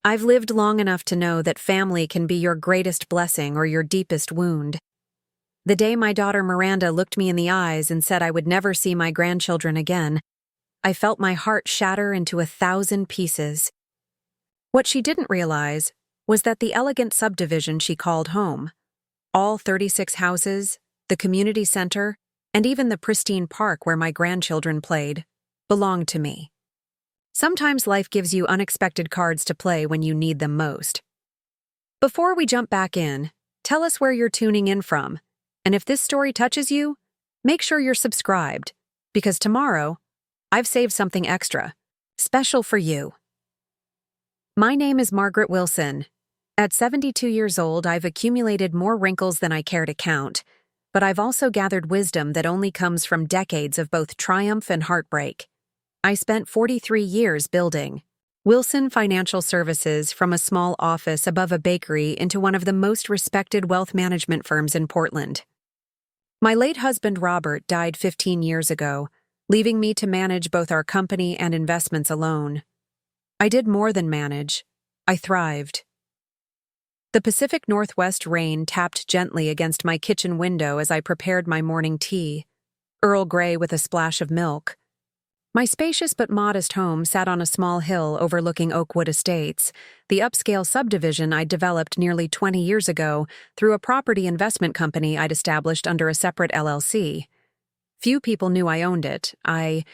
I've lived long enough to know that family can be your greatest blessing or your deepest wound. The day my daughter Miranda looked me in the eyes and said I would never see my grandchildren again, I felt my heart shatter into 1,000 pieces. What she didn't realize was that the elegant subdivision she called home, all 36 houses, the community center, and even the pristine park where my grandchildren played, belonged to me. Sometimes life gives you unexpected cards to play when you need them most. Before we jump back in, tell us where you're tuning in from, and if this story touches you, make sure you're subscribed, because tomorrow, I've saved something extra, special for you. My name is Margaret Wilson. At 72 years old, I've accumulated more wrinkles than I care to count, but I've also gathered wisdom that only comes from decades of both triumph and heartbreak. I spent 43 years building Wilson Financial Services from a small office above a bakery into one of the most respected wealth management firms in Portland. My late husband Robert died 15 years ago, leaving me to manage both our company and investments alone. I did more than manage. I thrived. The Pacific Northwest rain tapped gently against my kitchen window as I prepared my morning tea, Earl Grey with a splash of milk. My spacious but modest home sat on a small hill overlooking Oakwood Estates, the upscale subdivision I'd developed nearly 20 years ago through a property investment company I'd established under a separate LLC. Few people knew I owned it. I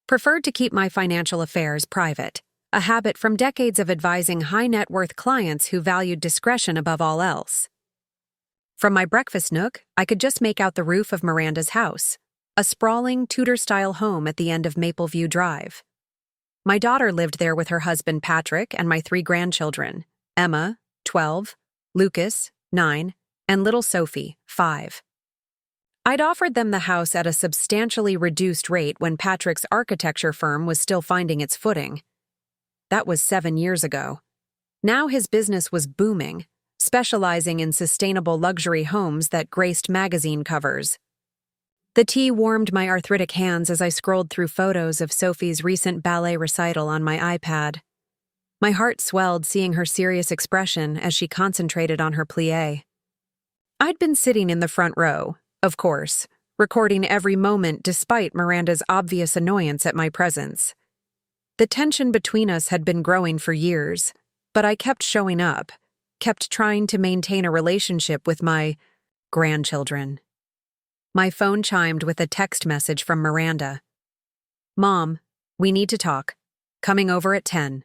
preferred to keep my financial affairs private, a habit from decades of advising high-net-worth clients who valued discretion above all else. From my breakfast nook, I could just make out the roof of Miranda's house, a sprawling Tudor-style home at the end of Mapleview Drive. My daughter lived there with her husband Patrick and my 3 grandchildren, Emma, 12, Lucas, 9, and little Sophie, 5. I'd offered them the house at a substantially reduced rate when Patrick's architecture firm was still finding its footing. That was 7 years ago. Now his business was booming, specializing in sustainable luxury homes that graced magazine covers. The tea warmed my arthritic hands as I scrolled through photos of Sophie's recent ballet recital on my iPad. My heart swelled seeing her serious expression as she concentrated on her plie. I'd been sitting in the front row, of course, recording every moment despite Miranda's obvious annoyance at my presence. The tension between us had been growing for years, but I kept showing up, kept trying to maintain a relationship with my grandchildren. My phone chimed with a text message from Miranda. "Mom, we need to talk. Coming over at 10.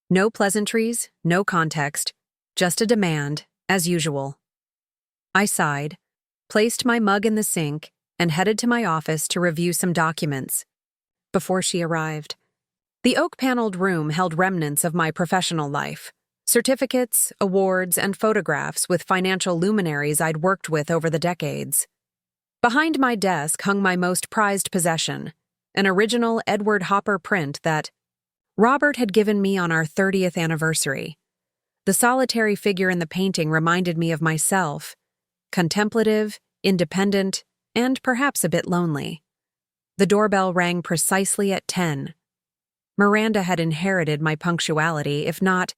No pleasantries, no context, just a demand, as usual." I sighed, placed my mug in the sink, and headed to my office to review some documents. Before she arrived, the oak-paneled room held remnants of my professional life, certificates, awards, and photographs with financial luminaries I'd worked with over the decades. Behind my desk hung my most prized possession, an original Edward Hopper print that Robert had given me on our 30th anniversary. The solitary figure in the painting reminded me of myself, contemplative, independent, and perhaps a bit lonely. The doorbell rang precisely at 10. Miranda had inherited my punctuality, if not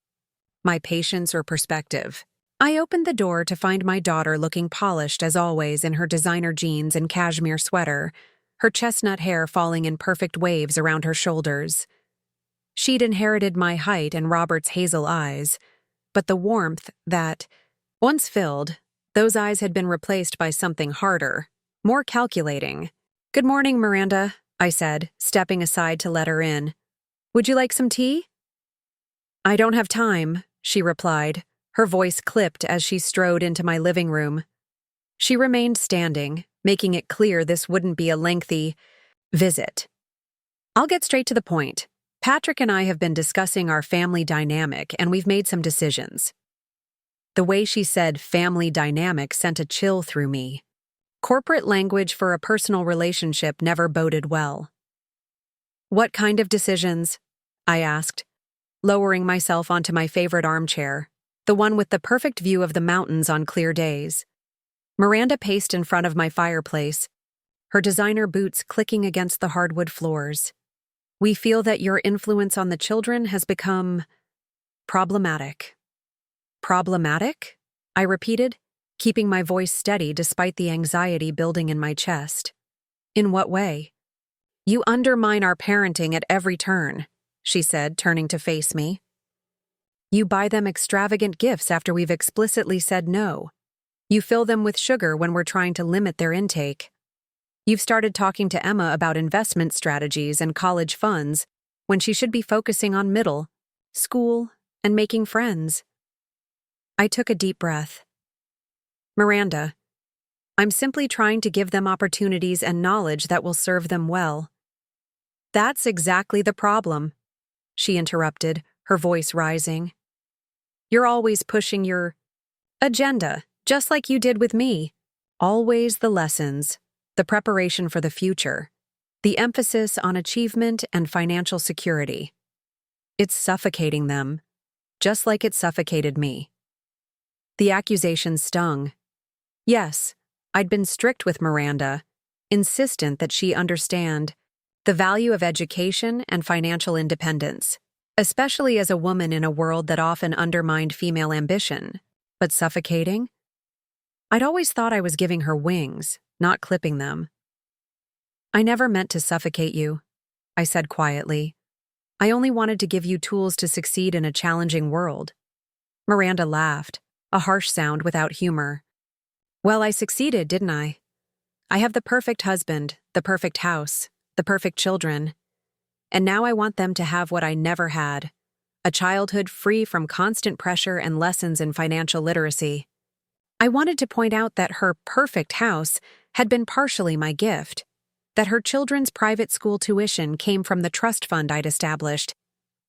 my patience or perspective. I opened the door to find my daughter looking polished as always in her designer jeans and cashmere sweater, her chestnut hair falling in perfect waves around her shoulders. She'd inherited my height and Robert's hazel eyes, but the warmth that, once filled, those eyes had been replaced by something harder, more calculating. "Good morning, Miranda," I said, stepping aside to let her in. "Would you like some tea?" "I don't have time," she replied. Her voice clipped as she strode into my living room. She remained standing, making it clear this wouldn't be a lengthy visit. "I'll get straight to the point. Patrick and I have been discussing our family dynamic, and we've made some decisions." The way she said family dynamic sent a chill through me. Corporate language for a personal relationship never boded well. "What kind of decisions?" I asked, lowering myself onto my favorite armchair, the one with the perfect view of the mountains on clear days. Miranda paced in front of my fireplace, her designer boots clicking against the hardwood floors. "We feel that your influence on the children has become Problematic. Problematic? I repeated, keeping my voice steady despite the anxiety building in my chest. In what way? You undermine our parenting at every turn, she said, turning to face me. You buy them extravagant gifts after we've explicitly said no. You fill them with sugar when we're trying to limit their intake. You've started talking to Emma about investment strategies and college funds when she should be focusing on middle, school, and making friends. I took a deep breath. Miranda, I'm simply trying to give them opportunities and knowledge that will serve them well. That's exactly the problem, she interrupted, her voice rising. You're always pushing your agenda, just like you did with me. Always the lessons, the preparation for the future, the emphasis on achievement and financial security. It's suffocating them, just like it suffocated me. The accusation stung. Yes, I'd been strict with Miranda, insistent that she understand the value of education and financial independence, especially as a woman in a world that often undermined female ambition. But suffocating? I'd always thought I was giving her wings, not clipping them. I never meant to suffocate you, I said quietly. I only wanted to give you tools to succeed in a challenging world. Miranda laughed, a harsh sound without humor. Well, I succeeded, didn't I? I have the perfect husband, the perfect house, the perfect children. And now I want them to have what I never had, a childhood free from constant pressure and lessons in financial literacy. I wanted to point out that her perfect house had been partially my gift, that her children's private school tuition came from the trust fund I'd established,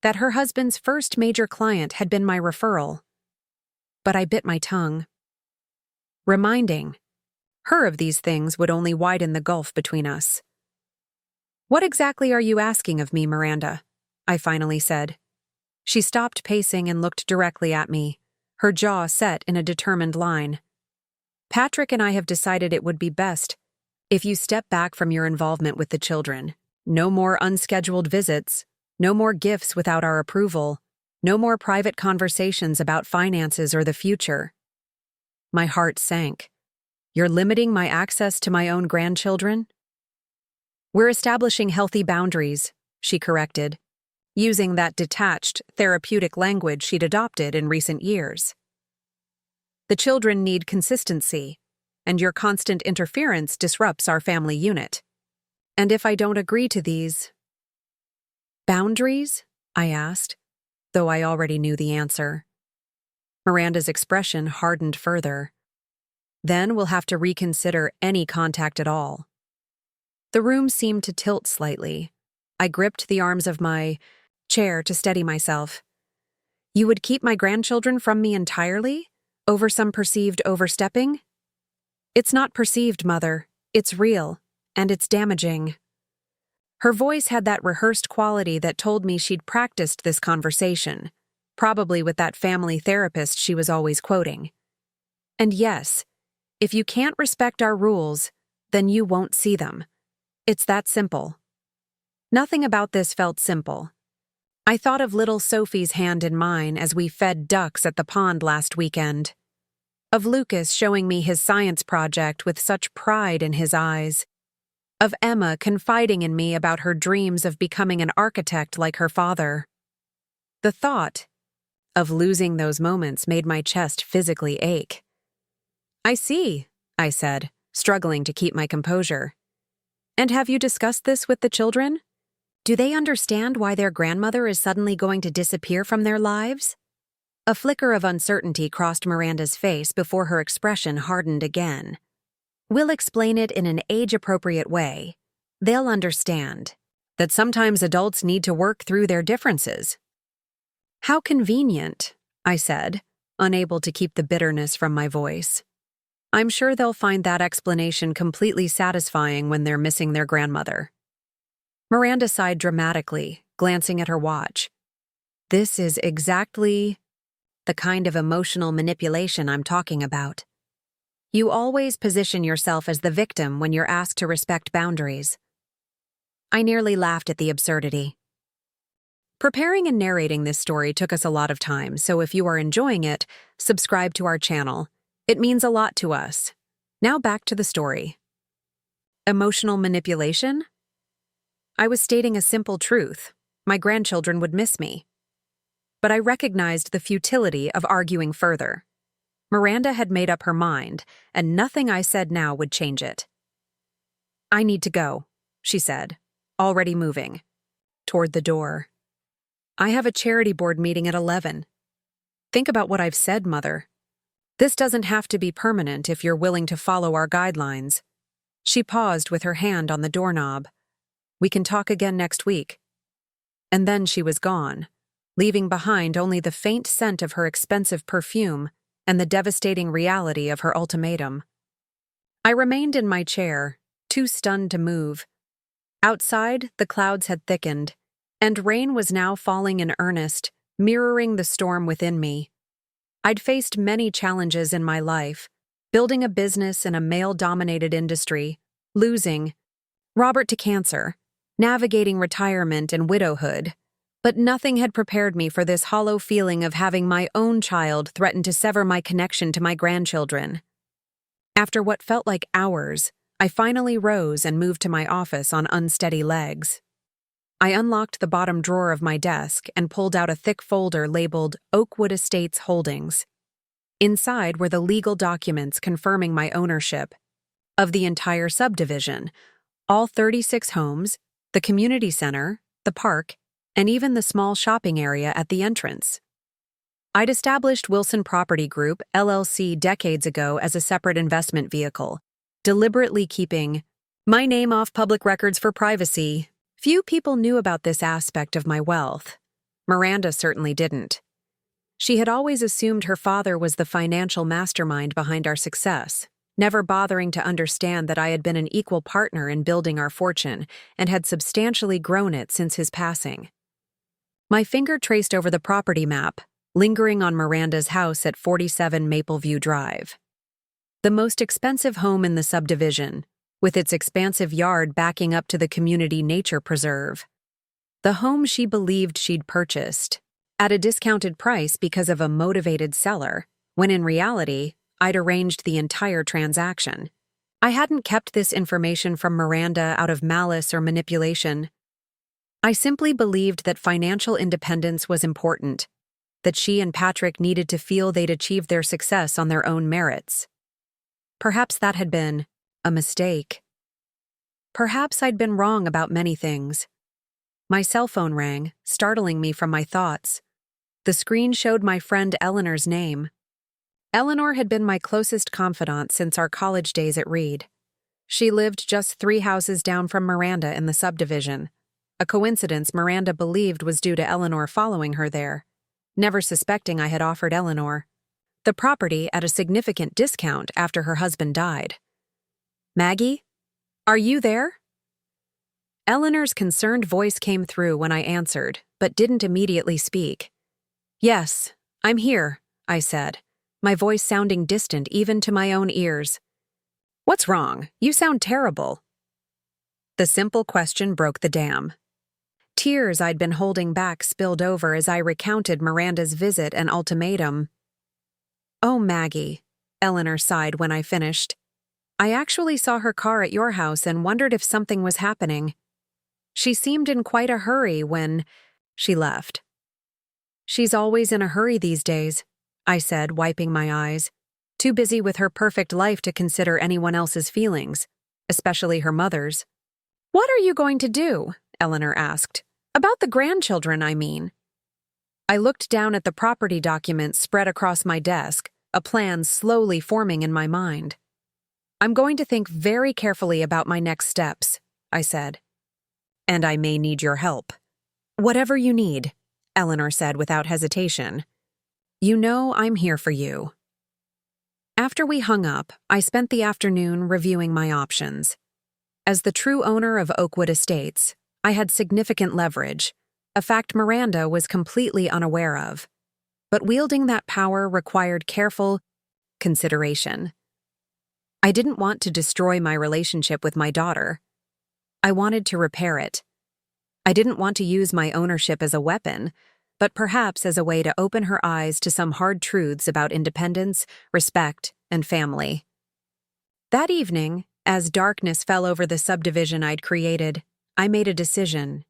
that her husband's first major client had been my referral. But I bit my tongue. Reminding her of these things would only widen the gulf between us. What exactly are you asking of me, Miranda? I finally said. She stopped pacing and looked directly at me, her jaw set in a determined line. Patrick and I have decided it would be best if you step back from your involvement with the children. No more unscheduled visits, no more gifts without our approval, no more private conversations about finances or the future. My heart sank. You're limiting my access to my own grandchildren? We're establishing healthy boundaries, she corrected, using that detached, therapeutic language she'd adopted in recent years. The children need consistency, and your constant interference disrupts our family unit. And if I don't agree to these boundaries? I asked, though I already knew the answer. Miranda's expression hardened further. Then we'll have to reconsider any contact at all. The room seemed to tilt slightly. I gripped the arms of my chair to steady myself. You would keep my grandchildren from me entirely? Over some perceived overstepping? It's not perceived, Mother. It's real, and it's damaging. Her voice had that rehearsed quality that told me she'd practiced this conversation, probably with that family therapist she was always quoting. And yes, if you can't respect our rules, then you won't see them. It's that simple. Nothing about this felt simple. I thought of little Sophie's hand in mine as we fed ducks at the pond last weekend. Of Lucas showing me his science project with such pride in his eyes. Of Emma confiding in me about her dreams of becoming an architect like her father. The thought of losing those moments made my chest physically ache. I see, I said, struggling to keep my composure. And have you discussed this with the children? Do they understand why their grandmother is suddenly going to disappear from their lives? A flicker of uncertainty crossed Miranda's face before her expression hardened again. We'll explain it in an age-appropriate way. They'll understand that sometimes adults need to work through their differences. How convenient, I said, unable to keep the bitterness from my voice. I'm sure they'll find that explanation completely satisfying when they're missing their grandmother. Miranda sighed dramatically, glancing at her watch. This is exactly the kind of emotional manipulation I'm talking about. You always position yourself as the victim when you're asked to respect boundaries. I nearly laughed at the absurdity. Preparing and narrating this story took us a lot of time, so if you are enjoying it, subscribe to our channel. It means a lot to us. Now back to the story. Emotional manipulation? I was stating a simple truth. My grandchildren would miss me. But I recognized the futility of arguing further. Miranda had made up her mind, and nothing I said now would change it. "I need to go," she said, already moving toward the door. "I have a charity board meeting at 11. Think about what I've said, Mother. This doesn't have to be permanent if you're willing to follow our guidelines." She paused with her hand on the doorknob. "We can talk again next week." And then she was gone, leaving behind only the faint scent of her expensive perfume and the devastating reality of her ultimatum. I remained in my chair, too stunned to move. Outside, the clouds had thickened, and rain was now falling in earnest, mirroring the storm within me. I'd faced many challenges in my life, building a business in a male-dominated industry, losing Robert to cancer, navigating retirement and widowhood, but nothing had prepared me for this hollow feeling of having my own child threaten to sever my connection to my grandchildren. After what felt like hours, I finally rose and moved to my office on unsteady legs. I unlocked the bottom drawer of my desk and pulled out a thick folder labeled Oakwood Estates Holdings. Inside were the legal documents confirming my ownership of the entire subdivision, all 36 homes, the community center, the park, and even the small shopping area at the entrance. I'd established Wilson Property Group, LLC, decades ago as a separate investment vehicle, deliberately keeping my name off public records for privacy. Few people knew about this aspect of my wealth. Miranda certainly didn't. She had always assumed her father was the financial mastermind behind our success, never bothering to understand that I had been an equal partner in building our fortune and had substantially grown it since his passing. My finger traced over the property map, lingering on Miranda's house at 47 Mapleview Drive. The most expensive home in the subdivision, with its expansive yard backing up to the community nature preserve. The home she believed she'd purchased, at a discounted price because of a motivated seller, when in reality, I'd arranged the entire transaction. I hadn't kept this information from Miranda out of malice or manipulation. I simply believed that financial independence was important, that she and Patrick needed to feel they'd achieved their success on their own merits. Perhaps that had been a mistake. Perhaps I'd been wrong about many things. My cell phone rang, startling me from my thoughts. The screen showed my friend Eleanor's name. Eleanor had been my closest confidant since our college days at Reed. She lived just 3 houses down from Miranda in the subdivision, a coincidence Miranda believed was due to Eleanor following her there, never suspecting I had offered Eleanor the property at a significant discount after her husband died. "Maggie, are you there?" Eleanor's concerned voice came through when I answered, but didn't immediately speak. "Yes, I'm here," I said, my voice sounding distant even to my own ears. "What's wrong? You sound terrible." The simple question broke the dam. Tears I'd been holding back spilled over as I recounted Miranda's visit and ultimatum. "Oh, Maggie," Eleanor sighed when I finished. "I actually saw her car at your house and wondered if something was happening. She seemed in quite a hurry when she left." "She's always in a hurry these days," I said, wiping my eyes, too busy with her perfect life to consider anyone else's feelings, especially her mother's. "What are you going to do?" Eleanor asked. "About the grandchildren, I mean." I looked down at the property documents spread across my desk, a plan slowly forming in my mind. "I'm going to think very carefully about my next steps," I said. "And I may need your help." "Whatever you need," Eleanor said without hesitation. "You know I'm here for you." After we hung up, I spent the afternoon reviewing my options. As the true owner of Oakwood Estates, I had significant leverage, a fact Miranda was completely unaware of. But wielding that power required careful consideration. I didn't want to destroy my relationship with my daughter. I wanted to repair it. I didn't want to use my ownership as a weapon, but perhaps as a way to open her eyes to some hard truths about independence, respect, and family. That evening, as darkness fell over the subdivision I'd created, I made a decision.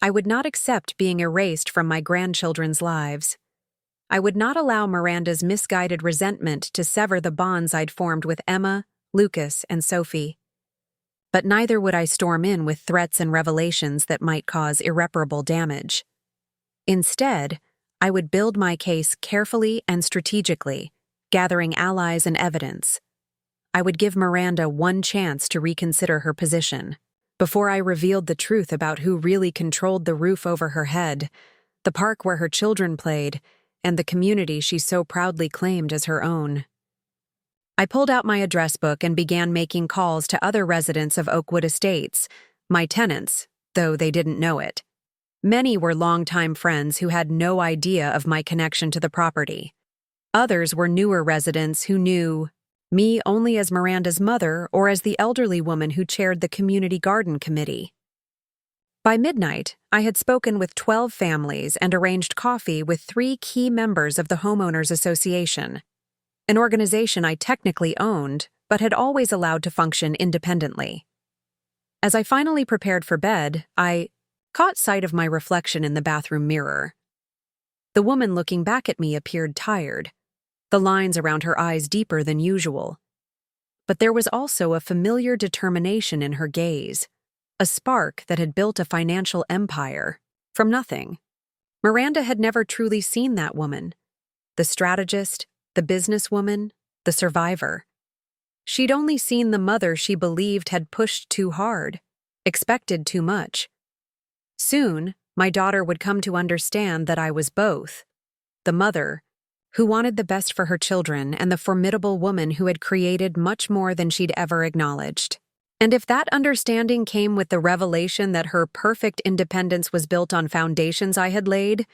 I would not accept being erased from my grandchildren's lives. I would not allow Miranda's misguided resentment to sever the bonds I'd formed with Emma, Lucas, and Sophie. But neither would I storm in with threats and revelations that might cause irreparable damage. Instead, I would build my case carefully and strategically, gathering allies and evidence. I would give Miranda one chance to reconsider her position. Before I revealed the truth about who really controlled the roof over her head, the park where her children played, and the community she so proudly claimed as her own. I pulled out my address book and began making calls to other residents of Oakwood Estates, my tenants, though they didn't know it. Many were longtime friends who had no idea of my connection to the property. Others were newer residents who knew me only as Miranda's mother or as the elderly woman who chaired the community garden committee. By midnight, I had spoken with 12 families and arranged coffee with 3 key members of the Homeowners Association, an organization I technically owned but had always allowed to function independently. As I finally prepared for bed, I caught sight of my reflection in the bathroom mirror. The woman looking back at me appeared tired, the lines around her eyes deeper than usual. But there was also a familiar determination in her gaze, a spark that had built a financial empire from nothing. Miranda had never truly seen that woman, the strategist, the businesswoman, the survivor. She'd only seen the mother she believed had pushed too hard, expected too much. Soon, my daughter would come to understand that I was both, the mother, who wanted the best for her children, and the formidable woman who had created much more than she'd ever acknowledged. And if that understanding came with the revelation that her perfect independence was built on foundations I had laid,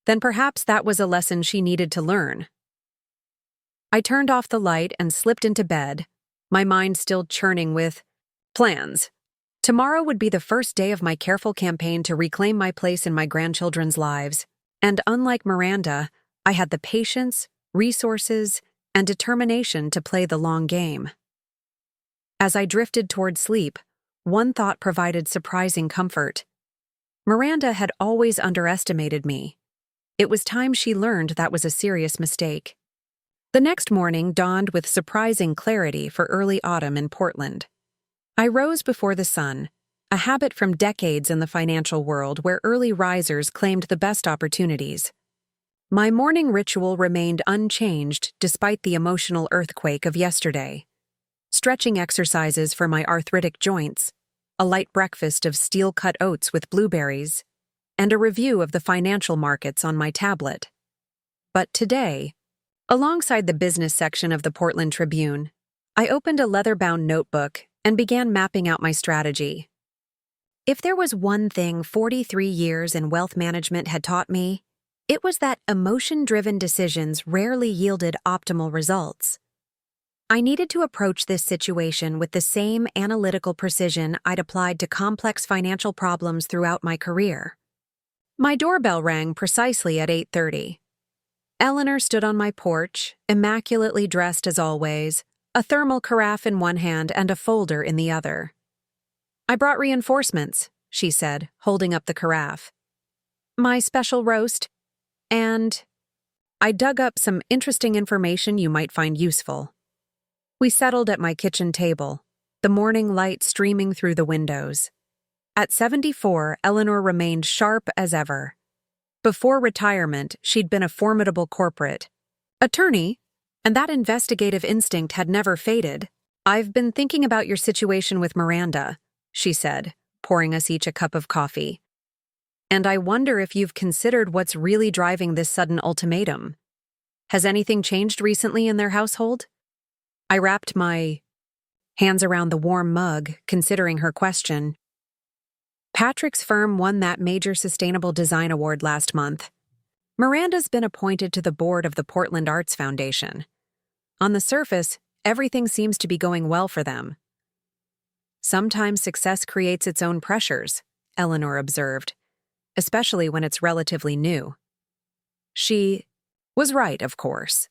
then perhaps that was a lesson she needed to learn. I turned off the light and slipped into bed, my mind still churning with plans. Tomorrow would be the first day of my careful campaign to reclaim my place in my grandchildren's lives, and unlike Miranda, I had the patience, resources, and determination to play the long game. As I drifted toward sleep, one thought provided surprising comfort. Miranda had always underestimated me. It was time she learned that was a serious mistake. The next morning dawned with surprising clarity for early autumn in Portland. I rose before the sun, a habit from decades in the financial world where early risers claimed the best opportunities. My morning ritual remained unchanged despite the emotional earthquake of yesterday. Stretching exercises for my arthritic joints, a light breakfast of steel-cut oats with blueberries, and a review of the financial markets on my tablet. But today, alongside the business section of the Portland Tribune, I opened a leather-bound notebook and began mapping out my strategy. If there was one thing 43 years in wealth management had taught me, it was that emotion-driven decisions rarely yielded optimal results. I needed to approach this situation with the same analytical precision I'd applied to complex financial problems throughout my career. My doorbell rang precisely at 8:30. Eleanor stood on my porch, immaculately dressed as always, a thermal carafe in one hand and a folder in the other. "I brought reinforcements," she said, holding up the carafe. "My special roast, and I dug up some interesting information you might find useful." We settled at my kitchen table, the morning light streaming through the windows. At 74, Eleanor remained sharp as ever. Before retirement, she'd been a formidable corporate attorney, and that investigative instinct had never faded. "I've been thinking about your situation with Miranda," she said, pouring us each a cup of coffee. "And I wonder if you've considered what's really driving this sudden ultimatum. Has anything changed recently in their household?" I wrapped my hands around the warm mug, considering her question. "Patrick's firm won that major sustainable design award last month. Miranda's been appointed to the board of the Portland Arts Foundation. On the surface, everything seems to be going well for them." "Sometimes success creates its own pressures," Eleanor observed, especially when it's relatively new. She was right, of course.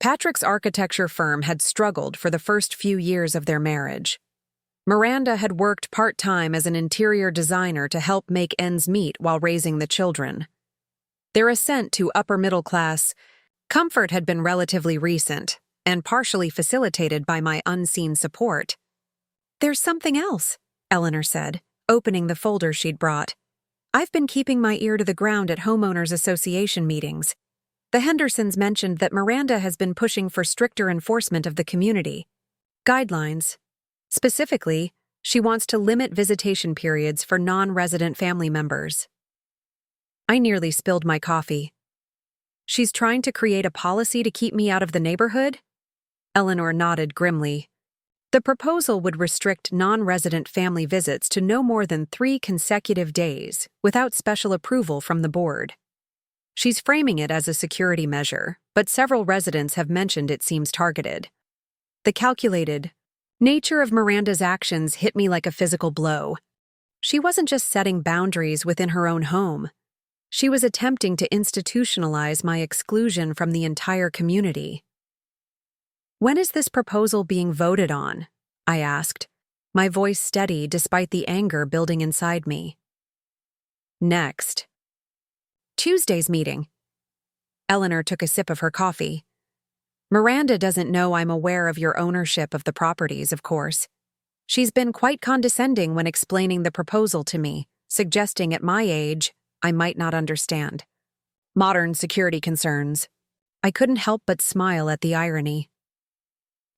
Patrick's architecture firm had struggled for the first few years of their marriage. Miranda had worked part-time as an interior designer to help make ends meet while raising the children. Their ascent to upper-middle-class comfort had been relatively recent and partially facilitated by my unseen support. "There's something else," Eleanor said, opening the folder she'd brought. "I've been keeping my ear to the ground at homeowners association meetings. The Hendersons mentioned that Miranda has been pushing for stricter enforcement of the community guidelines. Specifically, she wants to limit visitation periods for non-resident family members." I nearly spilled my coffee. "She's trying to create a policy to keep me out of the neighborhood?" Eleanor nodded grimly. "The proposal would restrict non-resident family visits to no more than 3 consecutive days without special approval from the board. She's framing it as a security measure, but several residents have mentioned it seems targeted." The calculated nature of Miranda's actions hit me like a physical blow. She wasn't just setting boundaries within her own home. She was attempting to institutionalize my exclusion from the entire community. "When is this proposal being voted on?" I asked, my voice steady despite the anger building inside me. "Next. Tuesday's meeting." Eleanor took a sip of her coffee. "Miranda doesn't know I'm aware of your ownership of the properties, of course. She's been quite condescending when explaining the proposal to me, suggesting at my age I might not understand modern security concerns." I couldn't help but smile at the irony.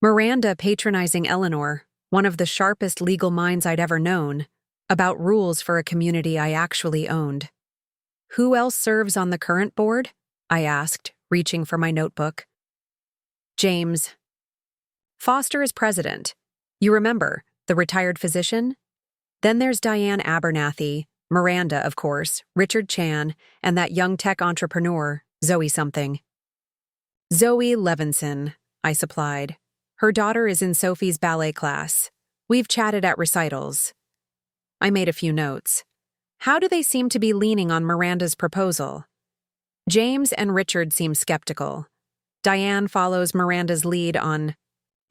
Miranda patronizing Eleanor, one of the sharpest legal minds I'd ever known, about rules for a community I actually owned. "Who else serves on the current board?" I asked, reaching for my notebook. "James Foster is president. You remember, the retired physician? Then there's Diane Abernathy, Miranda, of course, Richard Chan, and that young tech entrepreneur, Zoe something." "Zoe Levinson," I supplied. "Her daughter is in Sophie's ballet class. We've chatted at recitals." I made a few notes. How do they seem to be leaning on Miranda's proposal? James and Richard seem skeptical. Diane follows Miranda's lead on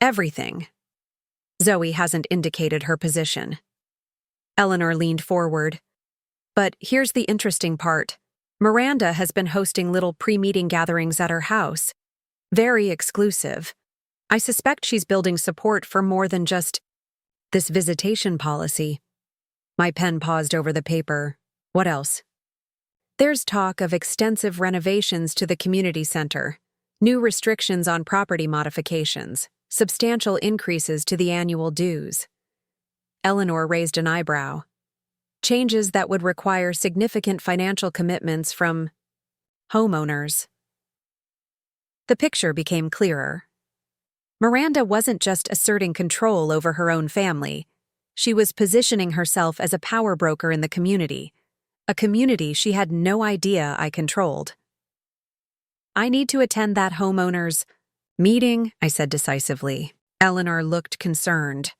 everything. Zoe hasn't indicated her position. Eleanor leaned forward. "But here's the interesting part. Miranda has been hosting little pre-meeting gatherings at her house. Very exclusive. I suspect she's building support for more than just this visitation policy." My pen paused over the paper. "What else?" "There's talk of extensive renovations to the community center, new restrictions on property modifications, substantial increases to the annual dues." Eleanor raised an eyebrow. "Changes that would require significant financial commitments from homeowners." The picture became clearer. Miranda wasn't just asserting control over her own family. She was positioning herself as a power broker in the community, a community she had no idea I controlled. "I need to attend that homeowners meeting," I said decisively. Eleanor looked concerned.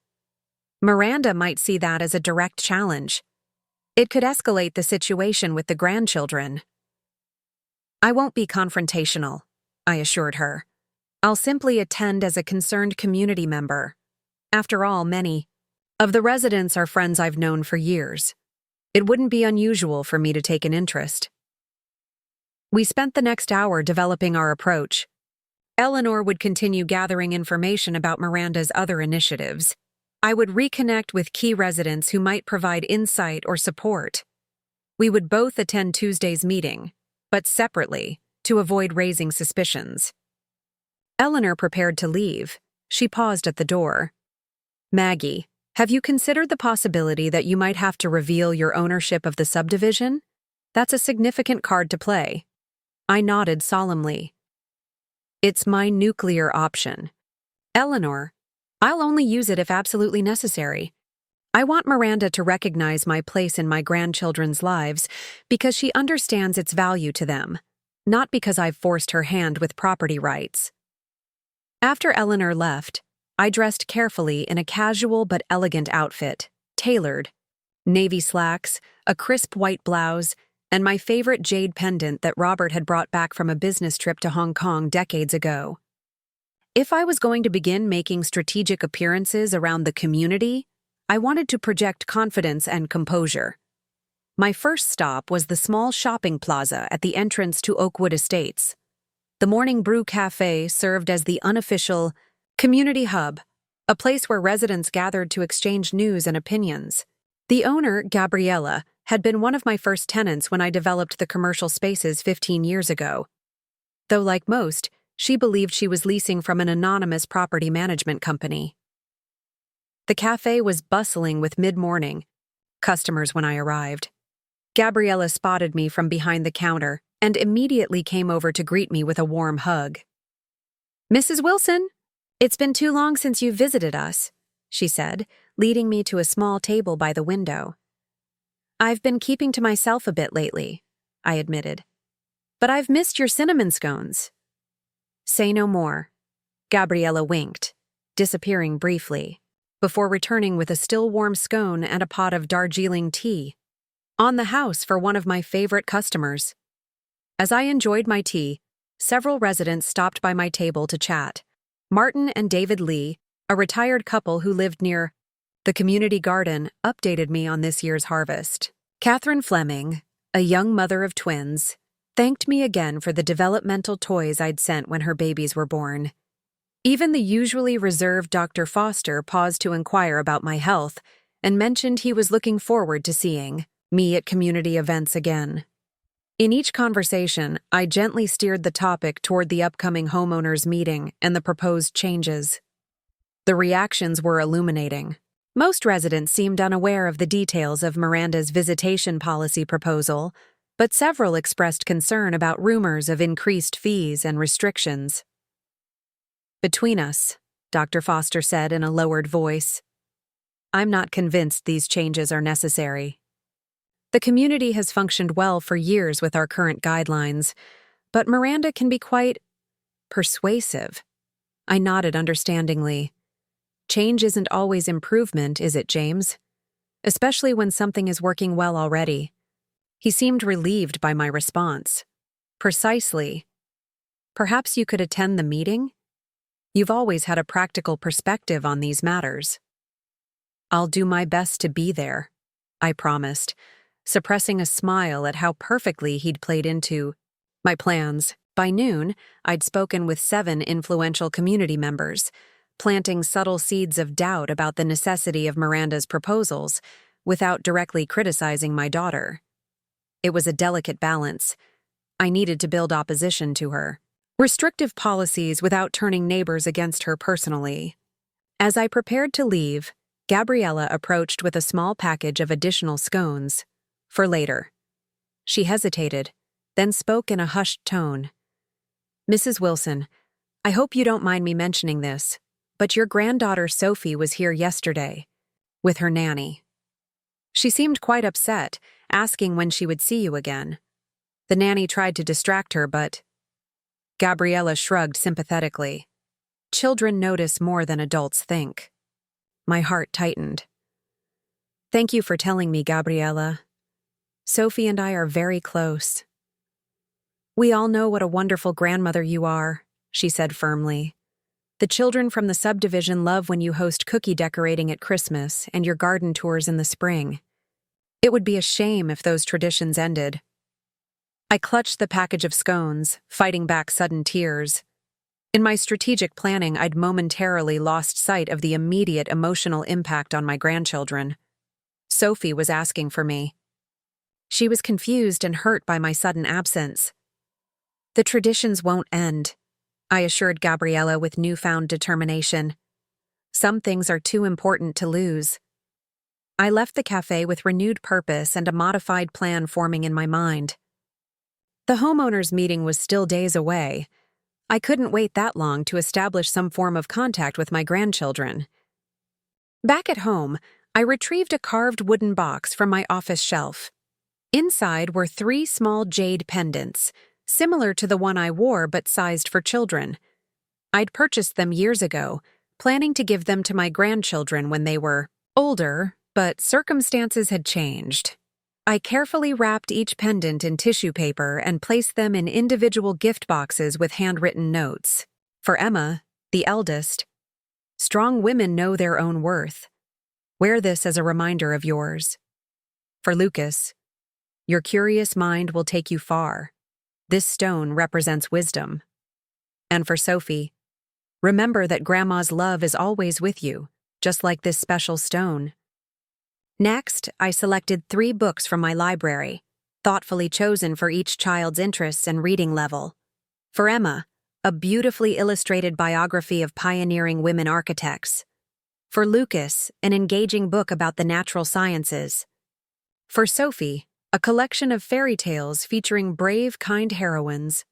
"Miranda might see that as a direct challenge. It could escalate the situation with the grandchildren." "I won't be confrontational," I assured her. "I'll simply attend as a concerned community member. After all, many of the residents are friends I've known for years. It wouldn't be unusual for me to take an interest." We spent the next hour developing our approach. Eleanor would continue gathering information about Miranda's other initiatives. I would reconnect with key residents who might provide insight or support. We would both attend Tuesday's meeting, but separately, to avoid raising suspicions. Eleanor prepared to leave. She paused at the door. "Maggie, have you considered the possibility that you might have to reveal your ownership of the subdivision? That's a significant card to play." I nodded solemnly. "It's my nuclear option. Eleanor, I'll only use it if absolutely necessary. I want Miranda to recognize my place in my grandchildren's lives because she understands its value to them, not because I've forced her hand with property rights." After Eleanor left, I dressed carefully in a casual but elegant outfit, tailored navy slacks, a crisp white blouse, and my favorite jade pendant that Robert had brought back from a business trip to Hong Kong decades ago. If I was going to begin making strategic appearances around the community, I wanted to project confidence and composure. My first stop was the small shopping plaza at the entrance to Oakwood Estates. The Morning Brew Cafe served as the unofficial community hub, a place where residents gathered to exchange news and opinions. The owner, Gabriella, had been one of my first tenants when I developed the commercial spaces 15 years ago. Though like most, she believed she was leasing from an anonymous property management company. The cafe was bustling with mid-morning customers when I arrived. Gabriella spotted me from behind the counter and immediately came over to greet me with a warm hug. "Mrs. Wilson, it's been too long since you visited us," she said, leading me to a small table by the window. "I've been keeping to myself a bit lately," I admitted. "But I've missed your cinnamon scones." "Say no more." Gabriella winked, disappearing briefly, before returning with a still warm scone and a pot of Darjeeling tea. On the house for one of my favorite customers. As I enjoyed my tea, several residents stopped by my table to chat. Martin and David Lee, a retired couple who lived near the community garden, updated me on this year's harvest. Catherine Fleming, a young mother of twins, thanked me again for the developmental toys I'd sent when her babies were born. Even the usually reserved Dr. Foster paused to inquire about my health and mentioned he was looking forward to seeing me at community events again. In each conversation, I gently steered the topic toward the upcoming homeowners meeting and the proposed changes. The reactions were illuminating. Most residents seemed unaware of the details of Miranda's visitation policy proposal, but several expressed concern about rumors of increased fees and restrictions. "Between us," Dr. Foster said in a lowered voice, "I'm not convinced these changes are necessary. The community has functioned well for years with our current guidelines, but Miranda can be quite persuasive." I nodded understandingly. "Change isn't always improvement, is it, James? Especially when something is working well already." He seemed relieved by my response. "Precisely. Perhaps you could attend the meeting? You've always had a practical perspective on these matters." "I'll do my best to be there," I promised, suppressing a smile at how perfectly he'd played into my plans. By noon, I'd spoken with 7 influential community members, planting subtle seeds of doubt about the necessity of Miranda's proposals without directly criticizing my daughter. It was a delicate balance. I needed to build opposition to her restrictive policies without turning neighbors against her personally. As I prepared to leave, Gabriella approached with a small package of additional scones for later. She hesitated, then spoke in a hushed tone. "Mrs. Wilson, I hope you don't mind me mentioning this, but your granddaughter Sophie was here yesterday, with her nanny. She seemed quite upset, asking when she would see you again. The nanny tried to distract her, but—" Gabriella shrugged sympathetically. "Children notice more than adults think." My heart tightened. "Thank you for telling me, Gabriella. Sophie and I are very close." "We all know what a wonderful grandmother you are," she said firmly. "The children from the subdivision love when you host cookie decorating at Christmas and your garden tours in the spring. It would be a shame if those traditions ended." I clutched the package of scones, fighting back sudden tears. In my strategic planning, I'd momentarily lost sight of the immediate emotional impact on my grandchildren. Sophie was asking for me. She was confused and hurt by my sudden absence. "The traditions won't end," I assured Gabriella with newfound determination. "Some things are too important to lose." I left the cafe with renewed purpose and a modified plan forming in my mind. The homeowners' meeting was still days away. I couldn't wait that long to establish some form of contact with my grandchildren. Back at home, I retrieved a carved wooden box from my office shelf. Inside were 3 small jade pendants, similar to the one I wore but sized for children. I'd purchased them years ago, planning to give them to my grandchildren when they were older But circumstances had changed. I carefully wrapped each pendant in tissue paper and placed them in individual gift boxes with handwritten notes. For Emma, the eldest, strong women know their own worth. Wear this as a reminder of yours. For Lucas, your curious mind will take you far. This stone represents wisdom. And for Sophie, remember that Grandma's love is always with you, just like this special stone. Next, I selected 3 books from my library, thoughtfully chosen for each child's interests and reading level. For Emma, a beautifully illustrated biography of pioneering women architects. For Lucas, an engaging book about the natural sciences. For Sophie, a collection of fairy tales featuring brave, kind heroines.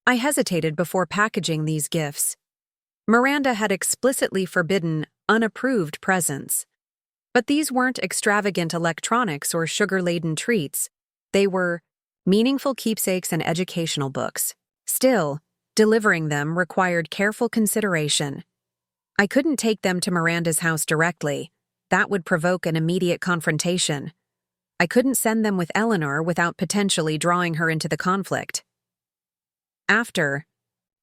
I hesitated before packaging these gifts. Miranda had explicitly forbidden unapproved presents. But these weren't extravagant electronics or sugar-laden treats. They were meaningful keepsakes and educational books. Still, delivering them required careful consideration. I couldn't take them to Miranda's house directly. That would provoke an immediate confrontation. I couldn't send them with Eleanor without potentially drawing her into the conflict. After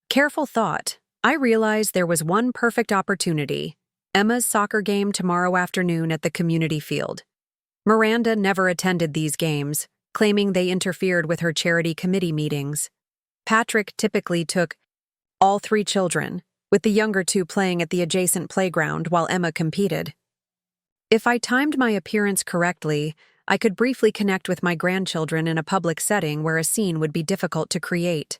careful thought, I realized there was one perfect opportunity: Emma's soccer game tomorrow afternoon at the community field. Miranda never attended these games, claiming they interfered with her charity committee meetings. Patrick typically took all 3 children, with the younger 2 playing at the adjacent playground while Emma competed. If I timed my appearance correctly, I could briefly connect with my grandchildren in a public setting where a scene would be difficult to create.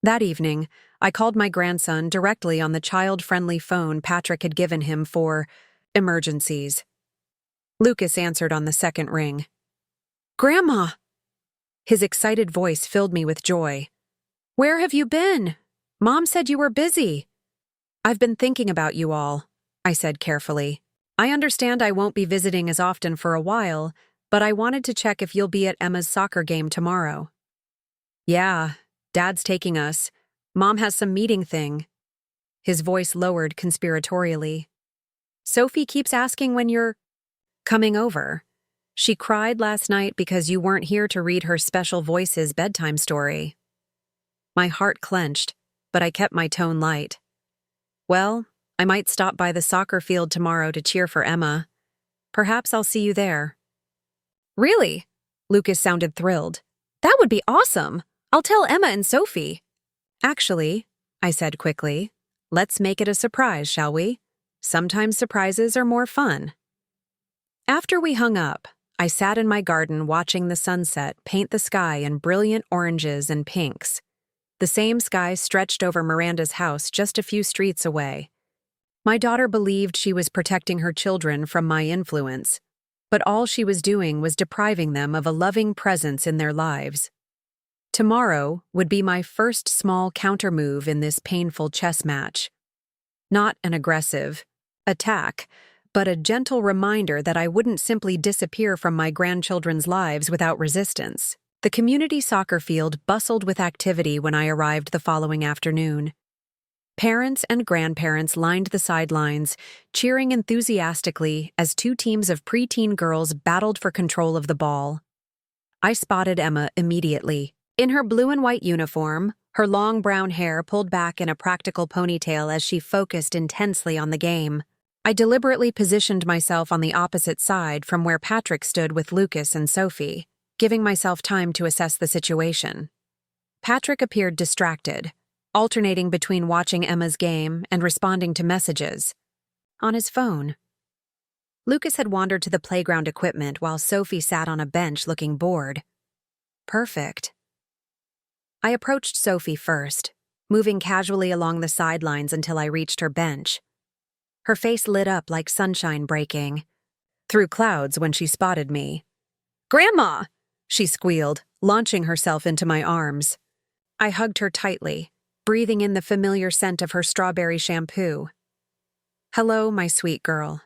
That evening, I called my grandson directly on the child-friendly phone Patrick had given him for emergencies. Lucas answered on the second ring. "Grandma!" His excited voice filled me with joy. "Where have you been? Mom said you were busy." "I've been thinking about you all," I said carefully. "I understand I won't be visiting as often for a while, but I wanted to check if you'll be at Emma's soccer game tomorrow." "Yeah, Dad's taking us. Mom has some meeting thing." His voice lowered conspiratorially. "Sophie keeps asking when you're coming over. She cried last night because you weren't here to read her Special Voices bedtime story." My heart clenched, but I kept my tone light. "Well, I might stop by the soccer field tomorrow to cheer for Emma. Perhaps I'll see you there." "Really?" Lucas sounded thrilled. "That would be awesome. I'll tell Emma and Sophie." "Actually," I said quickly, "let's make it a surprise, shall we? Sometimes surprises are more fun." After we hung up, I sat in my garden watching the sunset paint the sky in brilliant oranges and pinks. The same sky stretched over Miranda's house just a few streets away. My daughter believed she was protecting her children from my influence, but all she was doing was depriving them of a loving presence in their lives. Tomorrow would be my first small countermove in this painful chess match. Not an aggressive attack, but a gentle reminder that I wouldn't simply disappear from my grandchildren's lives without resistance. The community soccer field bustled with activity when I arrived the following afternoon. Parents and grandparents lined the sidelines, cheering enthusiastically as 2 teams of preteen girls battled for control of the ball. I spotted Emma immediately. In her blue and white uniform, her long brown hair pulled back in a practical ponytail as she focused intensely on the game. I deliberately positioned myself on the opposite side from where Patrick stood with Lucas and Sophie, giving myself time to assess the situation. Patrick appeared distracted, alternating between watching Emma's game and responding to messages on his phone. Lucas had wandered to the playground equipment while Sophie sat on a bench looking bored. Perfect. I approached Sophie first, moving casually along the sidelines until I reached her bench. Her face lit up like sunshine breaking through clouds when she spotted me. "Grandma!" she squealed, launching herself into my arms. I hugged her tightly, breathing in the familiar scent of her strawberry shampoo. "Hello, my sweet girl.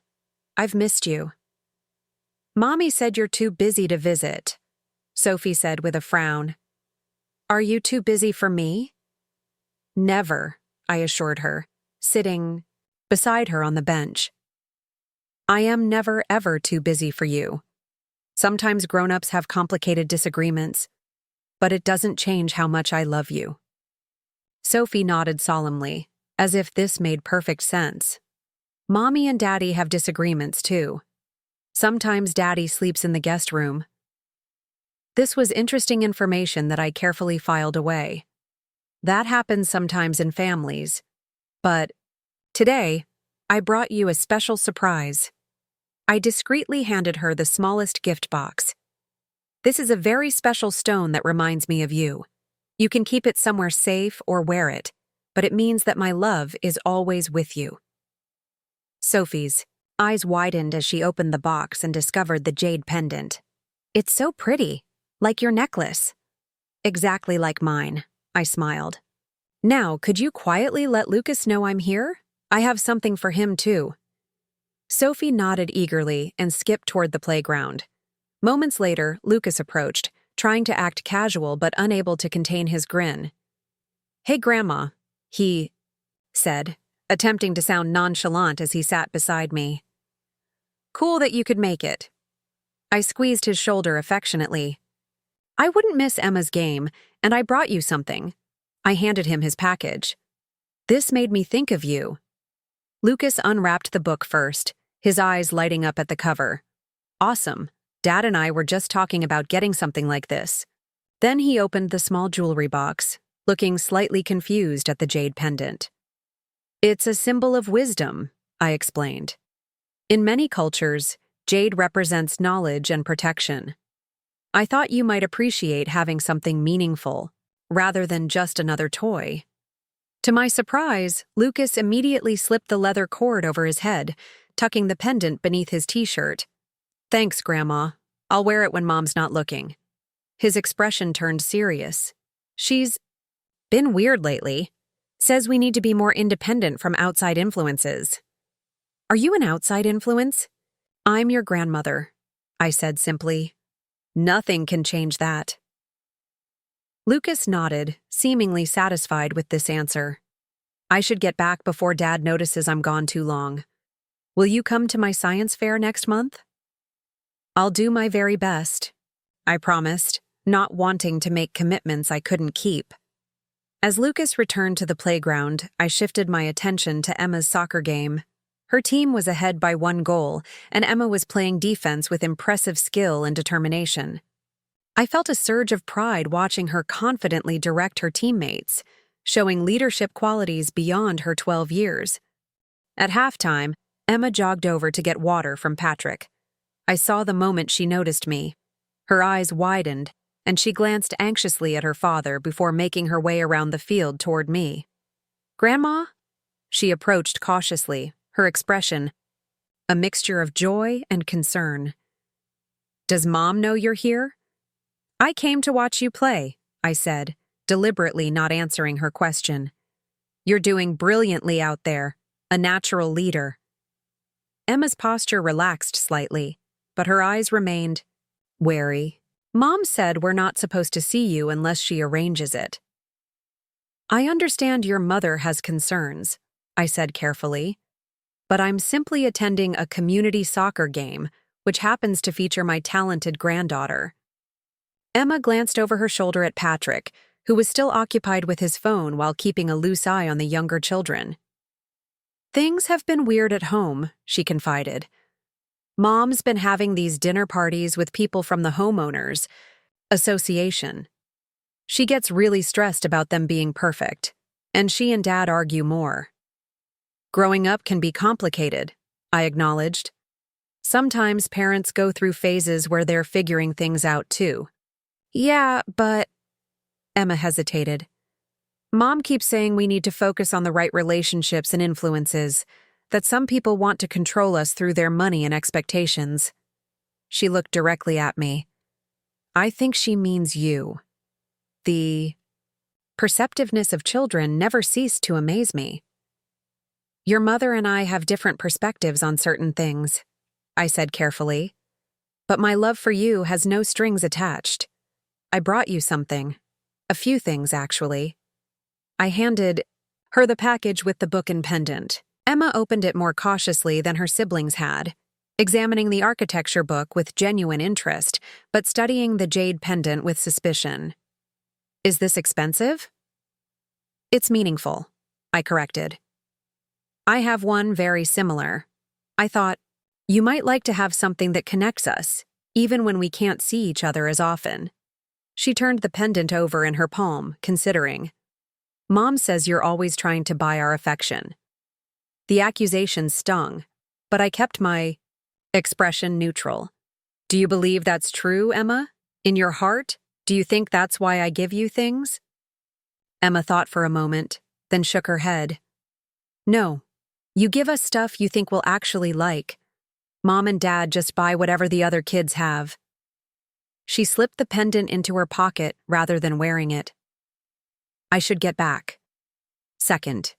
I've missed you." "Mommy said you're too busy to visit," Sophie said with a frown. "Are you too busy for me?" "Never," I assured her, sitting beside her on the bench. I am never ever too busy for you. Sometimes grown-ups have complicated disagreements, but it doesn't change how much I love you." Sophie nodded solemnly, as if this made perfect sense. Mommy and Daddy have disagreements too. Sometimes Daddy sleeps in the guest room. This was interesting information that I carefully filed away. That happens sometimes in families. But today, I brought you a special surprise. I discreetly handed her the smallest gift box. This is a very special stone that reminds me of you. You can keep it somewhere safe or wear it, but it means that my love is always with you. Sophie's eyes widened as she opened the box and discovered the jade pendant. "It's so pretty, like your necklace." "Exactly like mine," I smiled. "Now, could you quietly let Lucas know I'm here? I have something for him too." Sophie nodded eagerly and skipped toward the playground. Moments later, Lucas approached, trying to act casual but unable to contain his grin. "Hey, Grandma," he said, attempting to sound nonchalant as he sat beside me. "Cool that you could make it." I squeezed his shoulder affectionately. "I wouldn't miss Emma's game, and I brought you something." I handed him his package. "This made me think of you." Lucas unwrapped the book first, his eyes lighting up at the cover. "Awesome. Dad and I were just talking about getting something like this." Then he opened the small jewelry box, looking slightly confused at the jade pendant. "It's a symbol of wisdom," I explained. "In many cultures, jade represents knowledge and protection. I thought you might appreciate having something meaningful, rather than just another toy." To my surprise, Lucas immediately slipped the leather cord over his head, tucking the pendant beneath his t-shirt. "Thanks, Grandma. I'll wear it when Mom's not looking." His expression turned serious. "She's been weird lately. Says we need to be more independent from outside influences." "Are you an outside influence?" "I'm your grandmother," I said simply. "Nothing can change that." Lucas nodded, seemingly satisfied with this answer. "I should get back before Dad notices I'm gone too long. Will you come to my science fair next month?" "I'll do my very best," I promised, not wanting to make commitments I couldn't keep. As Lucas returned to the playground, I shifted my attention to Emma's soccer game. Her team was ahead by 1 goal, and Emma was playing defense with impressive skill and determination. I felt a surge of pride watching her confidently direct her teammates, showing leadership qualities beyond her 12 years. At halftime, Emma jogged over to get water from Patrick. I saw the moment she noticed me. Her eyes widened, and she glanced anxiously at her father before making her way around the field toward me. "Grandma?" She approached cautiously, her expression a mixture of joy and concern. "Does Mom know you're here?" "I came to watch you play," I said, deliberately not answering her question. "You're doing brilliantly out there, a natural leader." Emma's posture relaxed slightly, but her eyes remained wary. "Mom said we're not supposed to see you unless she arranges it." "I understand your mother has concerns," I said carefully, "but I'm simply attending a community soccer game, which happens to feature my talented granddaughter." Emma glanced over her shoulder at Patrick, who was still occupied with his phone while keeping a loose eye on the younger children. "Things have been weird at home," she confided. "Mom's been having these dinner parties with people from the homeowners association. She gets really stressed about them being perfect, and she and Dad argue more." "Growing up can be complicated," I acknowledged. "Sometimes parents go through phases where they're figuring things out too." "Yeah, but..." Emma hesitated. "Mom keeps saying we need to focus on the right relationships and influences, that some people want to control us through their money and expectations." She looked directly at me. "I think she means you." The perceptiveness of children never ceased to amaze me. "Your mother and I have different perspectives on certain things," I said carefully. "But my love for you has no strings attached. I brought you something. A few things, actually." I handed her the package with the book and pendant. Emma opened it more cautiously than her siblings had. examining the architecture book with genuine interest, but studying the jade pendant with suspicion. Is this expensive? It's meaningful, I corrected. I have one very similar. I thought, you might like to have something that connects us, even when we can't see each other as often. She turned the pendant over in her palm, considering. Mom says you're always trying to buy our affection. The accusation stung, but I kept my expression neutral. Do you believe that's true, Emma? In your heart, do you think that's why I give you things? Emma thought for a moment, then shook her head. No. You give us stuff you think we'll actually like. Mom and Dad just buy whatever the other kids have. She slipped the pendant into her pocket rather than wearing it. I should get back. Second.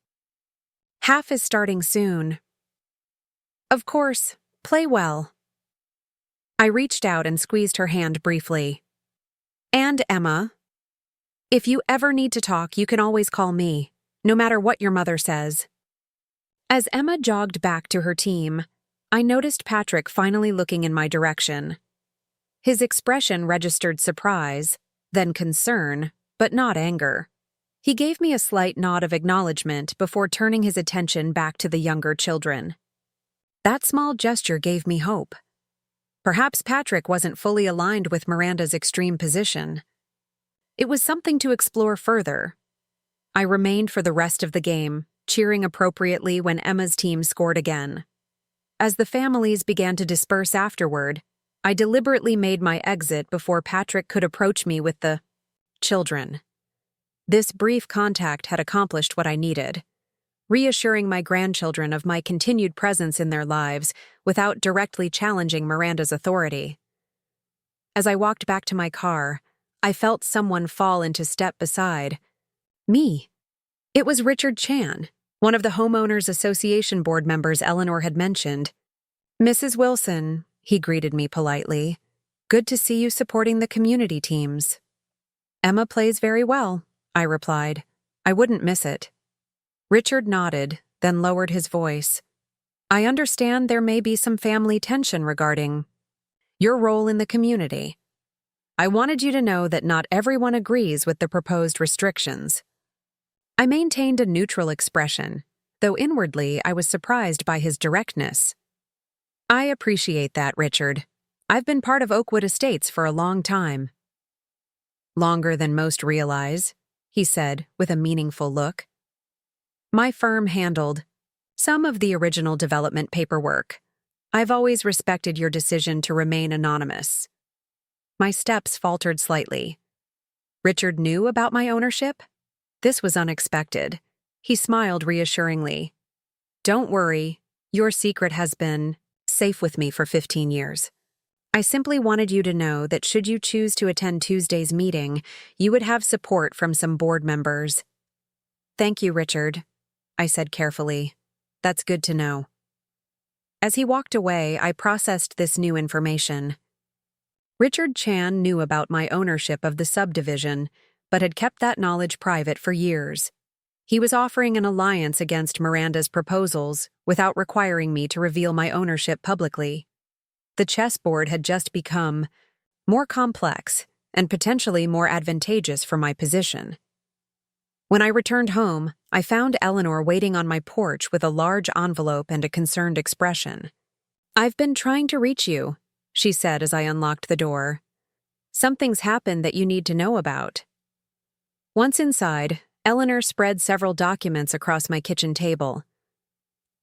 Half is starting soon. Of course, play well. I reached out and squeezed her hand briefly. And Emma, if you ever need to talk, you can always call me, no matter what your mother says. As Emma jogged back to her team, I noticed Patrick finally looking in my direction. His expression registered surprise, then concern, but not anger. He gave me a slight nod of acknowledgement before turning his attention back to the younger children. That small gesture gave me hope. Perhaps Patrick wasn't fully aligned with Miranda's extreme position. It was something to explore further. I remained for the rest of the game, cheering appropriately when Emma's team scored again. As the families began to disperse afterward, I deliberately made my exit before Patrick could approach me with the children. This brief contact had accomplished what I needed, reassuring my grandchildren of my continued presence in their lives without directly challenging Miranda's authority. As I walked back to my car, I felt someone fall into step beside me. It was Richard Chan, one of the Homeowners Association board members Eleanor had mentioned. Mrs. Wilson, he greeted me politely. Good to see you supporting the community teams. Emma plays very well, I replied. I wouldn't miss it. Richard nodded, then lowered his voice. I understand there may be some family tension regarding your role in the community. I wanted you to know that not everyone agrees with the proposed restrictions. I maintained a neutral expression, though inwardly I was surprised by his directness. I appreciate that, Richard. I've been part of Oakwood Estates for a long time. Longer than most realize, he said with a meaningful look. My firm handled some of the original development paperwork. I've always respected your decision to remain anonymous. My steps faltered slightly. Richard knew about my ownership? This was unexpected. He smiled reassuringly. Don't worry, your secret has been safe with me for 15 years. I simply wanted you to know that should you choose to attend Tuesday's meeting, you would have support from some board members. Thank you, Richard, I said carefully. That's good to know. As he walked away, I processed this new information. Richard Chan knew about my ownership of the subdivision, but had kept that knowledge private for years. He was offering an alliance against Miranda's proposals without requiring me to reveal my ownership publicly. The chessboard had just become more complex and potentially more advantageous for my position. When I returned home, I found Eleanor waiting on my porch with a large envelope and a concerned expression. I've been trying to reach you, she said as I unlocked the door. Something's happened that you need to know about. Once inside, Eleanor spread several documents across my kitchen table.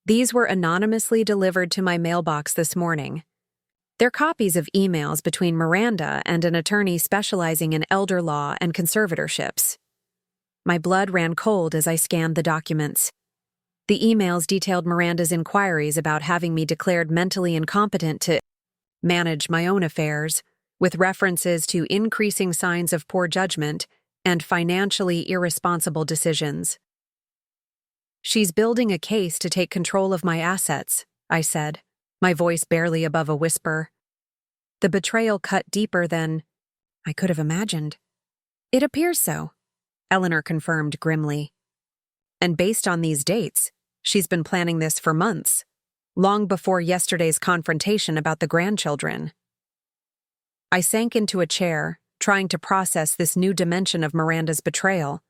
These were anonymously delivered to my mailbox this morning. They're copies of emails between Miranda and an attorney specializing in elder law and conservatorships. My blood ran cold as I scanned the documents. The emails detailed Miranda's inquiries about having me declared mentally incompetent to manage my own affairs, with references to increasing signs of poor judgment and financially irresponsible decisions. She's building a case to take control of my assets, I said, my voice barely above a whisper. The betrayal cut deeper than I could have imagined. It appears so, Eleanor confirmed grimly. And based on these dates, she's been planning this for months. long before yesterday's confrontation about the grandchildren. I sank into a chair, trying to process this new dimension of Miranda's betrayal.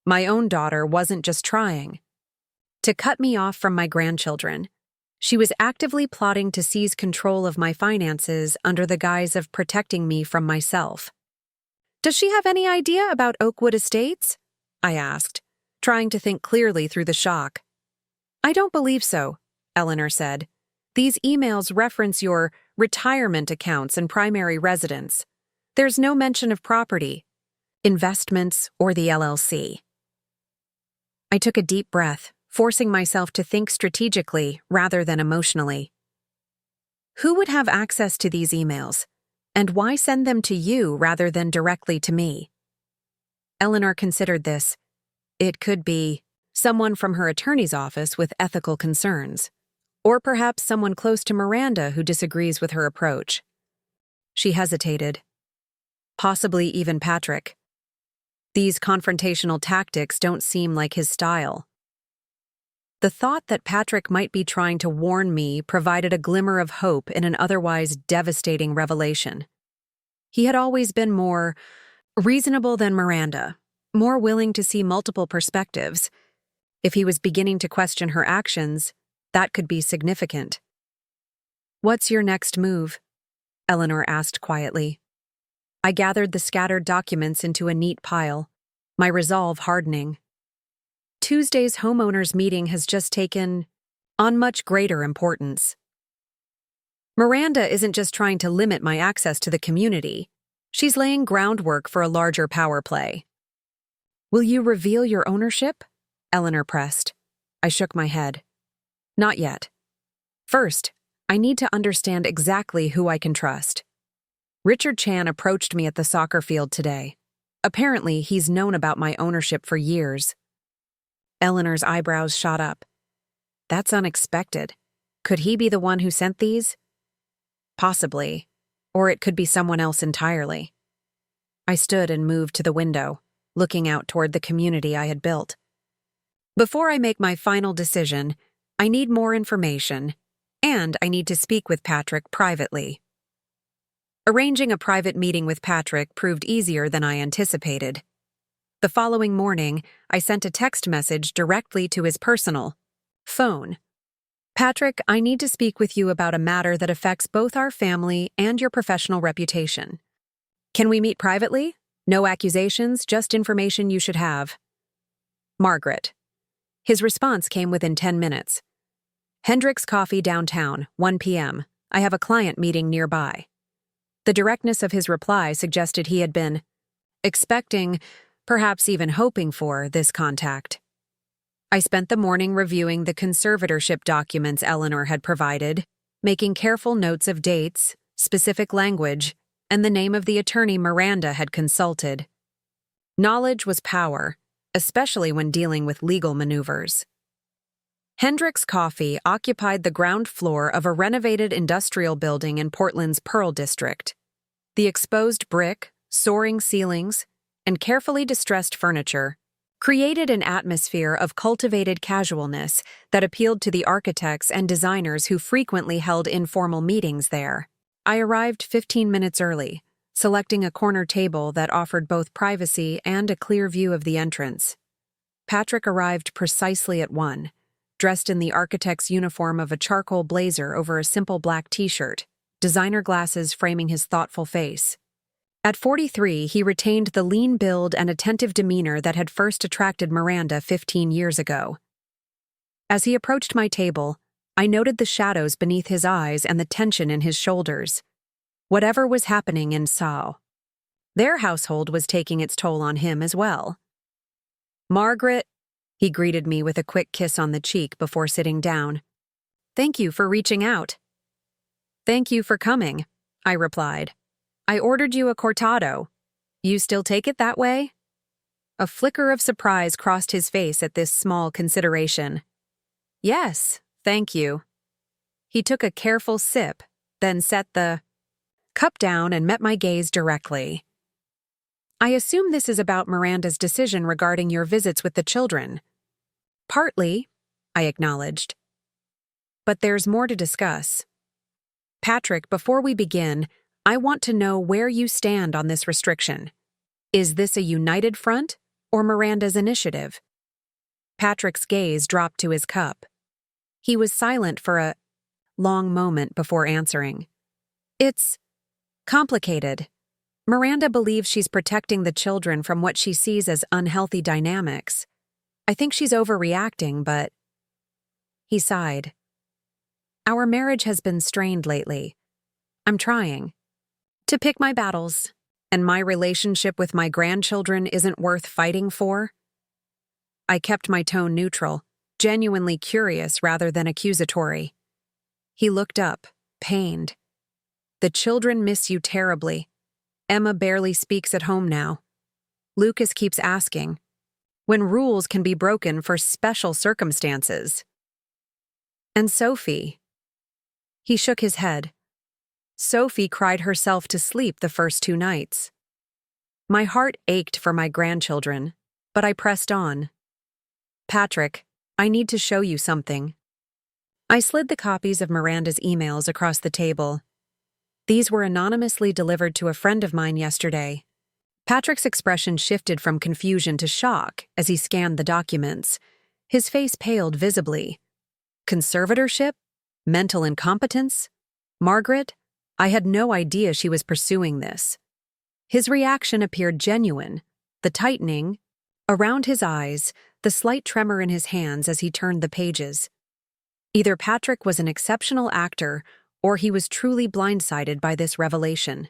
My own daughter wasn't just trying to cut me off from my grandchildren. She was actively plotting to seize control of my finances under the guise of protecting me from myself. "Does she have any idea about Oakwood Estates?" I asked, trying to think clearly through the shock. "I don't believe so," Eleanor said. "These emails reference your retirement accounts and primary residence. There's no mention of property, investments, or the LLC." I took a deep breath, forcing myself to think strategically rather than emotionally. Who would have access to these emails? And why send them to you rather than directly to me? Eleanor considered this. It could be someone from her attorney's office with ethical concerns, or perhaps someone close to Miranda who disagrees with her approach. She hesitated. Possibly even Patrick. These confrontational tactics don't seem like his style. The thought that Patrick might be trying to warn me provided a glimmer of hope in an otherwise devastating revelation. He had always been more reasonable than Miranda, more willing to see multiple perspectives. If he was beginning to question her actions, that could be significant. "What's your next move?" Eleanor asked quietly. I gathered the scattered documents into a neat pile, my resolve hardening. Tuesday's homeowners' meeting has just taken on much greater importance. Miranda isn't just trying to limit my access to the community. She's laying groundwork for a larger power play. "Will you reveal your ownership?" Eleanor pressed. I shook my head. "Not yet. First, I need to understand exactly who I can trust." Richard Chan approached me at the soccer field today. Apparently, he's known about my ownership for years. Eleanor's eyebrows shot up. That's unexpected. Could he be the one who sent these? Possibly. Or it could be someone else entirely. I stood and moved to the window, looking out toward the community I had built. Before I make my final decision, I need more information, and I need to speak with Patrick privately. Arranging a private meeting with Patrick proved easier than I anticipated. The following morning, I sent a text message directly to his personal phone. "Patrick, I need to speak with you about a matter that affects both our family and your professional reputation. Can we meet privately? No accusations, just information you should have. Margaret." His response came within 10 minutes. "Hendrick's Coffee downtown, 1 p.m. I have a client meeting nearby." The directness of his reply suggested he had been expecting, perhaps even hoping for, this contact. I spent the morning reviewing the conservatorship documents Eleanor had provided, making careful notes of dates, specific language, and the name of the attorney Miranda had consulted. Knowledge was power, especially when dealing with legal maneuvers. Hendrick's Coffee occupied the ground floor of a renovated industrial building in Portland's Pearl District. The exposed brick, soaring ceilings, and carefully distressed furniture created an atmosphere of cultivated casualness that appealed to the architects and designers who frequently held informal meetings there. I arrived 15 minutes early, selecting a corner table that offered both privacy and a clear view of the entrance. Patrick arrived precisely at 1, dressed in the architect's uniform of a charcoal blazer over a simple black t-shirt, designer glasses framing his thoughtful face. At 43, he retained the lean build and attentive demeanor that had first attracted Miranda 15 years ago. As he approached my table, I noted the shadows beneath his eyes and the tension in his shoulders. Whatever was happening in Sao, their household was taking its toll on him as well. "Margaret," he greeted me with a quick kiss on the cheek before sitting down. "Thank you for reaching out." "Thank you for coming," I replied. "I ordered you a cortado. You still take it that way?" A flicker of surprise crossed his face at this small consideration. "Yes, thank you." He took a careful sip, then set the cup down and met my gaze directly. "I assume this is about Miranda's decision regarding your visits with the children." "Partly," I acknowledged. but there's more to discuss. Patrick, before we begin, I want to know where you stand on this restriction. Is this a united front or Miranda's initiative? Patrick's gaze dropped to his cup. He was silent for a long moment before answering. It's complicated. Miranda believes she's protecting the children from what she sees as unhealthy dynamics. I think she's overreacting, but... He sighed. Our marriage has been strained lately. I'm trying to pick my battles, and my relationship with my grandchildren isn't worth fighting for. I kept my tone neutral, genuinely curious rather than accusatory. He looked up, pained. The children miss you terribly. Emma barely speaks at home now. Lucas keeps asking, when rules can be broken for special circumstances. And Sophie. He shook his head. Sophie cried herself to sleep the first 2 nights. My heart ached for my grandchildren, but I pressed on. Patrick, I need to show you something. I slid the copies of Miranda's emails across the table. These were anonymously delivered to a friend of mine yesterday. Patrick's expression shifted from confusion to shock as he scanned the documents. His face paled visibly. Conservatorship? Mental incompetence? Margaret? I had no idea she was pursuing this. His reaction appeared genuine, the tightening around his eyes, the slight tremor in his hands as he turned the pages. Either Patrick was an exceptional actor or he was truly blindsided by this revelation.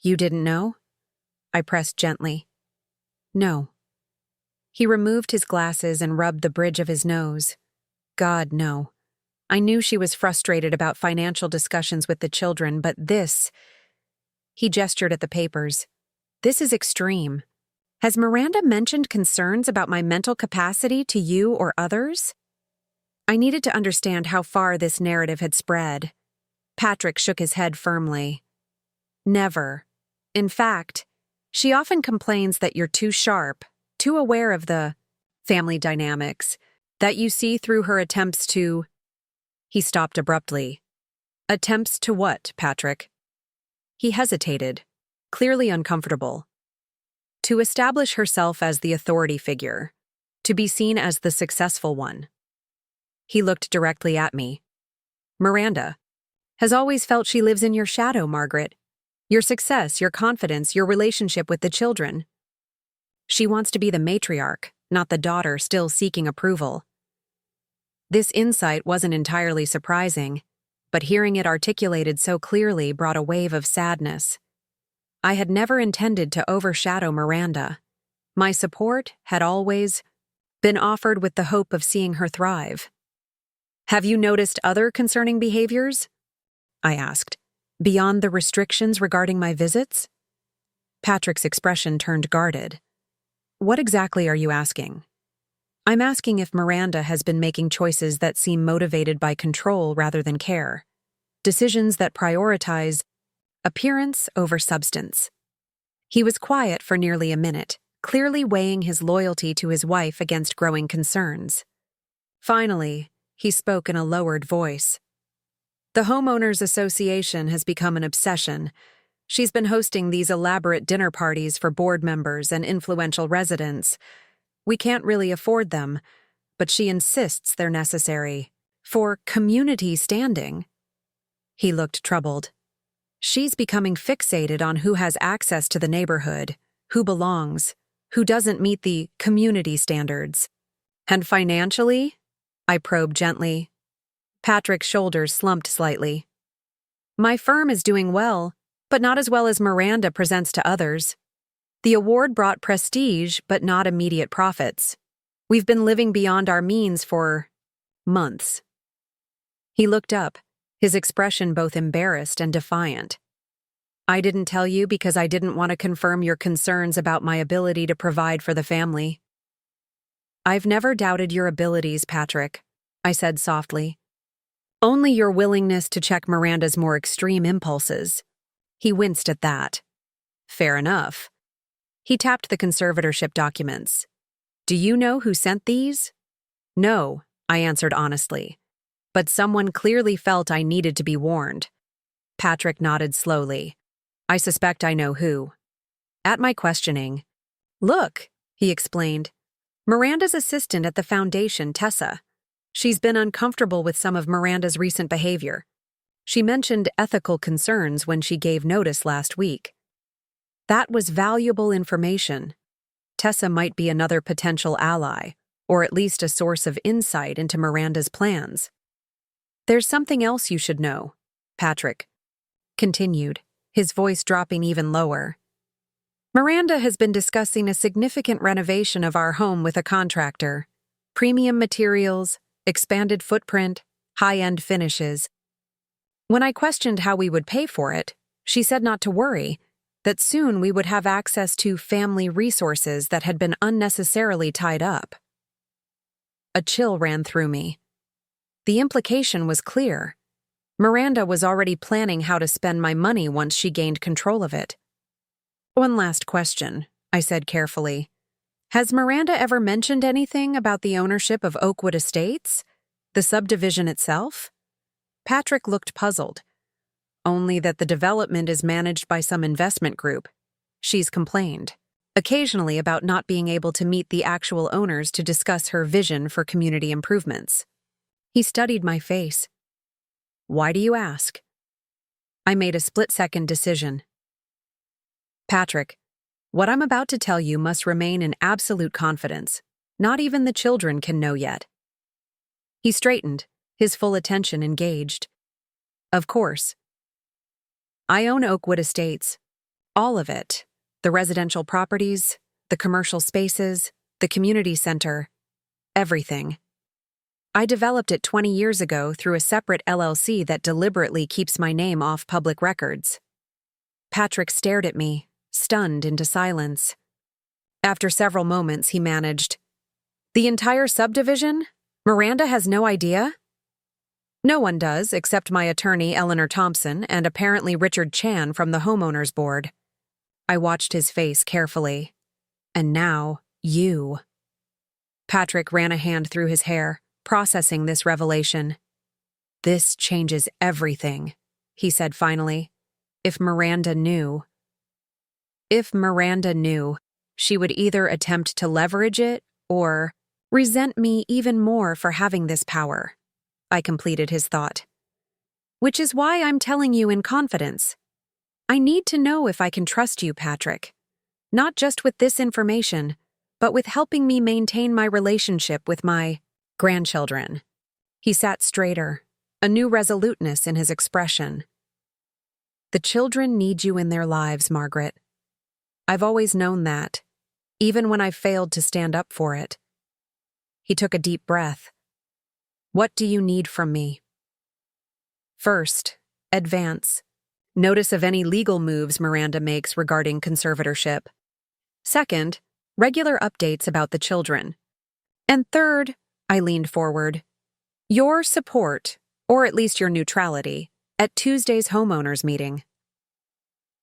You didn't know? I pressed gently. No. He removed his glasses and rubbed the bridge of his nose. God, no. I knew she was frustrated about financial discussions with the children, but this... He gestured at the papers. This is extreme. Has Miranda mentioned concerns about my mental capacity to you or others? I needed to understand how far this narrative had spread. Patrick shook his head firmly. Never. In fact, she often complains that you're too sharp, too aware of the family dynamics, that you see through her attempts to... He stopped abruptly. Attempts to what, Patrick? He hesitated, clearly uncomfortable. To establish herself as the authority figure, to be seen as the successful one. He looked directly at me. Miranda has always felt she lives in your shadow, Margaret. Your success, your confidence, your relationship with the children. She wants to be the matriarch, not the daughter still seeking approval. This insight wasn't entirely surprising, but hearing it articulated so clearly brought a wave of sadness. I had never intended to overshadow Miranda. My support had always been offered with the hope of seeing her thrive. Have you noticed other concerning behaviors? I asked, beyond the restrictions regarding my visits? Patrick's expression turned guarded. What exactly are you asking? I'm asking if Miranda has been making choices that seem motivated by control rather than care. Decisions that prioritize appearance over substance. He was quiet for nearly a minute, clearly weighing his loyalty to his wife against growing concerns. Finally, he spoke in a lowered voice. The Homeowners Association has become an obsession. She's been hosting these elaborate dinner parties for board members and influential residents. We can't really afford them, but she insists they're necessary for community standing. He looked troubled. She's becoming fixated on who has access to the neighborhood, who belongs, who doesn't meet the community standards. And financially? I probed gently. Patrick's shoulders slumped slightly. My firm is doing well, but not as well as Miranda presents to others. The award brought prestige, but not immediate profits. We've been living beyond our means for months. He looked up, his expression both embarrassed and defiant. I didn't tell you because I didn't want to confirm your concerns about my ability to provide for the family. I've never doubted your abilities, Patrick, I said softly. Only your willingness to check Miranda's more extreme impulses. He winced at that. Fair enough. He tapped the conservatorship documents. Do you know who sent these? No, I answered honestly. but someone clearly felt I needed to be warned. Patrick nodded slowly. I suspect I know who. At my questioning, "Look," he explained. "Miranda's assistant at the foundation, Tessa. She's been uncomfortable with some of Miranda's recent behavior. She mentioned ethical concerns when she gave notice last week." That was valuable information. Tessa might be another potential ally, or at least a source of insight into Miranda's plans. "There's something else you should know," Patrick continued, his voice dropping even lower. "Miranda has been discussing a significant renovation of our home with a contractor. Premium materials, expanded footprint, high-end finishes. When I questioned how we would pay for it, she said not to worry, that soon we would have access to family resources that had been unnecessarily tied up." A chill ran through me. The implication was clear. Miranda was already planning how to spend my money once she gained control of it. "One last question," I said carefully. "Has Miranda ever mentioned anything about the ownership of Oakwood Estates? The subdivision itself?" Patrick looked puzzled. "Only that the development is managed by some investment group. She's complained, occasionally, about not being able to meet the actual owners to discuss her vision for community improvements." He studied my face. "Why do you ask?" I made a split-second decision. "Patrick, what I'm about to tell you must remain in absolute confidence. Not even the children can know yet." He straightened, his full attention engaged. "Of course. I own Oakwood Estates. All of it. The residential properties, the commercial spaces, the community center. Everything. I developed it 20 years ago through a separate LLC that deliberately keeps my name off public records." Patrick stared at me, stunned into silence. After several moments, he managed, "The entire subdivision? Miranda has no idea?" "No one does, except my attorney, Eleanor Thompson, and apparently Richard Chan from the homeowners board." I watched his face carefully. "And now, you." Patrick ran a hand through his hair, processing this revelation. "This changes everything," he said finally. If Miranda knew, she would either attempt to leverage it or resent me even more for having this power." I completed his thought. "Which is why I'm telling you in confidence. I need to know if I can trust you, Patrick. Not just with this information, but with helping me maintain my relationship with my grandchildren." He sat straighter, a new resoluteness in his expression. "The children need you in their lives, Margaret. I've always known that, even when I failed to stand up for it." He took a deep breath. "What do you need from me?" "First, advance. Notice of any legal moves Miranda makes regarding conservatorship. Second, regular updates about the children. And third," I leaned forward, "your support, or at least your neutrality, at Tuesday's homeowners meeting."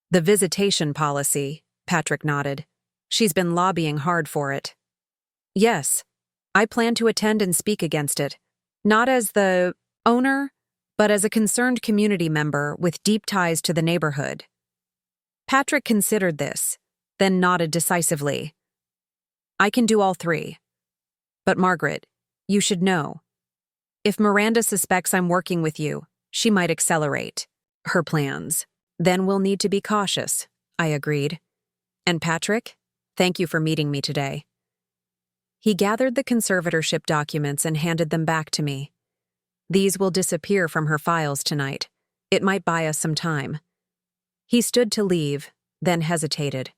"The visitation policy," Patrick nodded. "She's been lobbying hard for it." "Yes, I plan to attend and speak against it. Not as the owner, but as a concerned community member with deep ties to the neighborhood." Patrick considered this, then nodded decisively. "I can do all three. But Margaret, you should know. If Miranda suspects I'm working with you, she might accelerate her plans. Then we'll need to be cautious," I agreed. "And Patrick, thank you for meeting me today." He gathered the conservatorship documents and handed them back to me. "These will disappear from her files tonight. It might buy us some time." He stood to leave, then hesitated.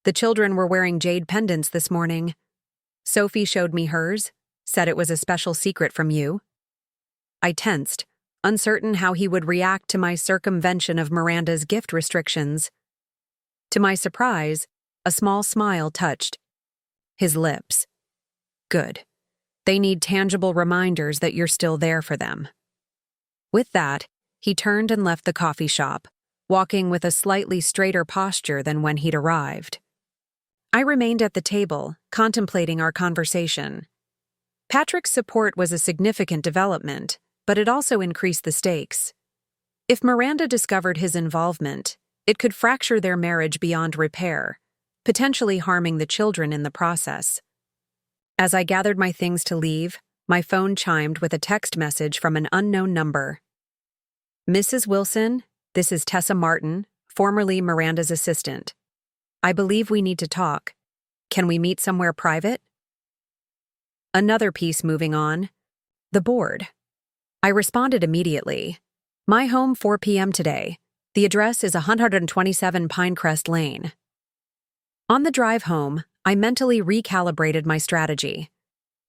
"The children were wearing jade pendants this morning. Sophie showed me hers, said it was a special secret from you." I tensed, uncertain how he would react to my circumvention of Miranda's gift restrictions. To my surprise, a small smile touched his lips. "Good. They need tangible reminders that you're still there for them." With that, he turned and left the coffee shop, walking with a slightly straighter posture than when he'd arrived. I remained at the table, contemplating our conversation. Patrick's support was a significant development, but it also increased the stakes. If Miranda discovered his involvement, it could fracture their marriage beyond repair, potentially harming the children in the process. As I gathered my things to leave, my phone chimed with a text message from an unknown number. "Mrs. Wilson, this is Tessa Martin, formerly Miranda's assistant. I believe we need to talk. Can we meet somewhere private?" Another piece moving on. The board. I responded immediately. "My home, 4 p.m. today. The address is 127 Pinecrest Lane." On the drive home, I mentally recalibrated my strategy.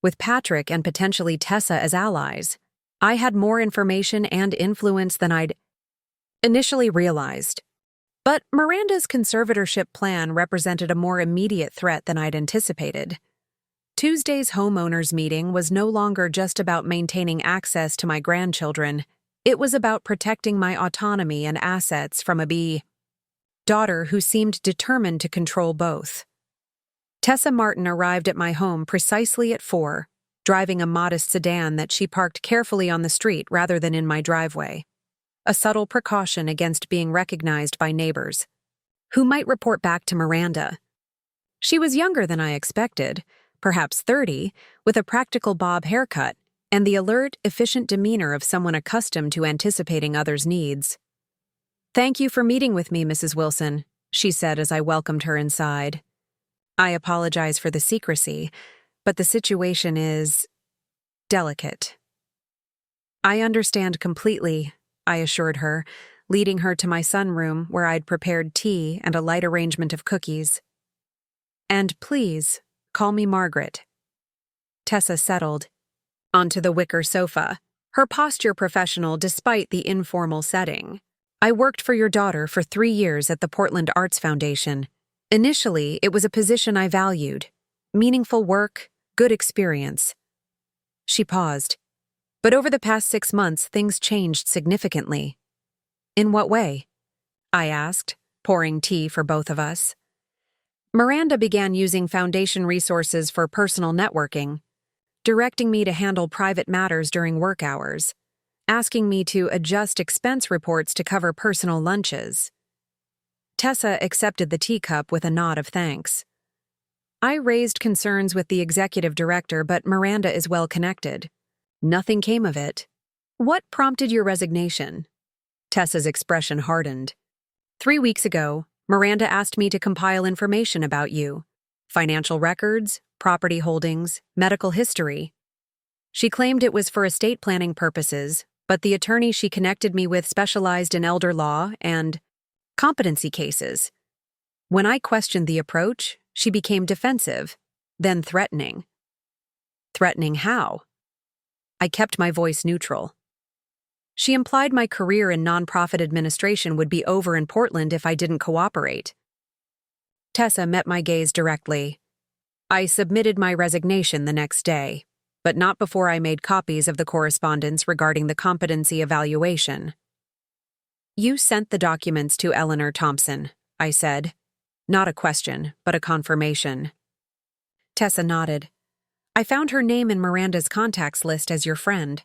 With Patrick and potentially Tessa as allies, I had more information and influence than I'd initially realized. But Miranda's conservatorship plan represented a more immediate threat than I'd anticipated. Tuesday's homeowners meeting was no longer just about maintaining access to my grandchildren. It was about protecting my autonomy and assets from a daughter who seemed determined to control both. Tessa Martin arrived at my home precisely at 4, driving a modest sedan that she parked carefully on the street rather than in my driveway. A subtle precaution against being recognized by neighbors, who might report back to Miranda. She was younger than I expected, perhaps 30, with a practical bob haircut and the alert, efficient demeanor of someone accustomed to anticipating others' needs. "Thank you for meeting with me, Mrs. Wilson," she said as I welcomed her inside. "I apologize for the secrecy, but the situation is delicate." "I understand completely," I assured her, leading her to my sunroom where I'd prepared tea and a light arrangement of cookies. "And please, call me Margaret." Tessa settled onto the wicker sofa, her posture professional despite the informal setting. "I worked for your daughter for 3 years at the Portland Arts Foundation. Initially, it was a position I valued. Meaningful work, good experience." She paused. "But over the past 6 months, things changed significantly." "In what way?" I asked, pouring tea for both of us. "Miranda began using foundation resources for personal networking, directing me to handle private matters during work hours, asking me to adjust expense reports to cover personal lunches." Tessa accepted the teacup with a nod of thanks. "I raised concerns with the executive director, but Miranda is well connected. Nothing came of it." "What prompted your resignation?" Tessa's expression hardened. 3 weeks ago, Miranda asked me to compile information about you. Financial records, property holdings, medical history. She claimed it was for estate planning purposes, but the attorney she connected me with specialized in elder law and competency cases. When I questioned the approach, she became defensive, then threatening. "Threatening how?" I kept my voice neutral. "She implied my career in nonprofit administration would be over in Portland if I didn't cooperate." Tessa met my gaze directly. "I submitted my resignation the next day, but not before I made copies of the correspondence regarding the competency evaluation." "You sent the documents to Eleanor Thompson," I said. Not a question, but a confirmation. Tessa nodded. "I found her name in Miranda's contacts list as your friend.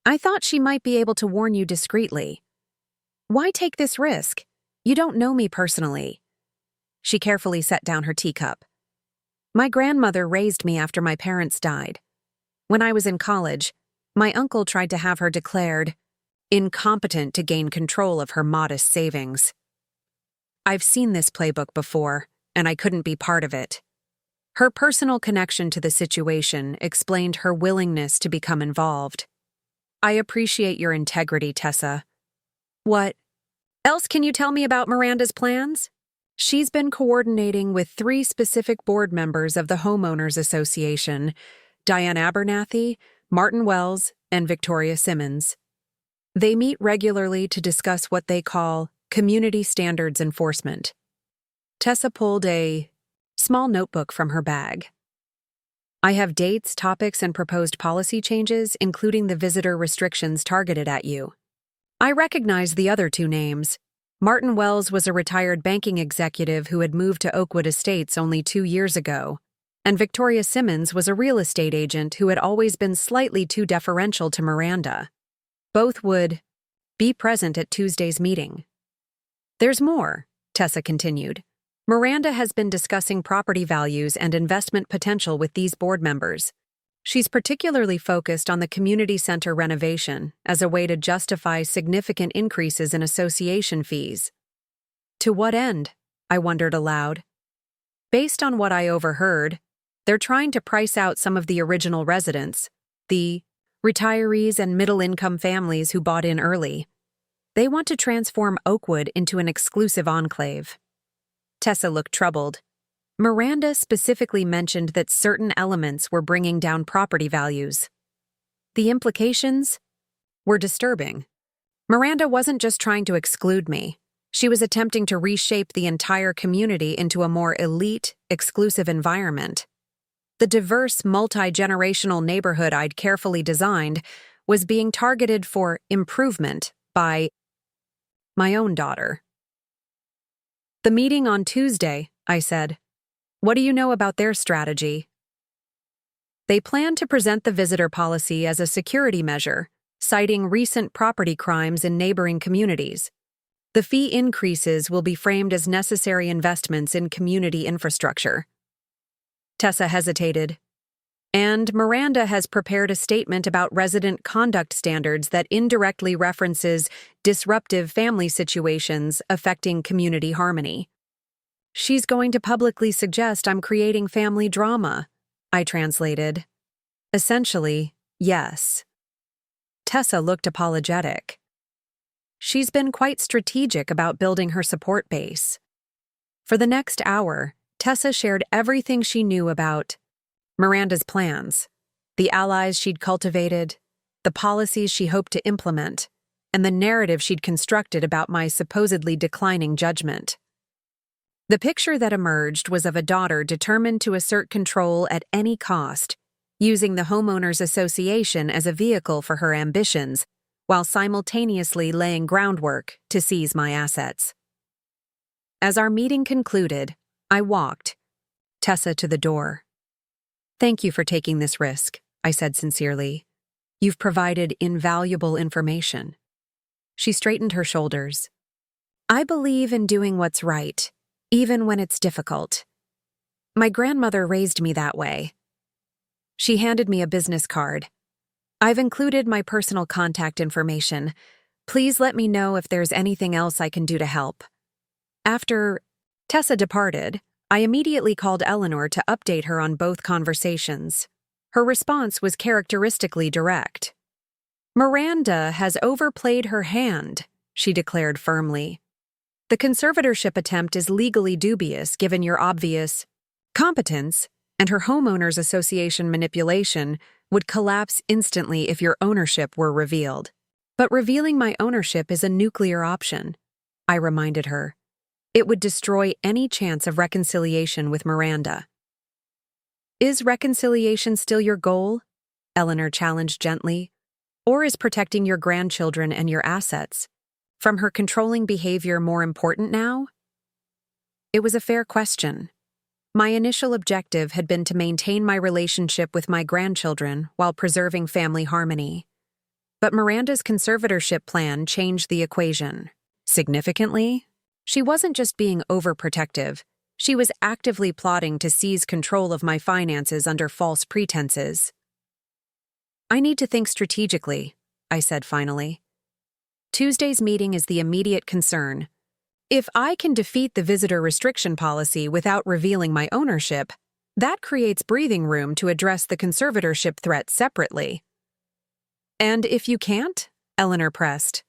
I thought she might be able to warn you discreetly." "Why take this risk? You don't know me personally." She carefully set down her teacup. "My grandmother raised me after my parents died. When I was in college, my uncle tried to have her declared incompetent to gain control of her modest savings. I've seen this playbook before, and I couldn't be part of it." Her personal connection to the situation explained her willingness to become involved. "I appreciate your integrity, Tessa. What else can you tell me about Miranda's plans?" "She's been coordinating with 3 specific board members of the Homeowners Association, Diane Abernathy, Martin Wells, and Victoria Simmons. They meet regularly to discuss what they call community standards enforcement." Tessa pulled a small notebook from her bag. "I have dates, topics, and proposed policy changes, including the visitor restrictions targeted at you." I recognized the other 2 names. Martin Wells was a retired banking executive who had moved to Oakwood Estates only 2 years ago, and Victoria Simmons was a real estate agent who had always been slightly too deferential to Miranda. Both would be present at Tuesday's meeting. "There's more," Tessa continued. "Miranda has been discussing property values and investment potential with these board members. She's particularly focused on the community center renovation as a way to justify significant increases in association fees." "To what end?" I wondered aloud. "Based on what I overheard, they're trying to price out some of the original residents, the retirees and middle-income families who bought in early. They want to transform Oakwood into an exclusive enclave." Tessa looked troubled. Miranda specifically mentioned that certain elements were bringing down property values. The implications were disturbing. Miranda wasn't just trying to exclude me. She was attempting to reshape the entire community into a more elite, exclusive environment. The diverse, multi-generational neighborhood I'd carefully designed was being targeted for improvement by my own daughter. "The meeting on Tuesday," I said. "What do you know about their strategy?" "They plan to present the visitor policy as a security measure, citing recent property crimes in neighboring communities. The fee increases will be framed as necessary investments in community infrastructure." Tessa hesitated. "And Miranda has prepared a statement about resident conduct standards that indirectly references disruptive family situations affecting community harmony. She's going to publicly suggest I'm creating family drama," I translated. "Essentially, yes." Tessa looked apologetic. She's been quite strategic about building her support base. For the next hour, Tessa shared everything she knew about Miranda's plans, the allies she'd cultivated, the policies she hoped to implement, and the narrative she'd constructed about my supposedly declining judgment. The picture that emerged was of a daughter determined to assert control at any cost, using the homeowners association as a vehicle for her ambitions, while simultaneously laying groundwork to seize my assets. As our meeting concluded, I walked Tessa to the door. "Thank you for taking this risk," I said sincerely. "You've provided invaluable information." She straightened her shoulders. "I believe in doing what's right, even when it's difficult. My grandmother raised me that way." She handed me a business card. "I've included my personal contact information. Please let me know if there's anything else I can do to help." After Tessa departed, I immediately called Eleanor to update her on both conversations. Her response was characteristically direct. "Miranda has overplayed her hand," she declared firmly. "The conservatorship attempt is legally dubious given your obvious competence, and her homeowners association manipulation would collapse instantly if your ownership were revealed. But revealing my ownership is a nuclear option," I reminded her. "It would destroy any chance of reconciliation with Miranda." "Is reconciliation still your goal?" Eleanor challenged gently. "Or is protecting your grandchildren and your assets from her controlling behavior more important now?" It was a fair question. My initial objective had been to maintain my relationship with my grandchildren while preserving family harmony. But Miranda's conservatorship plan changed the equation. Significantly, she wasn't just being overprotective, she was actively plotting to seize control of my finances under false pretenses. "I need to think strategically," I said finally. "Tuesday's meeting is the immediate concern. If I can defeat the visitor restriction policy without revealing my ownership, that creates breathing room to address the conservatorship threat separately." "And if you can't?" Eleanor pressed.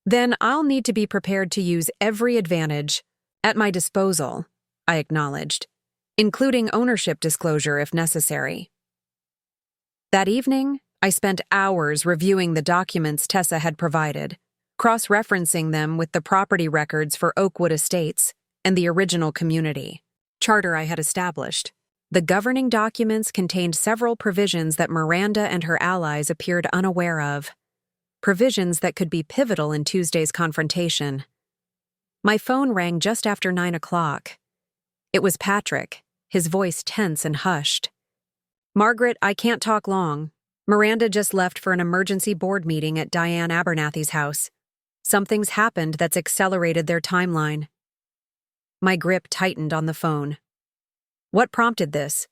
"Then I'll need to be prepared to use every advantage at my disposal," I acknowledged, "including ownership disclosure if necessary." That evening, I spent hours reviewing the documents Tessa had provided, cross-referencing them with the property records for Oakwood Estates and the original community charter I had established. The governing documents contained several provisions that Miranda and her allies appeared unaware of, provisions that could be pivotal in Tuesday's confrontation. My phone rang just after 9 o'clock. It was Patrick, his voice tense and hushed. Margaret, I can't talk long. Miranda just left for an emergency board meeting at Diane Abernathy's house. Something's happened that's accelerated their timeline. My grip tightened on the phone. What prompted this?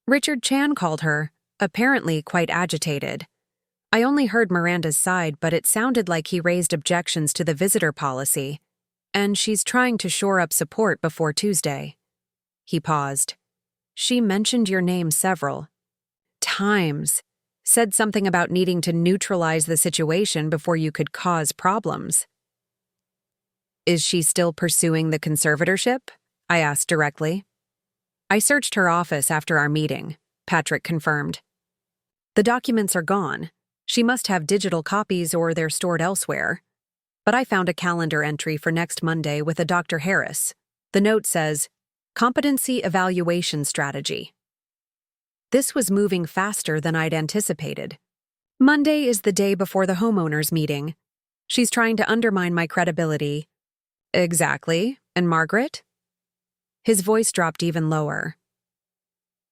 Richard Chan called her, apparently quite agitated. I only heard Miranda's side, but it sounded like he raised objections to the visitor policy, and she's trying to shore up support before Tuesday. He paused. She mentioned your name several times, said something about needing to neutralize the situation before you could cause problems. Is she still pursuing the conservatorship? I asked directly. I searched her office after our meeting, Patrick confirmed. The documents are gone. She must have digital copies or they're stored elsewhere. But I found a calendar entry for next Monday with a Dr. Harris. The note says, Competency Evaluation Strategy. This was moving faster than I'd anticipated. Monday is the day before the homeowners' meeting. She's trying to undermine my credibility. Exactly. And Margaret? His voice dropped even lower.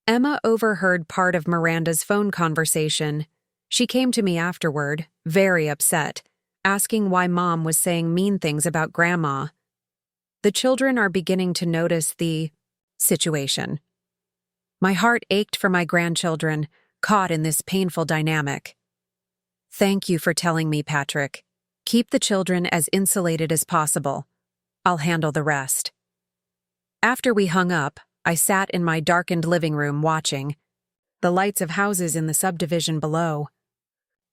Emma overheard part of Miranda's phone conversation. She came to me afterward, very upset, asking why Mom was saying mean things about Grandma. The children are beginning to notice the situation. My heart ached for my grandchildren, caught in this painful dynamic. Thank you for telling me, Patrick. Keep the children as insulated as possible. I'll handle the rest. After we hung up, I sat in my darkened living room watching the lights of houses in the subdivision below.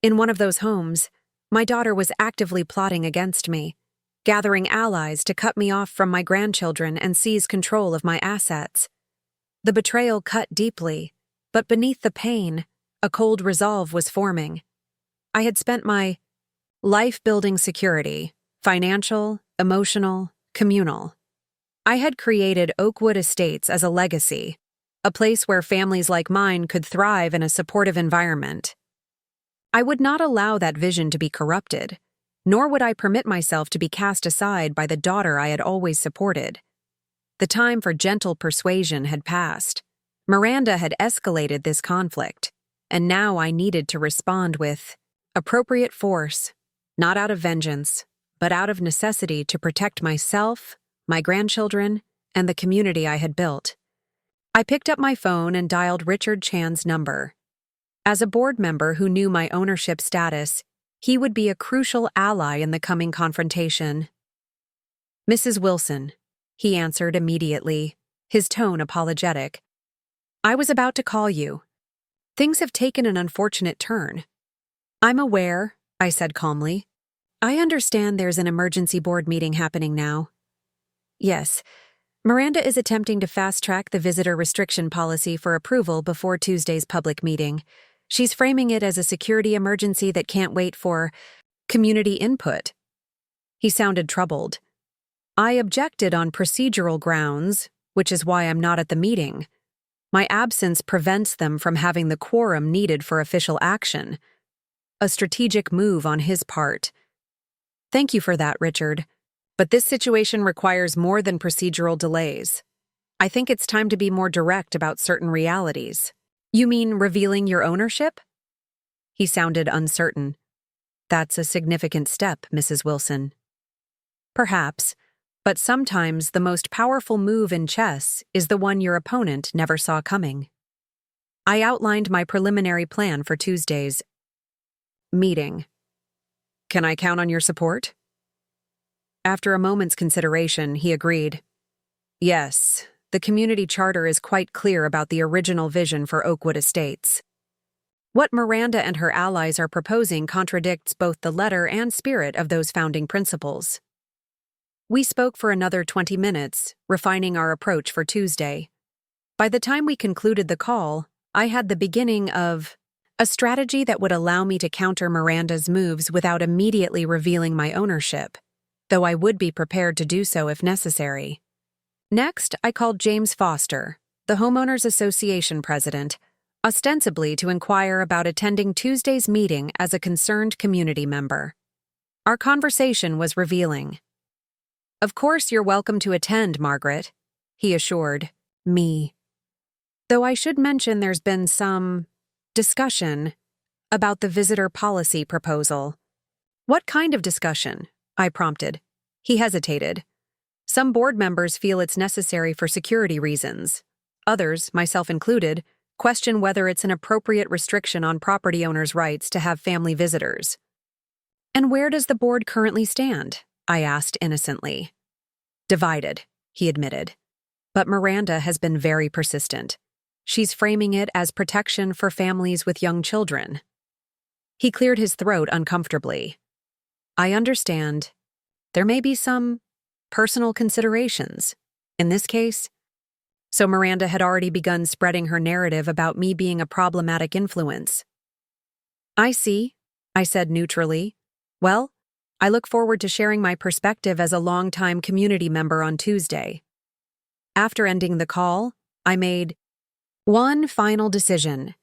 In one of those homes, my daughter was actively plotting against me, gathering allies to cut me off from my grandchildren and seize control of my assets. The betrayal cut deeply, but beneath the pain, a cold resolve was forming. I had spent my life building security, financial, emotional, communal. I had created Oakwood Estates as a legacy, a place where families like mine could thrive in a supportive environment. I would not allow that vision to be corrupted, nor would I permit myself to be cast aside by the daughter I had always supported. The time for gentle persuasion had passed. Miranda had escalated this conflict, and now I needed to respond with appropriate force, not out of vengeance, but out of necessity to protect myself, my grandchildren, and the community I had built. I picked up my phone and dialed Richard Chan's number. As a board member who knew my ownership status, he would be a crucial ally in the coming confrontation. Mrs. Wilson, he answered immediately, his tone apologetic. I was about to call you. Things have taken an unfortunate turn. I'm aware, I said calmly. I understand there's an emergency board meeting happening now. Yes, Miranda is attempting to fast-track the visitor restriction policy for approval before Tuesday's public meeting. She's framing it as a security emergency that can't wait for community input. He sounded troubled. I objected on procedural grounds, which is why I'm not at the meeting. My absence prevents them from having the quorum needed for official action. A strategic move on his part. Thank you for that, Richard. But this situation requires more than procedural delays. I think it's time to be more direct about certain realities. You mean revealing your ownership? He sounded uncertain. That's a significant step, Mrs. Wilson. Perhaps, but sometimes the most powerful move in chess is the one your opponent never saw coming. I outlined my preliminary plan for Tuesday's meeting. Can I count on your support? After a moment's consideration, he agreed. Yes, the community charter is quite clear about the original vision for Oakwood Estates. What Miranda and her allies are proposing contradicts both the letter and spirit of those founding principles. We spoke for another 20 minutes, refining our approach for Tuesday. By the time we concluded the call, I had the beginning of a strategy that would allow me to counter Miranda's moves without immediately revealing my ownership, though I would be prepared to do so if necessary. Next, I called James Foster, the Homeowners Association president, ostensibly to inquire about attending Tuesday's meeting as a concerned community member. Our conversation was revealing. Of course you're welcome to attend, Margaret, he assured me. Though I should mention there's been some discussion about the visitor policy proposal. What kind of discussion? I prompted. He hesitated. Some board members feel it's necessary for security reasons. Others, myself included, question whether it's an appropriate restriction on property owners' rights to have family visitors. And where does the board currently stand? I asked innocently. Divided, he admitted. But Miranda has been very persistent. She's framing it as protection for families with young children. He cleared his throat uncomfortably. I understand. There may be some personal considerations. In this case, so Miranda had already begun spreading her narrative about me being a problematic influence. I see, I said neutrally. Well, I look forward to sharing my perspective as a longtime community member on Tuesday. After ending the call, I made one final decision.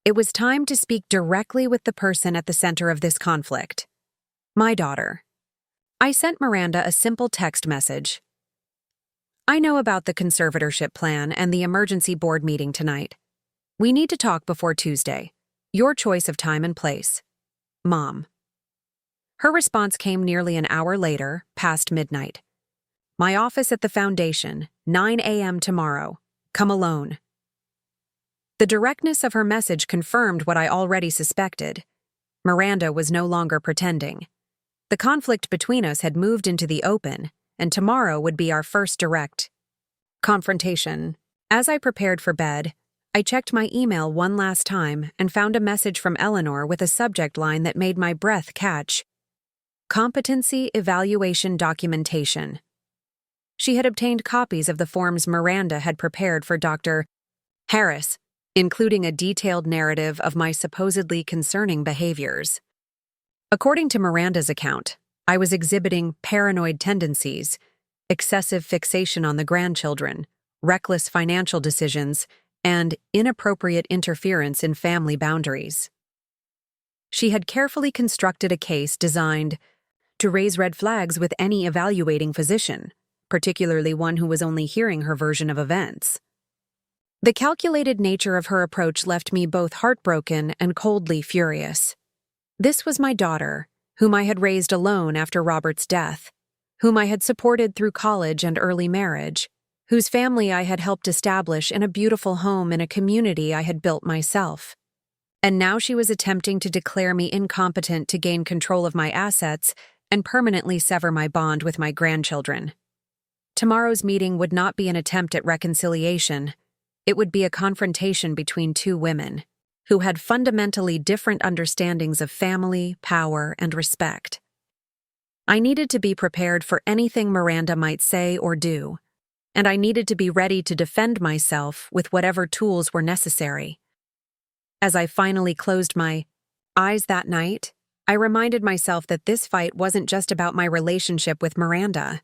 It was time to speak directly with the person at the center of this conflict. My daughter. I sent Miranda a simple text message. I know about the conservatorship plan and the emergency board meeting tonight. We need to talk before Tuesday. Your choice of time and place. Mom. Her response came nearly an hour later, past midnight. My office at the foundation, 9 a.m. tomorrow. Come alone. The directness of her message confirmed what I already suspected. Miranda was no longer pretending. The conflict between us had moved into the open, and tomorrow would be our first direct confrontation. As I prepared for bed, I checked my email one last time and found a message from Eleanor with a subject line that made my breath catch. Competency Evaluation Documentation. She had obtained copies of the forms Miranda had prepared for Dr. Harris, including a detailed narrative of my supposedly concerning behaviors. According to Miranda's account, I was exhibiting paranoid tendencies, excessive fixation on the grandchildren, reckless financial decisions, and inappropriate interference in family boundaries. She had carefully constructed a case designed to raise red flags with any evaluating physician, particularly one who was only hearing her version of events. The calculated nature of her approach left me both heartbroken and coldly furious. This was my daughter, whom I had raised alone after Robert's death, whom I had supported through college and early marriage, whose family I had helped establish in a beautiful home in a community I had built myself. And now she was attempting to declare me incompetent to gain control of my assets and permanently sever my bond with my grandchildren. Tomorrow's meeting would not be an attempt at reconciliation. It would be a confrontation between two women who had fundamentally different understandings of family, power, and respect. I needed to be prepared for anything Miranda might say or do, and I needed to be ready to defend myself with whatever tools were necessary. As I finally closed my eyes that night, I reminded myself that this fight wasn't just about my relationship with Miranda.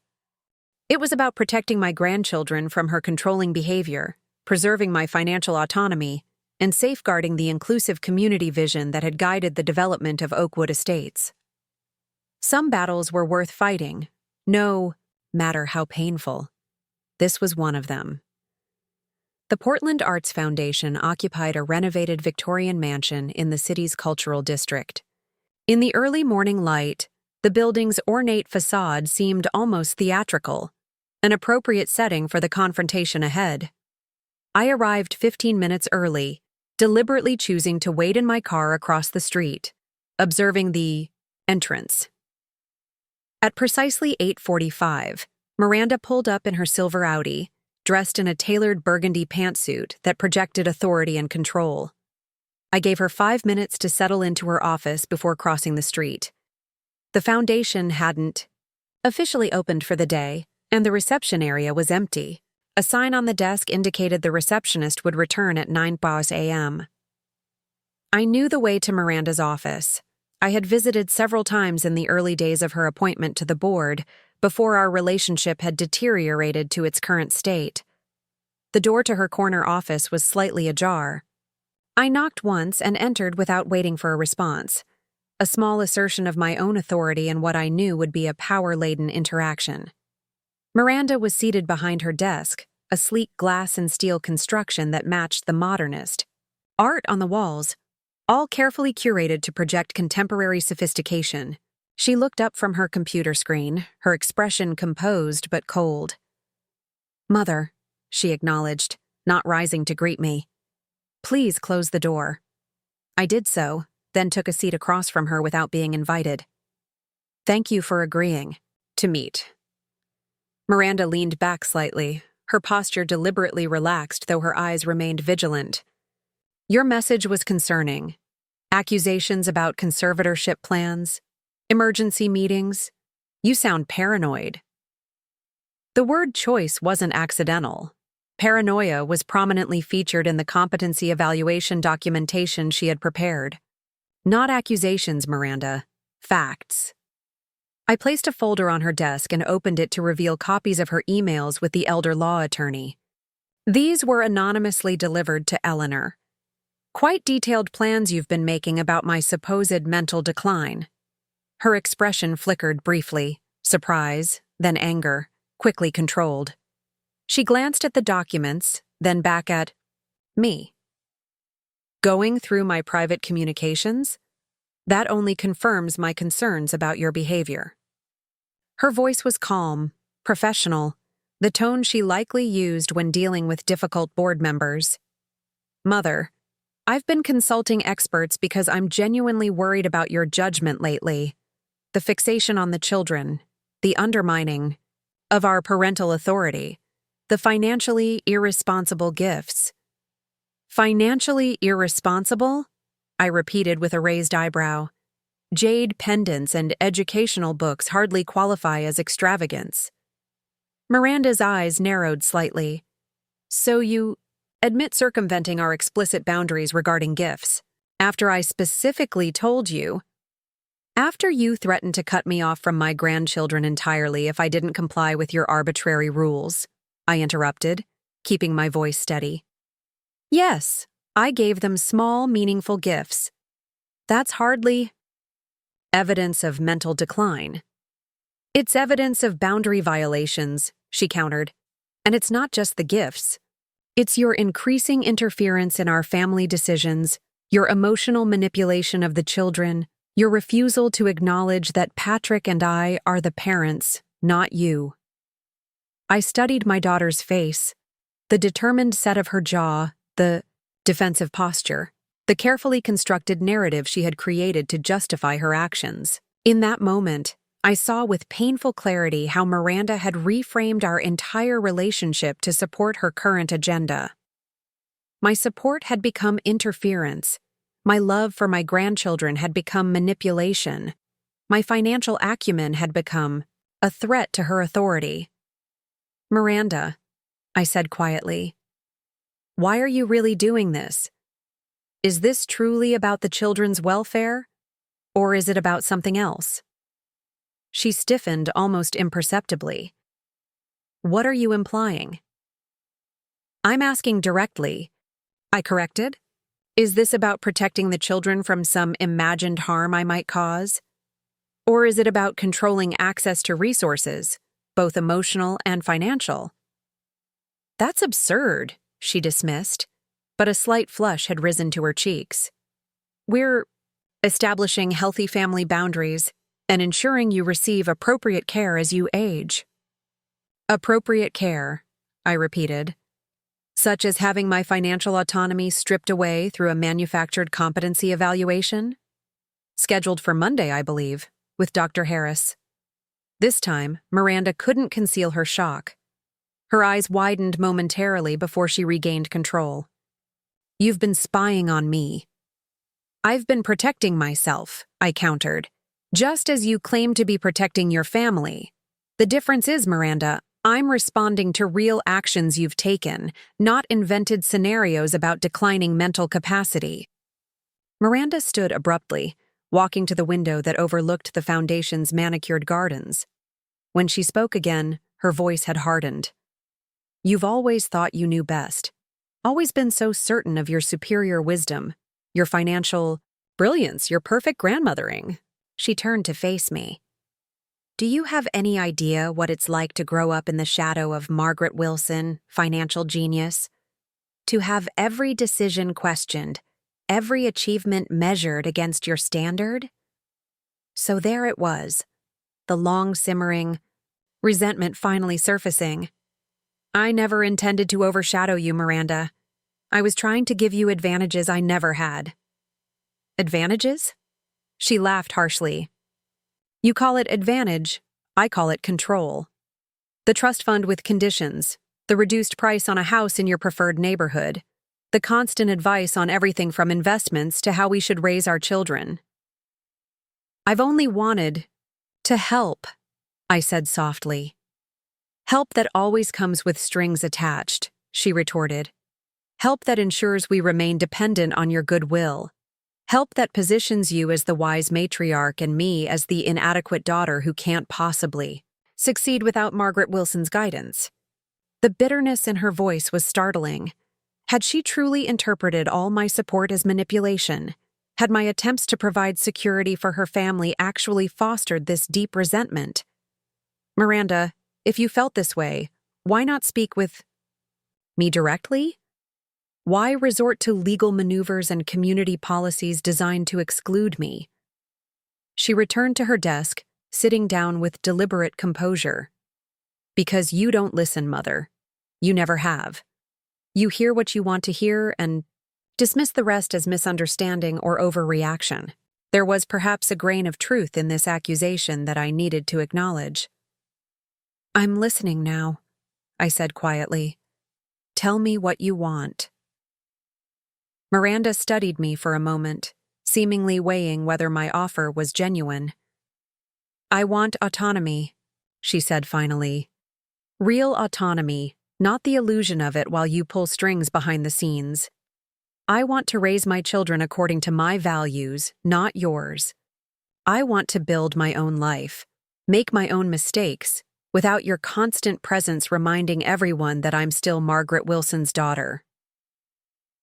It was about protecting my grandchildren from her controlling behavior, preserving my financial autonomy, and safeguarding the inclusive community vision that had guided the development of Oakwood Estates. Some battles were worth fighting, no matter how painful. This was one of them. The Portland Arts Foundation occupied a renovated Victorian mansion in the city's cultural district. In the early morning light, the building's ornate facade seemed almost theatrical, an appropriate setting for the confrontation ahead. I arrived 15 minutes early, deliberately choosing to wait in my car across the street, observing the entrance. At precisely 8:45, Miranda pulled up in her silver Audi, dressed in a tailored burgundy pantsuit that projected authority and control. I gave her 5 minutes to settle into her office before crossing the street. The foundation hadn't officially opened for the day, and the reception area was empty. A sign on the desk indicated the receptionist would return at 9 a.m. I knew the way to Miranda's office. I had visited several times in the early days of her appointment to the board, before our relationship had deteriorated to its current state. The door to her corner office was slightly ajar. I knocked once and entered without waiting for a response, a small assertion of my own authority in what I knew would be a power-laden interaction. Miranda was seated behind her desk, a sleek glass and steel construction that matched the modernist. Art on the walls, all carefully curated to project contemporary sophistication. She looked up from her computer screen, her expression composed but cold. "Mother," she acknowledged, not rising to greet me. "Please close the door." I did so, then took a seat across from her without being invited. "Thank you for agreeing to meet." Miranda leaned back slightly, her posture deliberately relaxed though her eyes remained vigilant. "Your message was concerning. Accusations about conservatorship plans, emergency meetings. You sound paranoid." The word choice wasn't accidental. Paranoia was prominently featured in the competency evaluation documentation she had prepared. Not accusations, Miranda. Facts. I placed a folder on her desk and opened it to reveal copies of her emails with the elder law attorney. These were anonymously delivered to Eleanor. "Quite detailed plans you've been making about my supposed mental decline." Her expression flickered briefly, surprise, then anger, quickly controlled. She glanced at the documents, then back at me. "Going through my private communications? That only confirms my concerns about your behavior." Her voice was calm, professional, the tone she likely used when dealing with difficult board members. "Mother, I've been consulting experts because I'm genuinely worried about your judgment lately. The fixation on the children, the undermining of our parental authority, the financially irresponsible gifts." "Financially irresponsible?" I repeated with a raised eyebrow. "Jade pendants and educational books hardly qualify as extravagance." Miranda's eyes narrowed slightly. "So you admit circumventing our explicit boundaries regarding gifts, after I specifically told you—" "After you threatened to cut me off from my grandchildren entirely if I didn't comply with your arbitrary rules," I interrupted, keeping my voice steady. "Yes, I gave them small, meaningful gifts. That's hardly evidence of mental decline." "It's evidence of boundary violations," she countered. "And it's not just the gifts. It's your increasing interference in our family decisions, your emotional manipulation of the children, your refusal to acknowledge that Patrick and I are the parents, not you." I studied my daughter's face, the determined set of her jaw, the defensive posture, the carefully constructed narrative she had created to justify her actions. In that moment, I saw with painful clarity how Miranda had reframed our entire relationship to support her current agenda. My support had become interference. My love for my grandchildren had become manipulation. My financial acumen had become a threat to her authority. "Miranda," I said quietly, "why are you really doing this? Is this truly about the children's welfare, or is it about something else?" She stiffened almost imperceptibly. "What are you implying?" "I'm asking directly," I corrected. "Is this about protecting the children from some imagined harm I might cause? Or is it about controlling access to resources, both emotional and financial?" "That's absurd," she dismissed, but a slight flush had risen to her cheeks. "We're establishing healthy family boundaries and ensuring you receive appropriate care as you age." "Appropriate care," I repeated. "Such as having my financial autonomy stripped away through a manufactured competency evaluation? Scheduled for Monday, I believe, with Dr. Harris." This time, Miranda couldn't conceal her shock. Her eyes widened momentarily before she regained control. "You've been spying on me." "I've been protecting myself," I countered, "just as you claim to be protecting your family. The difference is, Miranda, I'm responding to real actions you've taken, not invented scenarios about declining mental capacity." Miranda stood abruptly, walking to the window that overlooked the foundation's manicured gardens. When she spoke again, her voice had hardened. "You've always thought you knew best. Always been so certain of your superior wisdom, your financial brilliance, your perfect grandmothering." She turned to face me. Do you have any idea what it's like to grow up in the shadow of Margaret Wilson, financial genius? To have every decision questioned, every achievement measured against your standard? So there it was, the long simmering, resentment finally surfacing. I never intended to overshadow you, Miranda. I was trying to give you advantages I never had. Advantages? She laughed harshly. You call it advantage, I call it control. The trust fund with conditions, the reduced price on a house in your preferred neighborhood, the constant advice on everything from investments to how we should raise our children. I've only wanted to help, I said softly. Help that always comes with strings attached, she retorted. Help that ensures we remain dependent on your goodwill. Help that positions you as the wise matriarch and me as the inadequate daughter who can't possibly succeed without Margaret Wilson's guidance. The bitterness in her voice was startling. Had she truly interpreted all my support as manipulation? Had my attempts to provide security for her family actually fostered this deep resentment? Miranda, if you felt this way, why not speak with me directly? Why resort to legal maneuvers and community policies designed to exclude me? She returned to her desk, sitting down with deliberate composure. Because you don't listen, Mother. You never have. You hear what you want to hear and dismiss the rest as misunderstanding or overreaction. There was perhaps a grain of truth in this accusation that I needed to acknowledge. I'm listening now, I said quietly. Tell me what you want. Miranda studied me for a moment, seemingly weighing whether my offer was genuine. I want autonomy, she said finally. Real autonomy, not the illusion of it while you pull strings behind the scenes. I want to raise my children according to my values, not yours. I want to build my own life, make my own mistakes, without your constant presence reminding everyone that I'm still Margaret Wilson's daughter.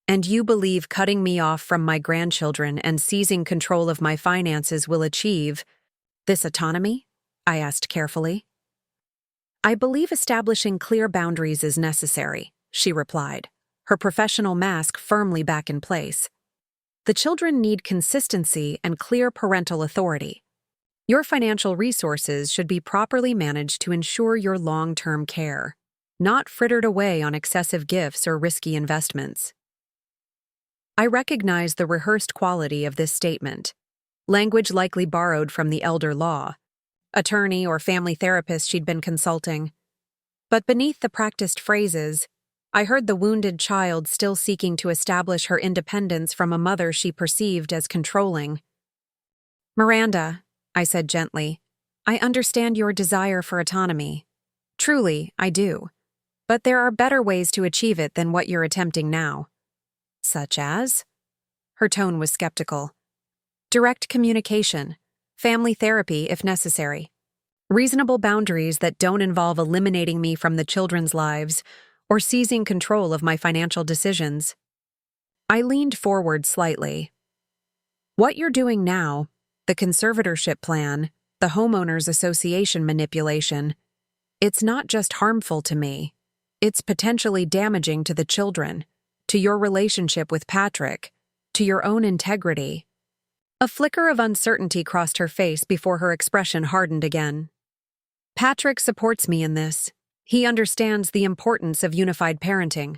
And you believe cutting me off from my grandchildren and seizing control of my finances will achieve this autonomy? I asked carefully. I believe establishing clear boundaries is necessary, she replied, her professional mask firmly back in place. The children need consistency and clear parental authority. Your financial resources should be properly managed to ensure your long-term care, not frittered away on excessive gifts or risky investments. I recognize the rehearsed quality of this statement, language likely borrowed from the elder law, attorney or family therapist she'd been consulting. But beneath the practiced phrases, I heard the wounded child still seeking to establish her independence from a mother she perceived as controlling. Miranda, I said gently, I understand your desire for autonomy. Truly, I do. But there are better ways to achieve it than what you're attempting now. Such as? Her tone was skeptical. Direct communication, family therapy if necessary, reasonable boundaries that don't involve eliminating me from the children's lives or seizing control of my financial decisions. I leaned forward slightly. What you're doing now, the conservatorship plan, the homeowners association manipulation, it's not just harmful to me, it's potentially damaging to the children, to your relationship with Patrick, to your own integrity. A flicker of uncertainty crossed her face before her expression hardened again. Patrick supports me in this. He understands the importance of unified parenting.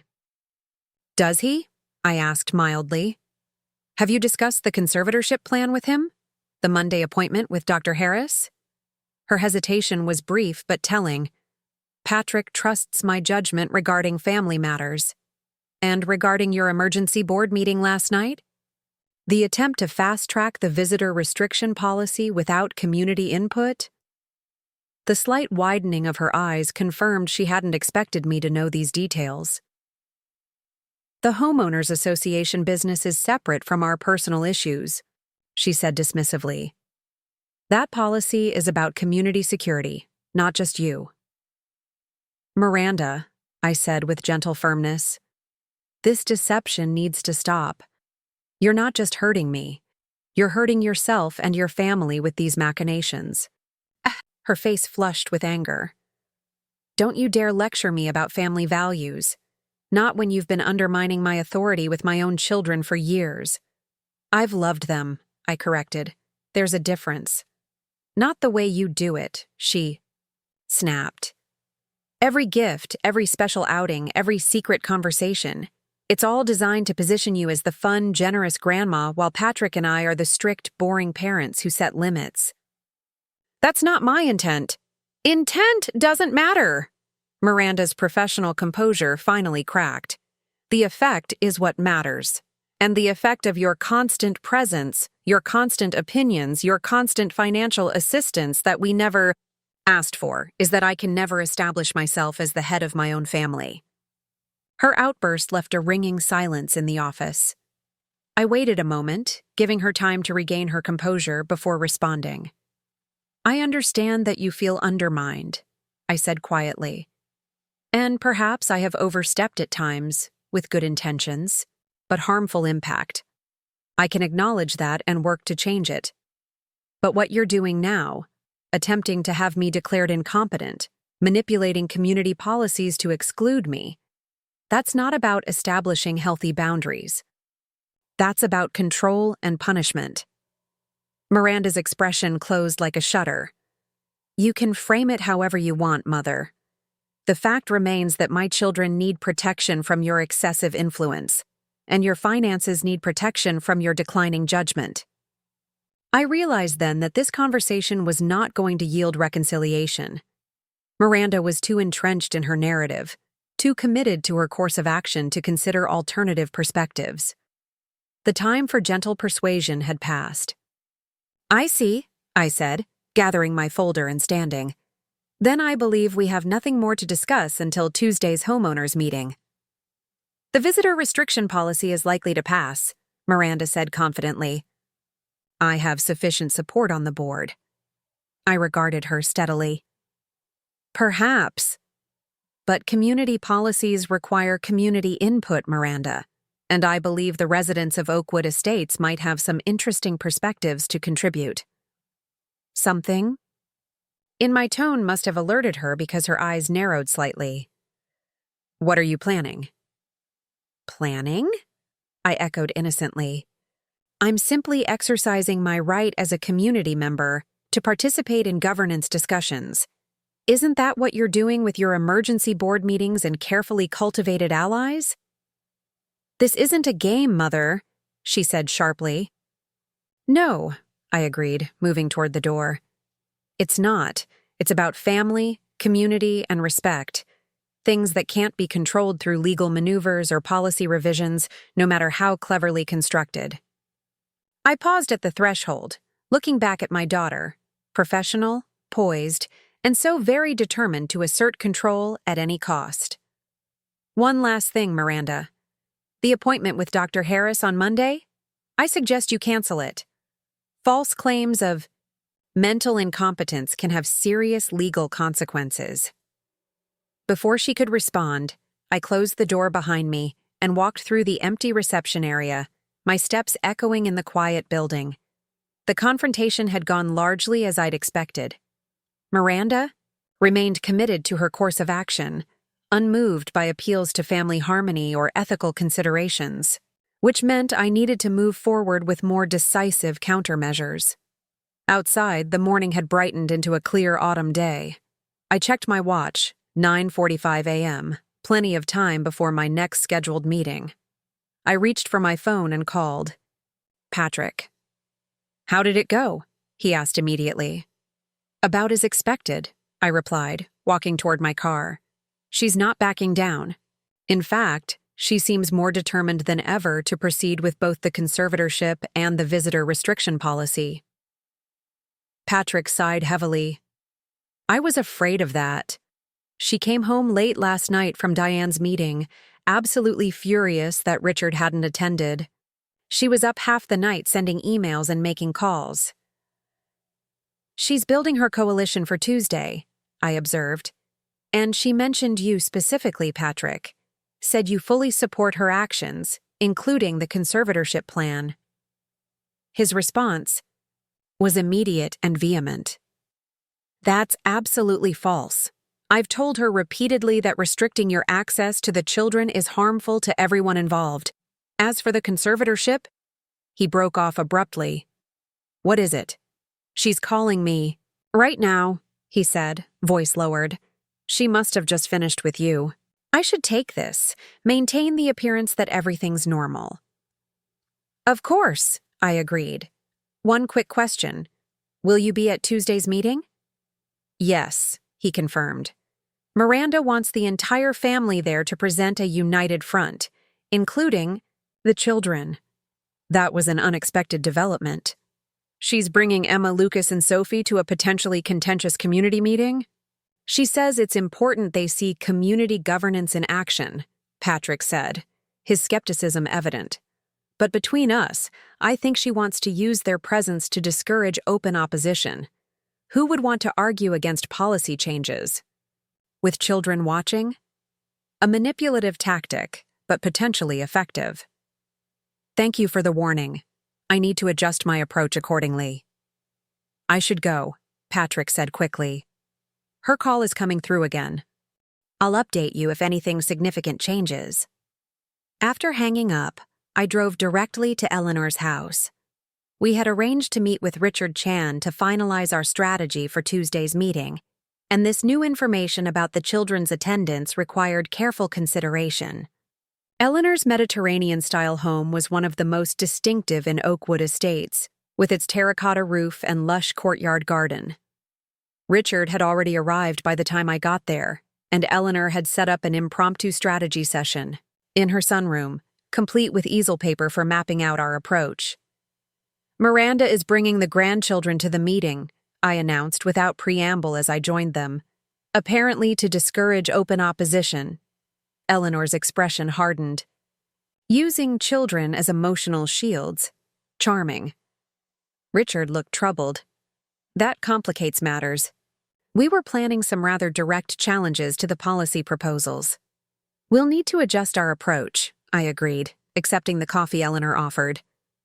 Does he? I asked mildly. Have you discussed the conservatorship plan with him? The Monday appointment with Dr. Harris? Her hesitation was brief but telling. Patrick trusts my judgment regarding family matters. And regarding your emergency board meeting last night? The attempt to fast-track the visitor restriction policy without community input? The slight widening of her eyes confirmed she hadn't expected me to know these details. The homeowners association business is separate from our personal issues, she said dismissively. That policy is about community security, not just you. Miranda, I said with gentle firmness, this deception needs to stop. You're not just hurting me. You're hurting yourself and your family with these machinations. her face flushed with anger. "Don't you dare lecture me about family values. Not when you've been undermining my authority with my own children for years." "I've loved them," I corrected. "There's a difference." "Not the way you do it," she snapped. "Every gift, every special outing, every secret conversation. It's all designed to position you as the fun, generous grandma while Patrick and I are the strict, boring parents who set limits." "That's not my intent." "Intent doesn't matter." Miranda's professional composure finally cracked. "The effect is what matters. And the effect of your constant presence, your constant opinions, your constant financial assistance that we never asked for is that I can never establish myself as the head of my own family." Her outburst left a ringing silence in the office. I waited a moment, giving her time to regain her composure before responding. "I understand that you feel undermined," I said quietly. "And perhaps I have overstepped at times, with good intentions, but harmful impact. I can acknowledge that and work to change it. But what you're doing now, attempting to have me declared incompetent, manipulating community policies to exclude me, that's not about establishing healthy boundaries. That's about control and punishment." Miranda's expression closed like a shutter. "You can frame it however you want, Mother. The fact remains that my children need protection from your excessive influence, and your finances need protection from your declining judgment." I realized then that this conversation was not going to yield reconciliation. Miranda was too entrenched in her narrative, too committed to her course of action to consider alternative perspectives. The time for gentle persuasion had passed. "I see," I said, gathering my folder and standing. "Then I believe we have nothing more to discuss until Tuesday's homeowners meeting." "The visitor restriction policy is likely to pass," Miranda said confidently. "I have sufficient support on the board." I regarded her steadily. "Perhaps. But community policies require community input, Miranda, and I believe the residents of Oakwood Estates might have some interesting perspectives to contribute." "Something?" In my tone must have alerted her because her eyes narrowed slightly. "What are you planning?" "Planning?" I echoed innocently. "I'm simply exercising my right as a community member to participate in governance discussions. Isn't that what you're doing with your emergency board meetings and carefully cultivated allies?" "This isn't a game, Mother," she said sharply. "No," I agreed, moving toward the door. "It's not. It's about family, community, and respect. Things that can't be controlled through legal maneuvers or policy revisions, no matter how cleverly constructed." I paused at the threshold, looking back at my daughter, professional, poised, and so very determined to assert control at any cost. "One last thing, Miranda. The appointment with Dr. Harris on Monday? I suggest you cancel it. False claims of mental incompetence can have serious legal consequences." Before she could respond, I closed the door behind me and walked through the empty reception area, my steps echoing in the quiet building. The confrontation had gone largely as I'd expected. Miranda remained committed to her course of action, unmoved by appeals to family harmony or ethical considerations, which meant I needed to move forward with more decisive countermeasures. Outside, the morning had brightened into a clear autumn day. I checked my watch, 9:45 a.m., plenty of time before my next scheduled meeting. I reached for my phone and called. "Patrick." "How did it go?" he asked immediately. "About as expected," I replied, walking toward my car. "She's not backing down. In fact, she seems more determined than ever to proceed with both the conservatorship and the visitor restriction policy." Patrick sighed heavily. "I was afraid of that. She came home late last night from Diane's meeting, absolutely furious that Richard hadn't attended. She was up half the night sending emails and making calls." "She's building her coalition for Tuesday," I observed. "And she mentioned you specifically, Patrick. Said you fully support her actions, including the conservatorship plan." His response was immediate and vehement. That's absolutely false. I've told her repeatedly that restricting your access to the children is harmful to everyone involved. As for the conservatorship, he broke off abruptly. What is it? She's calling me. Right now, he said, voice lowered. She must have just finished with you. I should take this, maintain the appearance that everything's normal. Of course, I agreed. One quick question. Will you be at Tuesday's meeting? Yes, he confirmed. Miranda wants the entire family there to present a united front, including the children. That was an unexpected development. She's bringing Emma, Lucas, and Sophie to a potentially contentious community meeting? She says it's important they see community governance in action, Patrick said, his skepticism evident. But between us, I think she wants to use their presence to discourage open opposition. Who would want to argue against policy changes? With children watching? A manipulative tactic, but potentially effective. Thank you for the warning. I need to adjust my approach accordingly. I should go, Patrick said quickly. Her call is coming through again. I'll update you if anything significant changes. After hanging up, I drove directly to Eleanor's house. We had arranged to meet with Richard Chan to finalize our strategy for Tuesday's meeting, and this new information about the children's attendance required careful consideration. Eleanor's Mediterranean-style home was one of the most distinctive in Oakwood Estates, with its terracotta roof and lush courtyard garden. Richard had already arrived by the time I got there, and Eleanor had set up an impromptu strategy session in her sunroom, complete with easel paper for mapping out our approach. Miranda is bringing the grandchildren to the meeting, I announced without preamble as I joined them, apparently to discourage open opposition. Eleanor's expression hardened. Using children as emotional shields. Charming. Richard looked troubled. That complicates matters. We were planning some rather direct challenges to the policy proposals. We'll need to adjust our approach, I agreed, accepting the coffee Eleanor offered.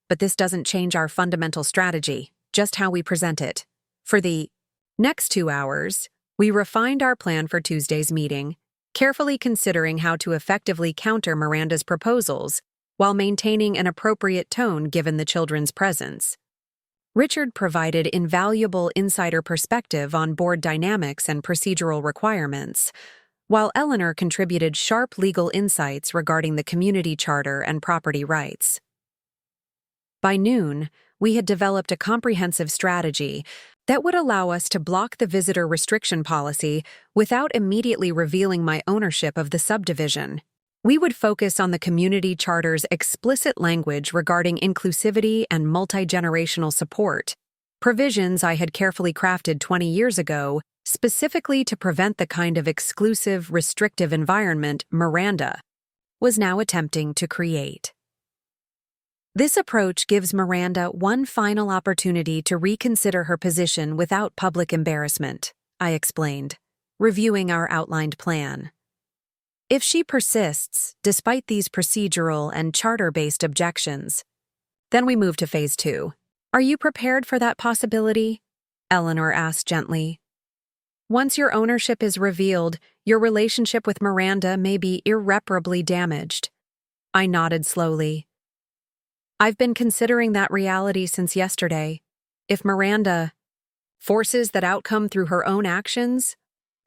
But this doesn't change our fundamental strategy, just how we present it. For the next 2 hours, we refined our plan for Tuesday's meeting, carefully considering how to effectively counter Miranda's proposals while maintaining an appropriate tone given the children's presence. Richard provided invaluable insider perspective on board dynamics and procedural requirements, while Eleanor contributed sharp legal insights regarding the community charter and property rights. By noon, we had developed a comprehensive strategy that would allow us to block the visitor restriction policy without immediately revealing my ownership of the subdivision. We would focus on the community charter's explicit language regarding inclusivity and multi-generational support, provisions I had carefully crafted 20 years ago specifically to prevent the kind of exclusive, restrictive environment Miranda was now attempting to create. This approach gives Miranda one final opportunity to reconsider her position without public embarrassment, I explained, reviewing our outlined plan. If she persists, despite these procedural and charter-based objections, then we move to phase 2. Are you prepared for that possibility? Eleanor asked gently. Once your ownership is revealed, your relationship with Miranda may be irreparably damaged. I nodded slowly. I've been considering that reality since yesterday. If Miranda forces that outcome through her own actions,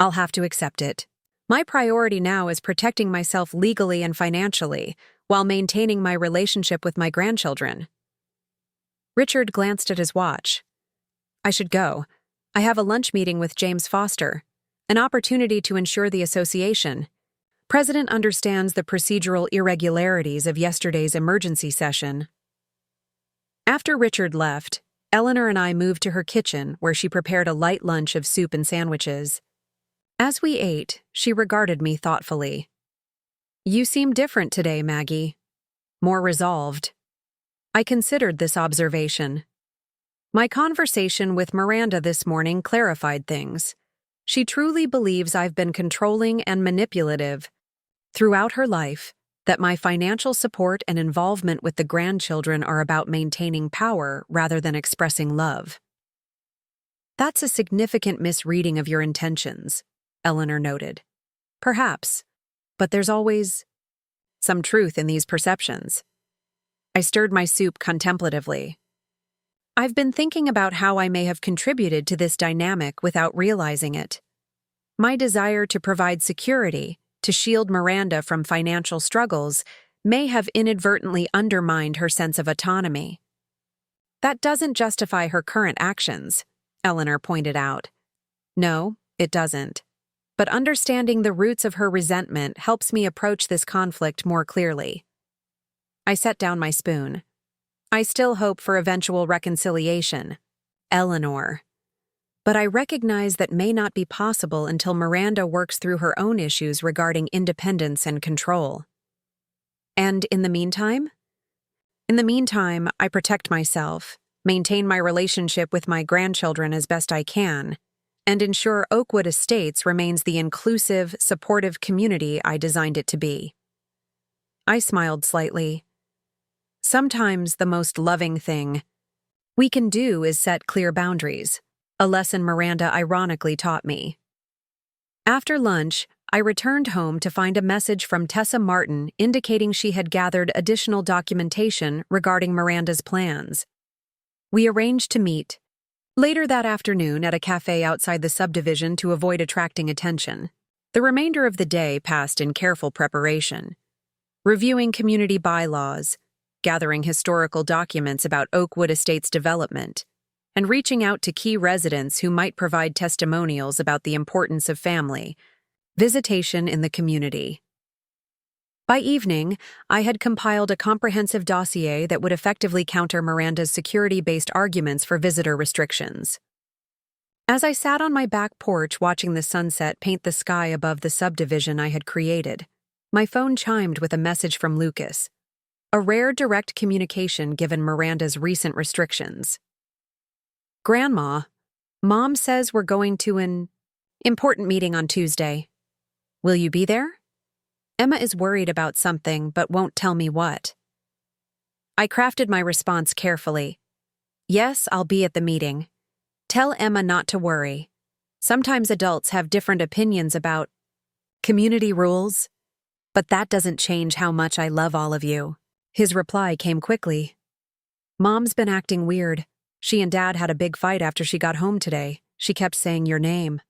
I'll have to accept it. My priority now is protecting myself legally and financially, while maintaining my relationship with my grandchildren. Richard glanced at his watch. I should go. I have a lunch meeting with James Foster, an opportunity to ensure the association. President understands the procedural irregularities of yesterday's emergency session. After Richard left, Eleanor and I moved to her kitchen where she prepared a light lunch of soup and sandwiches. As we ate, she regarded me thoughtfully. You seem different today, Maggie. More resolved. I considered this observation. My conversation with Miranda this morning clarified things. She truly believes I've been controlling and manipulative throughout her life, that my financial support and involvement with the grandchildren are about maintaining power rather than expressing love. That's a significant misreading of your intentions, Eleanor noted. Perhaps, but there's always some truth in these perceptions. I stirred my soup contemplatively. I've been thinking about how I may have contributed to this dynamic without realizing it. My desire to provide security, to shield Miranda from financial struggles, may have inadvertently undermined her sense of autonomy. That doesn't justify her current actions, Eleanor pointed out. No, it doesn't. But understanding the roots of her resentment helps me approach this conflict more clearly. I set down my spoon. I still hope for eventual reconciliation, Eleanor. But I recognize that may not be possible until Miranda works through her own issues regarding independence and control. And in the meantime? In the meantime, I protect myself, maintain my relationship with my grandchildren as best I can, and ensure Oakwood Estates remains the inclusive, supportive community I designed it to be. I smiled slightly. Sometimes the most loving thing we can do is set clear boundaries, a lesson Miranda ironically taught me. After lunch, I returned home to find a message from Tessa Martin indicating she had gathered additional documentation regarding Miranda's plans. We arranged to meet later that afternoon at a cafe outside the subdivision to avoid attracting attention. The remainder of the day passed in careful preparation, reviewing community bylaws, gathering historical documents about Oakwood Estates development, and reaching out to key residents who might provide testimonials about the importance of family visitation in the community. By evening, I had compiled a comprehensive dossier that would effectively counter Miranda's security-based arguments for visitor restrictions. As I sat on my back porch watching the sunset paint the sky above the subdivision I had created, my phone chimed with a message from Lucas, a rare direct communication given Miranda's recent restrictions. Grandma, Mom says we're going to an important meeting on Tuesday. Will you be there? Emma is worried about something but won't tell me what. I crafted my response carefully. Yes, I'll be at the meeting. Tell Emma not to worry. Sometimes adults have different opinions about community rules, but that doesn't change how much I love all of you. His reply came quickly. Mom's been acting weird. She and Dad had a big fight after she got home today. She kept saying your name.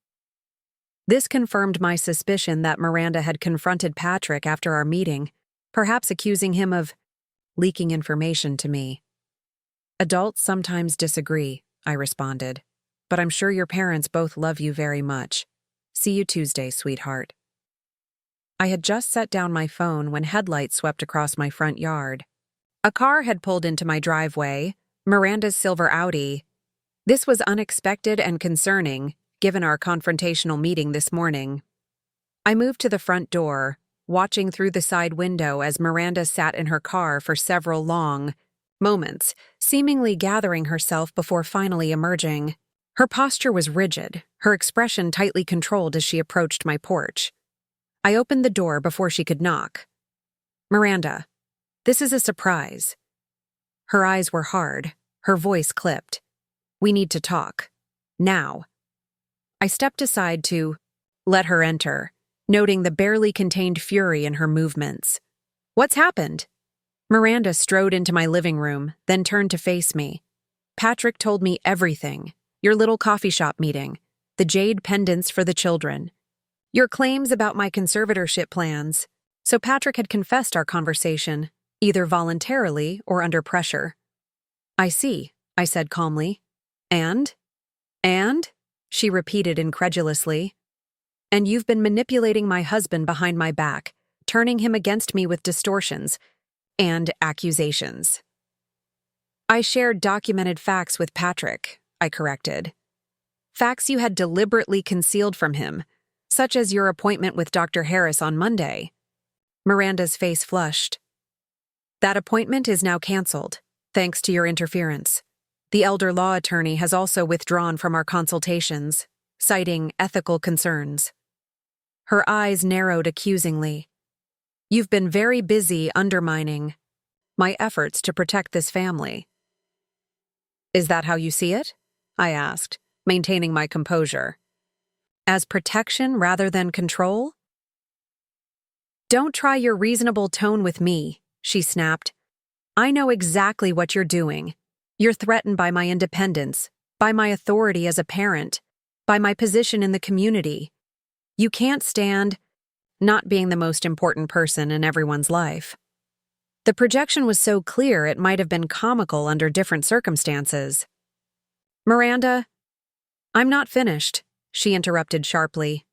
This confirmed my suspicion that Miranda had confronted Patrick after our meeting, perhaps accusing him of leaking information to me. Adults sometimes disagree, I responded, but I'm sure your parents both love you very much. See you Tuesday, sweetheart. I had just set down my phone when headlights swept across my front yard. A car had pulled into my driveway, Miranda's silver Audi. This was unexpected and concerning, given our confrontational meeting this morning. I moved to the front door, watching through the side window as Miranda sat in her car for several long moments, seemingly gathering herself before finally emerging. Her posture was rigid, her expression tightly controlled as she approached my porch. I opened the door before she could knock. Miranda, this is a surprise. Her eyes were hard, her voice clipped. We need to talk. Now. I stepped aside to let her enter, noting the barely contained fury in her movements. What's happened? Miranda strode into my living room, then turned to face me. Patrick told me everything. Your little coffee shop meeting, the jade pendants for the children, your claims about my conservatorship plans. So Patrick had confessed our conversation, either voluntarily or under pressure. I see, I said calmly. And? She repeated incredulously. And you've been manipulating my husband behind my back, turning him against me with distortions and accusations. I shared documented facts with Patrick, I corrected. Facts you had deliberately concealed from him, such as your appointment with Dr. Harris on Monday. Miranda's face flushed. That appointment is now canceled, thanks to your interference. The elder law attorney has also withdrawn from our consultations, citing ethical concerns. Her eyes narrowed accusingly. You've been very busy undermining my efforts to protect this family. Is that how you see it? I asked, maintaining my composure. As protection rather than control? Don't try your reasonable tone with me, she snapped. I know exactly what you're doing. You're threatened by my independence, by my authority as a parent, by my position in the community. You can't stand not being the most important person in everyone's life. The projection was so clear it might have been comical under different circumstances. Miranda, I'm not finished, she interrupted sharply.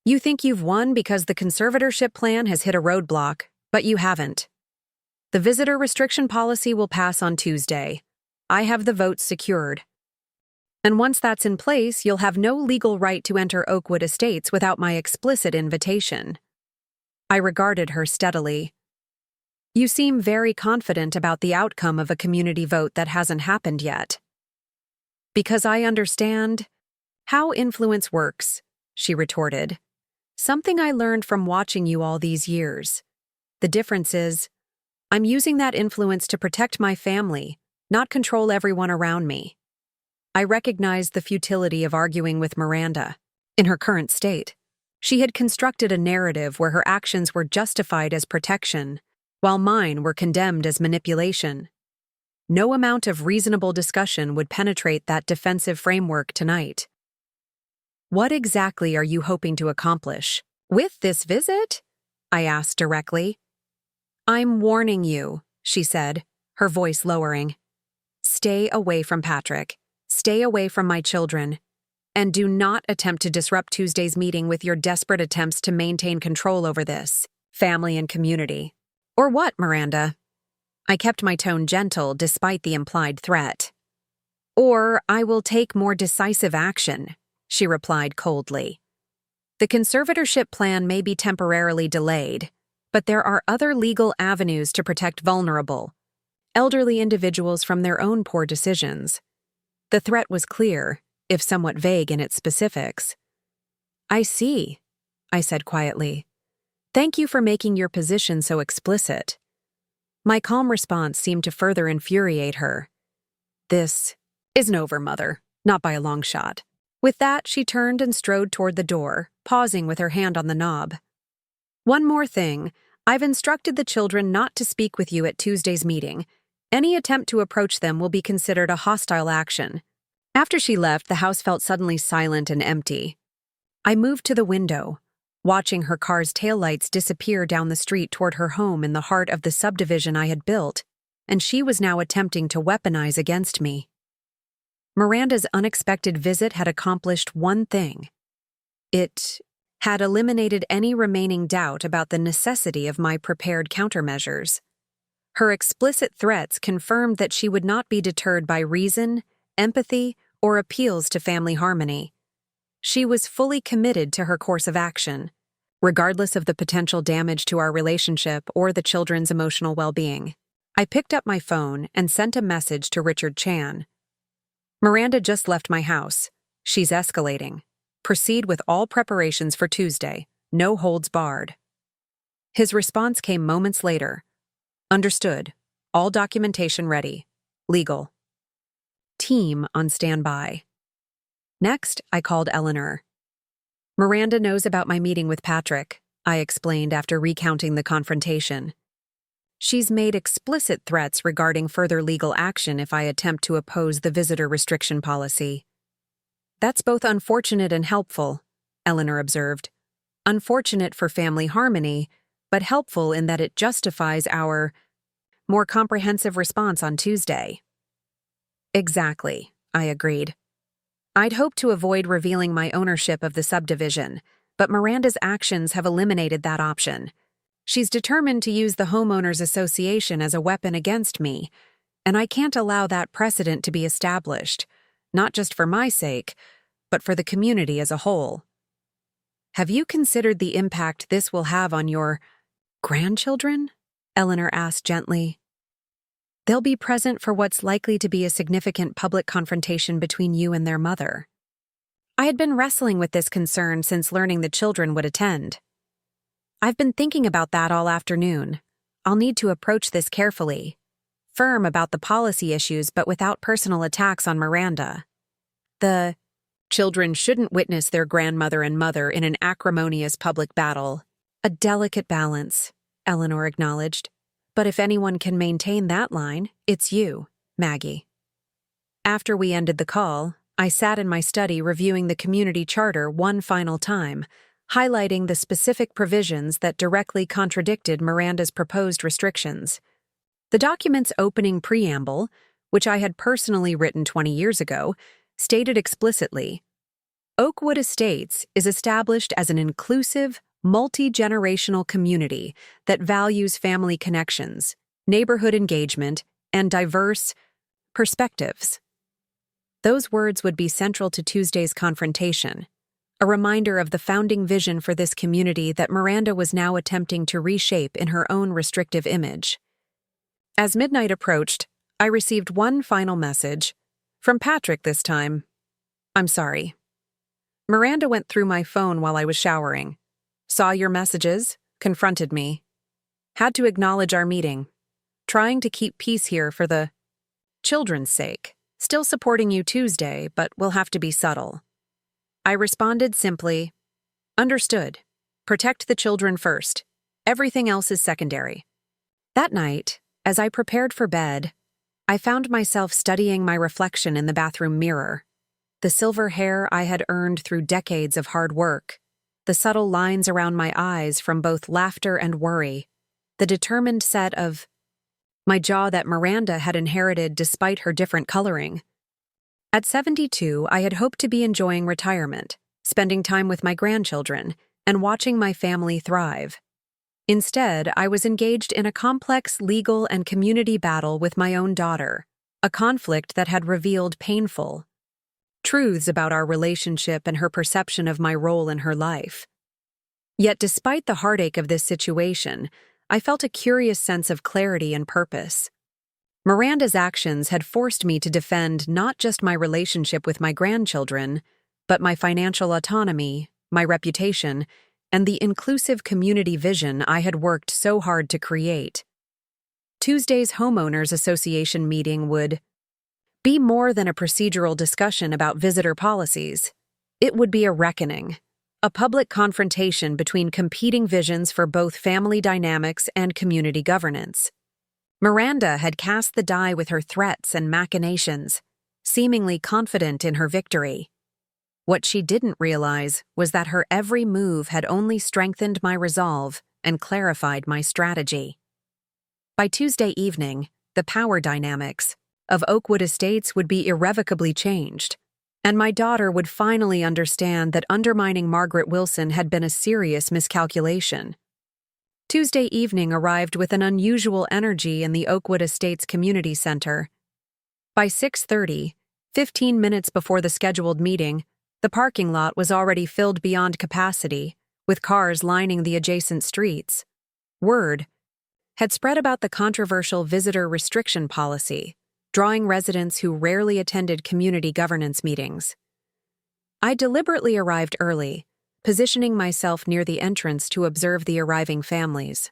You think you've won because the conservatorship plan has hit a roadblock, but you haven't. The visitor restriction policy will pass on Tuesday. I have the votes secured. And once that's in place, you'll have no legal right to enter Oakwood Estates without my explicit invitation. I regarded her steadily. You seem very confident about the outcome of a community vote that hasn't happened yet. Because I understand how influence works, she retorted. Something I learned from watching you all these years. The difference is, I'm using that influence to protect my family, not control everyone around me. I recognized the futility of arguing with Miranda. In her current state, she had constructed a narrative where her actions were justified as protection, while mine were condemned as manipulation. No amount of reasonable discussion would penetrate that defensive framework tonight. What exactly are you hoping to accomplish with this visit? I asked directly. I'm warning you, she said, her voice lowering. Stay away from Patrick. Stay away from my children. And do not attempt to disrupt Tuesday's meeting with your desperate attempts to maintain control over this family and community. Or what, Miranda? I kept my tone gentle despite the implied threat. Or I will take more decisive action, she replied coldly. The conservatorship plan may be temporarily delayed, but there are other legal avenues to protect vulnerable, elderly individuals from their own poor decisions. The threat was clear, if somewhat vague in its specifics. I see, I said quietly. Thank you for making your position so explicit. My calm response seemed to further infuriate her. This isn't over, Mother, not by a long shot. With that, she turned and strode toward the door, pausing with her hand on the knob. One more thing. I've instructed the children not to speak with you at Tuesday's meeting. Any attempt to approach them will be considered a hostile action. After she left, the house felt suddenly silent and empty. I moved to the window, watching her car's taillights disappear down the street toward her home in the heart of the subdivision I had built, and she was now attempting to weaponize against me. Miranda's unexpected visit had accomplished one thing. It had eliminated any remaining doubt about the necessity of my prepared countermeasures. Her explicit threats confirmed that she would not be deterred by reason, empathy, or appeals to family harmony. She was fully committed to her course of action, regardless of the potential damage to our relationship or the children's emotional well-being. I picked up my phone and sent a message to Richard Chan. Miranda just left my house. She's escalating. Proceed with all preparations for Tuesday. No holds barred. His response came moments later. Understood. All documentation ready. Legal. Team on standby. Next, I called Eleanor. Miranda knows about my meeting with Patrick, I explained after recounting the confrontation. She's made explicit threats regarding further legal action if I attempt to oppose the visitor restriction policy. That's both unfortunate and helpful, Eleanor observed. Unfortunate for family harmony, but helpful in that it justifies our more comprehensive response on Tuesday. Exactly, I agreed. I'd hoped to avoid revealing my ownership of the subdivision, but Miranda's actions have eliminated that option. She's determined to use the Homeowners Association as a weapon against me, and I can't allow that precedent to be established, not just for my sake, but for the community as a whole. Have you considered the impact this will have on your grandchildren? Eleanor asked gently. They'll be present for what's likely to be a significant public confrontation between you and their mother. I had been wrestling with this concern since learning the children would attend. I've been thinking about that all afternoon. I'll need to approach this carefully. Firm about the policy issues but without personal attacks on Miranda. The Children shouldn't witness their grandmother and mother in an acrimonious public battle. A delicate balance, Eleanor acknowledged. But if anyone can maintain that line, it's you, Maggie. After we ended the call, I sat in my study reviewing the community charter one final time, highlighting the specific provisions that directly contradicted Miranda's proposed restrictions. The document's opening preamble, which I had personally written 20 years ago, stated explicitly, Oakwood Estates is established as an inclusive, multi-generational community that values family connections, neighborhood engagement, and diverse perspectives. Those words would be central to Tuesday's confrontation, a reminder of the founding vision for this community that Miranda was now attempting to reshape in her own restrictive image. As midnight approached, I received one final message, from Patrick this time. I'm sorry. Miranda went through my phone while I was showering. Saw your messages, confronted me. Had to acknowledge our meeting. Trying to keep peace here for the children's sake. Still supporting you Tuesday, but will have to be subtle. I responded simply, understood. Protect the children first. Everything else is secondary. That night, as I prepared for bed, I found myself studying my reflection in the bathroom mirror. The silver hair I had earned through decades of hard work, the subtle lines around my eyes from both laughter and worry, the determined set of my jaw that Miranda had inherited despite her different coloring. At 72, I had hoped to be enjoying retirement, spending time with my grandchildren, and watching my family thrive. Instead, I was engaged in a complex legal and community battle with my own daughter, a conflict that had revealed painful truths about our relationship and her perception of my role in her life. Yet despite the heartache of this situation, I felt a curious sense of clarity and purpose. Miranda's actions had forced me to defend not just my relationship with my grandchildren, but my financial autonomy, my reputation, and the inclusive community vision I had worked so hard to create. Tuesday's Homeowners Association meeting would be more than a procedural discussion about visitor policies. It would be a reckoning, a public confrontation between competing visions for both family dynamics and community governance. Miranda had cast the die with her threats and machinations, seemingly confident in her victory. What she didn't realize was that her every move had only strengthened my resolve and clarified my strategy. By Tuesday evening, the power dynamics of Oakwood Estates would be irrevocably changed, and my daughter would finally understand that undermining Margaret Wilson had been a serious miscalculation. Tuesday evening arrived with an unusual energy in the Oakwood Estates Community Center. By 6:30, 15 minutes before the scheduled meeting, the parking lot was already filled beyond capacity, with cars lining the adjacent streets. Word had spread about the controversial visitor restriction policy, drawing residents who rarely attended community governance meetings. I deliberately arrived early, positioning myself near the entrance to observe the arriving families.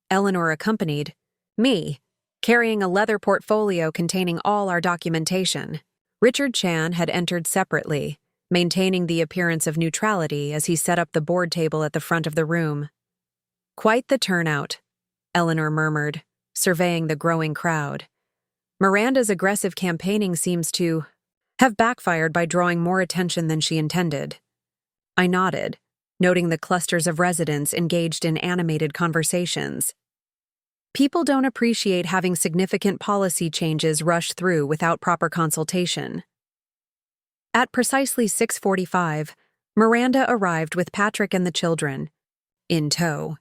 Eleanor accompanied me, carrying a leather portfolio containing all our documentation. Richard Chan had entered separately, maintaining the appearance of neutrality as he set up the board table at the front of the room. Quite the turnout, Eleanor murmured, surveying the growing crowd. Miranda's aggressive campaigning seems to have backfired by drawing more attention than she intended. I nodded, noting the clusters of residents engaged in animated conversations. People don't appreciate having significant policy changes rush through without proper consultation. At precisely 6:45, Miranda arrived with Patrick and the children, in tow.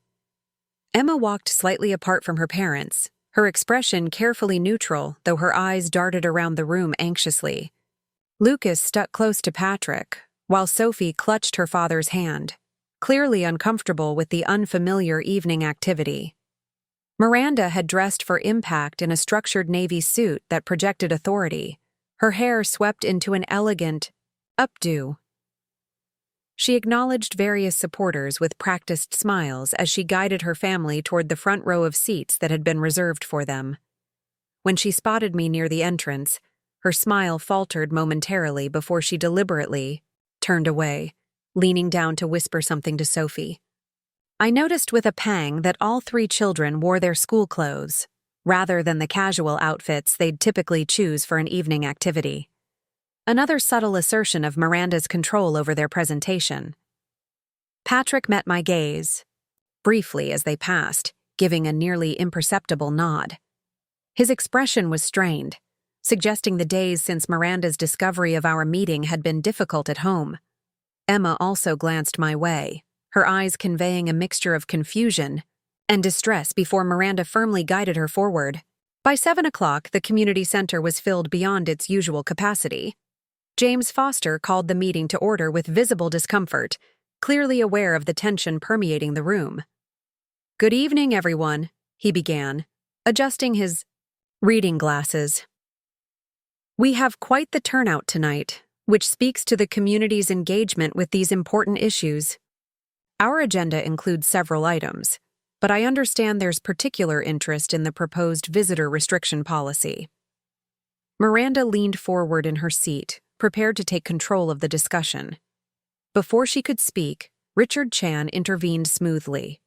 Emma walked slightly apart from her parents, her expression carefully neutral, though her eyes darted around the room anxiously. Lucas stuck close to Patrick, while Sophie clutched her father's hand, clearly uncomfortable with the unfamiliar evening activity. Miranda had dressed for impact in a structured navy suit that projected authority, her hair swept into an elegant updo. She acknowledged various supporters with practiced smiles as she guided her family toward the front row of seats that had been reserved for them. When she spotted me near the entrance, Her smile faltered momentarily before she deliberately turned away, leaning down to whisper something to Sophie. I noticed with a pang that all three children wore their school clothes, rather than the casual outfits they'd typically choose for an evening activity. Another subtle assertion of Miranda's control over their presentation. Patrick met my gaze, briefly as they passed, giving a nearly imperceptible nod. His expression was strained, suggesting the days since Miranda's discovery of our meeting had been difficult at home. Emma also glanced my way, her eyes conveying a mixture of confusion and distress before Miranda firmly guided her forward. By 7 o'clock, the community center was filled beyond its usual capacity. James Foster called the meeting to order with visible discomfort, clearly aware of the tension permeating the room. "Good evening, everyone," he began, adjusting his reading glasses. "We have quite the turnout tonight, which speaks to the community's engagement with these important issues. Our agenda includes several items, but I understand there's particular interest in the proposed visitor restriction policy." Miranda leaned forward in her seat, prepared to take control of the discussion. Before she could speak, Richard Chan intervened smoothly.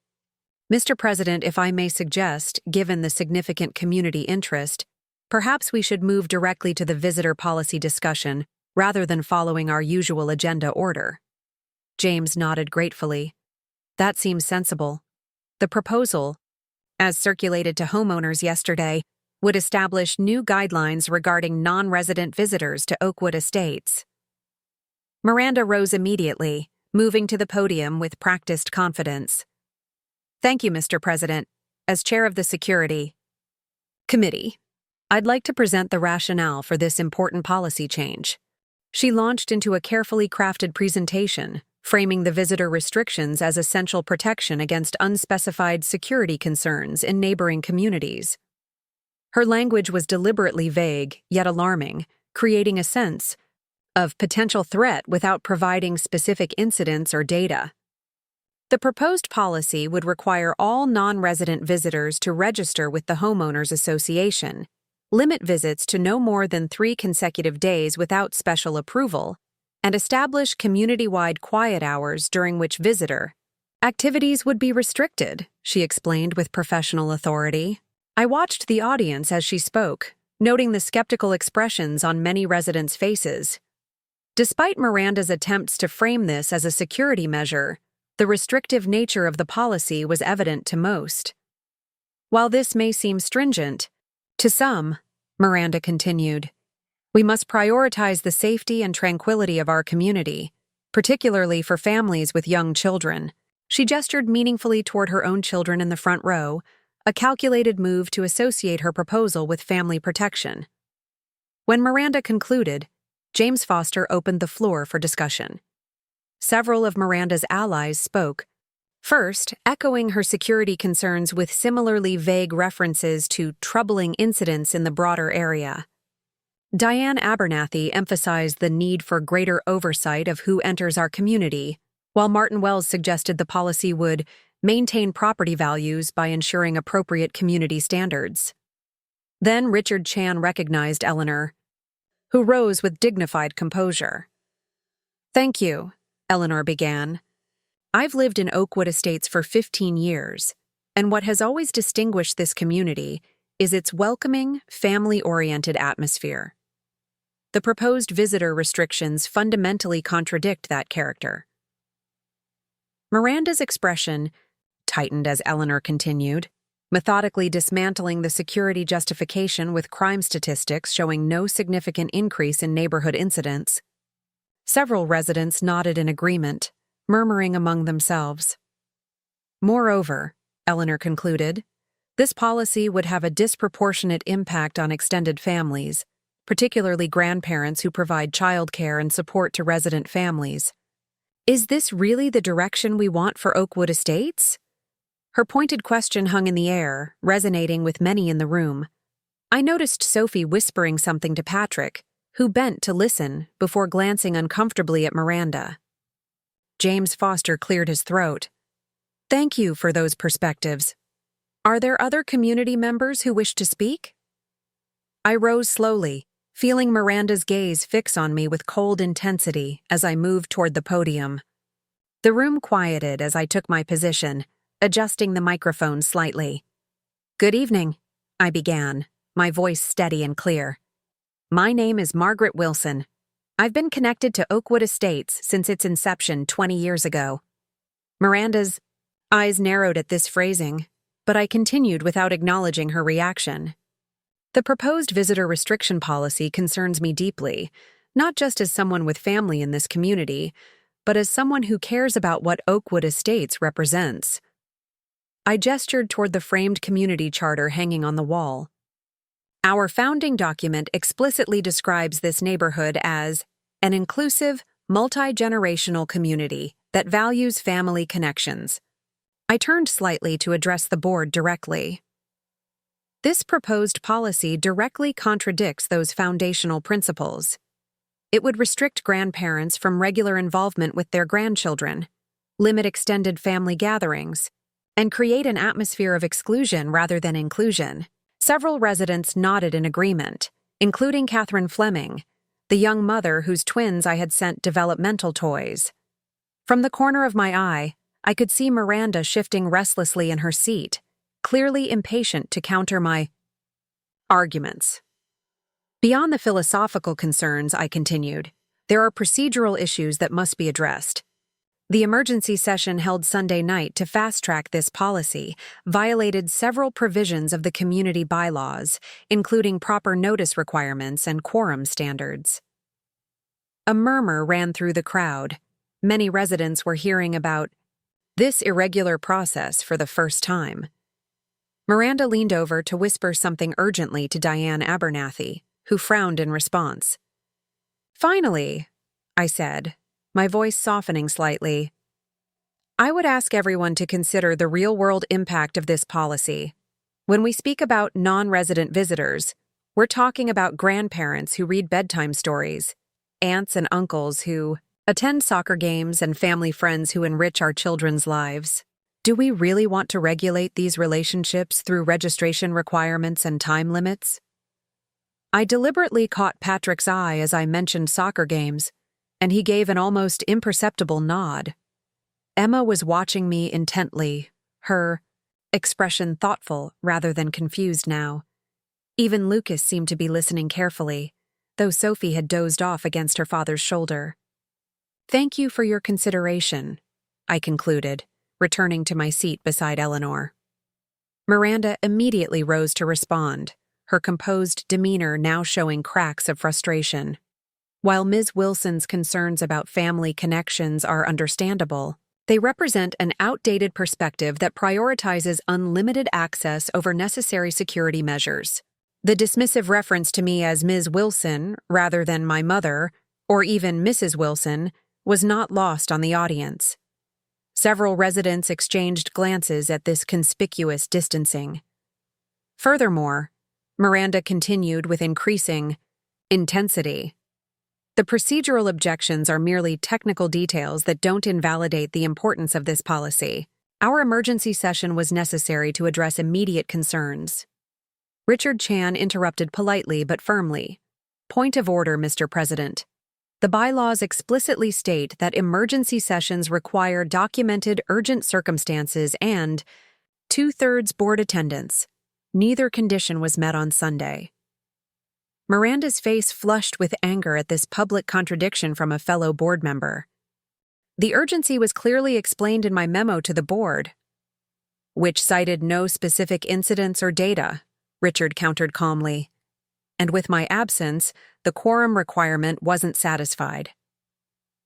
"Mr. President, if I may suggest, given the significant community interest, perhaps we should move directly to the visitor policy discussion rather than following our usual agenda order." James nodded gratefully. "That seems sensible. The proposal, as circulated to homeowners yesterday, would establish new guidelines regarding non-resident visitors to Oakwood Estates." Miranda rose immediately, moving to the podium with practiced confidence. "Thank you, Mr. President. As chair of the Security Committee, I'd like to present the rationale for this important policy change." She launched into a carefully crafted presentation, framing the visitor restrictions as essential protection against unspecified security concerns in neighboring communities. Her language was deliberately vague, yet alarming, creating a sense of potential threat without providing specific incidents or data. The proposed policy would require all non-resident visitors to register with the Homeowners Association, limit visits to no more than 3 consecutive days without special approval, and establish community-wide quiet hours during which visitor activities would be restricted, she explained with professional authority. I watched the audience as she spoke, noting the skeptical expressions on many residents' faces. Despite Miranda's attempts to frame this as a security measure, the restrictive nature of the policy was evident to most. While this may seem stringent, to some, Miranda continued, we must prioritize the safety and tranquility of our community, particularly for families with young children. She gestured meaningfully toward her own children in the front row, a calculated move to associate her proposal with family protection. When Miranda concluded, James Foster opened the floor for discussion. Several of Miranda's allies spoke, first echoing her security concerns with similarly vague references to troubling incidents in the broader area. Diane Abernathy emphasized the need for greater oversight of who enters our community, while Martin Wells suggested the policy would maintain property values by ensuring appropriate community standards. Then Richard Chan recognized Eleanor, who rose with dignified composure. "Thank you," Eleanor began. "I've lived in Oakwood Estates for 15 years, and what has always distinguished this community is its welcoming, family-oriented atmosphere. The proposed visitor restrictions fundamentally contradict that character." Miranda's expression tightened as Eleanor continued, methodically dismantling the security justification with crime statistics showing no significant increase in neighborhood incidents. Several residents nodded in agreement, murmuring among themselves. Moreover, Eleanor concluded, this policy would have a disproportionate impact on extended families, particularly grandparents who provide childcare and support to resident families. Is this really the direction we want for Oakwood Estates? Her pointed question hung in the air, resonating with many in the room. I noticed Sophie whispering something to Patrick, who bent to listen before glancing uncomfortably at Miranda. James Foster cleared his throat. "Thank you for those perspectives. Are there other community members who wish to speak?" I rose slowly, feeling Miranda's gaze fix on me with cold intensity as I moved toward the podium. The room quieted as I took my position, adjusting the microphone slightly. "Good evening," I began, my voice steady and clear. "My name is Margaret Wilson. I've been connected to Oakwood Estates since its inception 20 years ago." Miranda's eyes narrowed at this phrasing, but I continued without acknowledging her reaction. The proposed visitor restriction policy concerns me deeply, not just as someone with family in this community, but as someone who cares about what Oakwood Estates represents. I gestured toward the framed community charter hanging on the wall. Our founding document explicitly describes this neighborhood as an inclusive, multi-generational community that values family connections. I turned slightly to address the board directly. This proposed policy directly contradicts those foundational principles. It would restrict grandparents from regular involvement with their grandchildren, limit extended family gatherings, and create an atmosphere of exclusion rather than inclusion. Several residents nodded in agreement, including Catherine Fleming, the young mother whose twins I had sent developmental toys. From the corner of my eye, I could see Miranda shifting restlessly in her seat, clearly impatient to counter my arguments. Beyond the philosophical concerns, I continued, there are procedural issues that must be addressed. The emergency session held Sunday night to fast-track this policy violated several provisions of the community bylaws, including proper notice requirements and quorum standards. A murmur ran through the crowd. Many residents were hearing about this irregular process for the first time. Miranda leaned over to whisper something urgently to Diane Abernathy, who frowned in response. "Finally," I said, my voice softening slightly, "I would ask everyone to consider the real-world impact of this policy. When we speak about non-resident visitors, we're talking about grandparents who read bedtime stories, aunts and uncles who attend soccer games, and family friends who enrich our children's lives. Do we really want to regulate these relationships through registration requirements and time limits?" I deliberately caught Patrick's eye as I mentioned soccer games, and he gave an almost imperceptible nod. Emma was watching me intently, her expression thoughtful rather than confused now. Even Lucas seemed to be listening carefully, though Sophie had dozed off against her father's shoulder. "Thank you for your consideration," I concluded, returning to my seat beside Eleanor. Miranda immediately rose to respond, her composed demeanor now showing cracks of frustration. While Ms. Wilson's concerns about family connections are understandable, they represent an outdated perspective that prioritizes unlimited access over necessary security measures. The dismissive reference to me as Ms. Wilson, rather than my mother, or even Mrs. Wilson, was not lost on the audience. Several residents exchanged glances at this conspicuous distancing. Furthermore, Miranda continued with increasing intensity. The procedural objections are merely technical details that don't invalidate the importance of this policy. Our emergency session was necessary to address immediate concerns. Richard Chan interrupted politely but firmly. "Point of order, Mr. President. The bylaws explicitly state that emergency sessions require documented urgent circumstances and two-thirds board attendance. Neither condition was met on Sunday." Miranda's face flushed with anger at this public contradiction from a fellow board member. "The urgency was clearly explained in my memo to the board, which cited no specific incidents or data," Richard countered calmly. "And with my absence, the quorum requirement wasn't satisfied."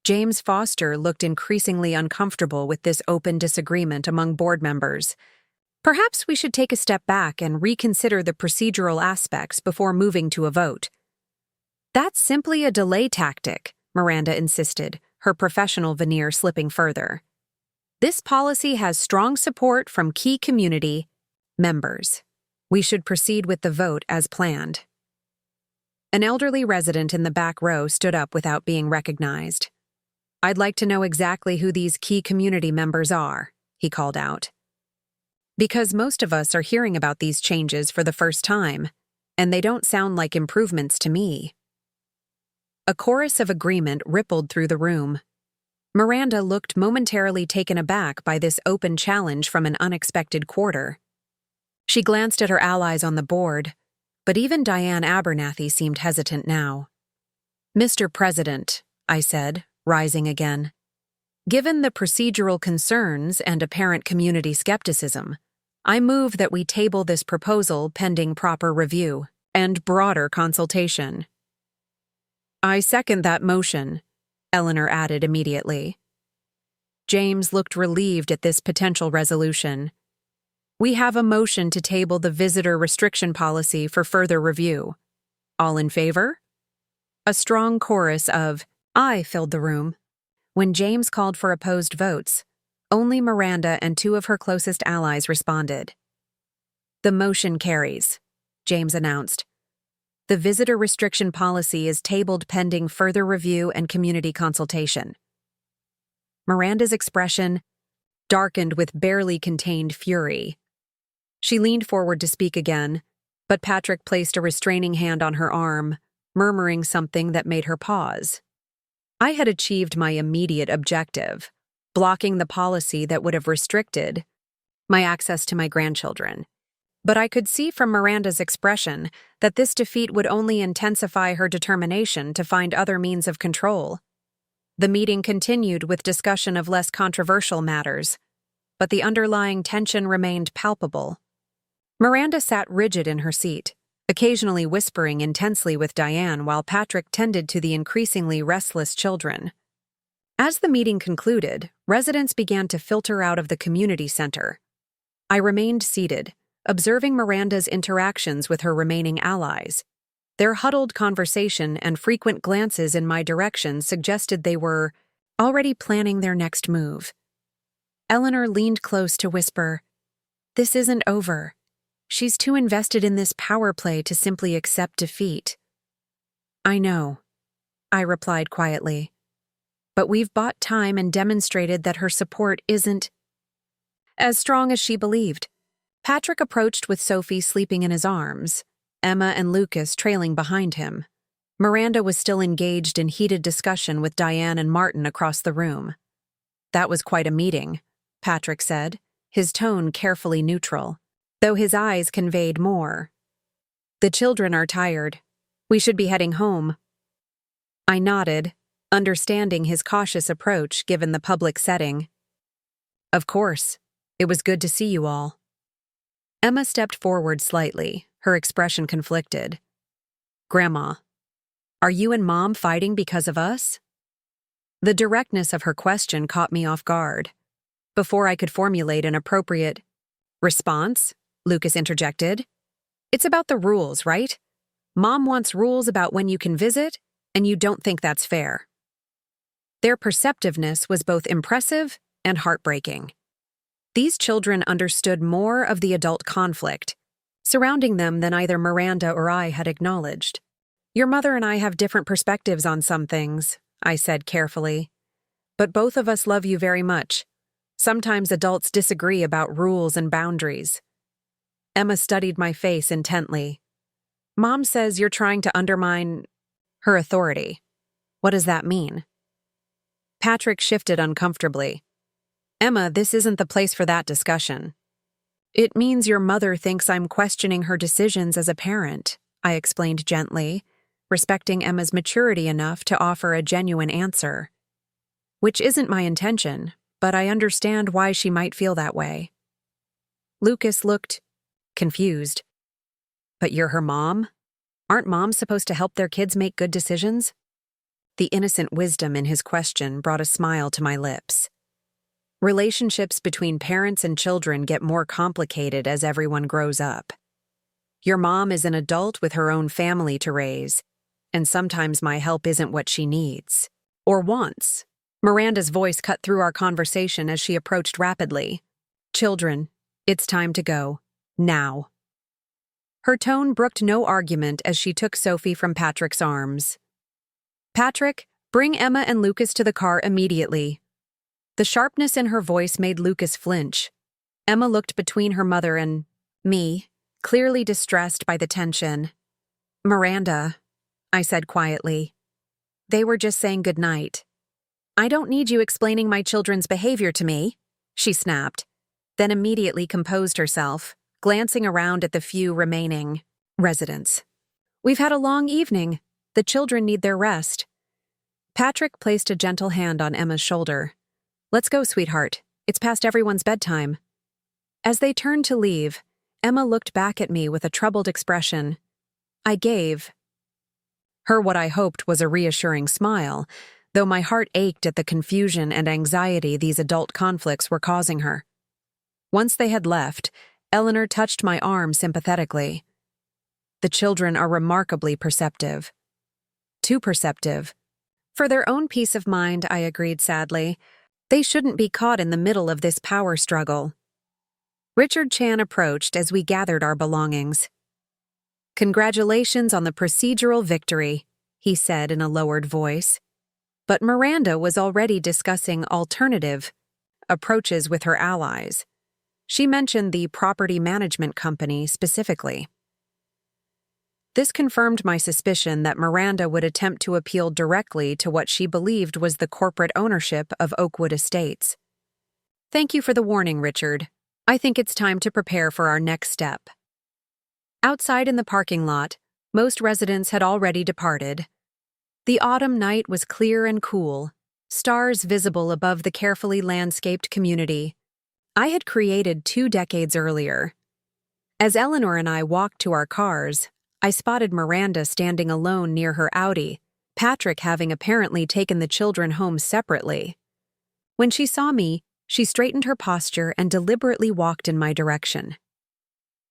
James Foster looked increasingly uncomfortable with this open disagreement among board members. "Perhaps we should take a step back and reconsider the procedural aspects before moving to a vote." "That's simply a delay tactic," Miranda insisted, her professional veneer slipping further. "This policy has strong support from key community members. We should proceed with the vote as planned." An elderly resident in the back row stood up without being recognized. "I'd like to know exactly who these key community members are," he called out. "Because most of us are hearing about these changes for the first time, and they don't sound like improvements to me." A chorus of agreement rippled through the room. Miranda looked momentarily taken aback by this open challenge from an unexpected quarter. She glanced at her allies on the board, but even Diane Abernathy seemed hesitant now. "Mr. President," I said, rising again, "given the procedural concerns and apparent community skepticism, I move that we table this proposal pending proper review and broader consultation." "I second that motion," Eleanor added immediately. James looked relieved at this potential resolution. "We have a motion to table the visitor restriction policy for further review. All in favor?" A strong chorus of "aye" filled the room. When James called for opposed votes, only Miranda and two of her closest allies responded. "The motion carries," James announced. "The visitor restriction policy is tabled pending further review and community consultation." Miranda's expression darkened with barely contained fury. She leaned forward to speak again, but Patrick placed a restraining hand on her arm, murmuring something that made her pause. I had achieved my immediate objective, blocking the policy that would have restricted my access to my grandchildren. But I could see from Miranda's expression that this defeat would only intensify her determination to find other means of control. The meeting continued with discussion of less controversial matters, but the underlying tension remained palpable. Miranda sat rigid in her seat, occasionally whispering intensely with Diane while Patrick tended to the increasingly restless children. As the meeting concluded, residents began to filter out of the community center. I remained seated, observing Miranda's interactions with her remaining allies. Their huddled conversation and frequent glances in my direction suggested they were already planning their next move. Eleanor leaned close to whisper, "This isn't over. She's too invested in this power play to simply accept defeat." "I know," I replied quietly. "But we've bought time and demonstrated that her support isn't as strong as she believed." Patrick approached with Sophie sleeping in his arms, Emma and Lucas trailing behind him. Miranda was still engaged in heated discussion with Diane and Martin across the room. "That was quite a meeting," Patrick said, his tone carefully neutral, though his eyes conveyed more. "The children are tired. We should be heading home." I nodded, understanding his cautious approach given the public setting. "Of course. It was good to see you all." Emma stepped forward slightly, her expression conflicted. "Grandma, are you and Mom fighting because of us?" The directness of her question caught me off guard. Before I could formulate an appropriate response, Lucas interjected. "It's about the rules, right? Mom wants rules about when you can visit, and you don't think that's fair." Their perceptiveness was both impressive and heartbreaking. These children understood more of the adult conflict surrounding them than either Miranda or I had acknowledged. "Your mother and I have different perspectives on some things," I said carefully. "But both of us love you very much. Sometimes adults disagree about rules and boundaries." Emma studied my face intently. "Mom says you're trying to undermine her authority. What does that mean?" Patrick shifted uncomfortably. "Emma, this isn't the place for that discussion." "It means your mother thinks I'm questioning her decisions as a parent," I explained gently, respecting Emma's maturity enough to offer a genuine answer. "Which isn't my intention, but I understand why she might feel that way." Lucas looked confused. "But you're her mom? Aren't moms supposed to help their kids make good decisions?" The innocent wisdom in his question brought a smile to my lips. Relationships between parents and children get more complicated as everyone grows up. Your mom is an adult with her own family to raise, and sometimes my help isn't what she needs or wants. Miranda's voice cut through our conversation as she approached rapidly. "Children, it's time to go. Now." Her tone brooked no argument as she took Sophie from Patrick's arms. "Patrick, bring Emma and Lucas to the car immediately." The sharpness in her voice made Lucas flinch. Emma looked between her mother and me, clearly distressed by the tension. "Miranda," I said quietly, They were just saying goodnight. I don't need you explaining my children's behavior to me, she snapped, then immediately composed herself, glancing around at the few remaining residents. We've had a long evening. The children need their rest. Patrick placed a gentle hand on Emma's shoulder. Let's go, sweetheart. It's past everyone's bedtime. As they turned to leave, Emma looked back at me with a troubled expression. I gave her what I hoped was a reassuring smile, though my heart ached at the confusion and anxiety these adult conflicts were causing her. Once they had left, Eleanor touched my arm sympathetically. The children are remarkably perceptive. Too perceptive. For their own peace of mind, I agreed sadly. They shouldn't be caught in the middle of this power struggle. Richard Chan approached as we gathered our belongings. Congratulations on the procedural victory, he said in a lowered voice. But Miranda was already discussing alternative approaches with her allies. She mentioned the property management company specifically. This confirmed my suspicion that Miranda would attempt to appeal directly to what she believed was the corporate ownership of Oakwood Estates. Thank you for the warning, Richard. I think it's time to prepare for our next step. Outside in the parking lot, most residents had already departed. The autumn night was clear and cool, stars visible above the carefully landscaped community I had created 2 decades earlier. As Eleanor and I walked to our cars, I spotted Miranda standing alone near her Audi, Patrick having apparently taken the children home separately. When she saw me, she straightened her posture and deliberately walked in my direction.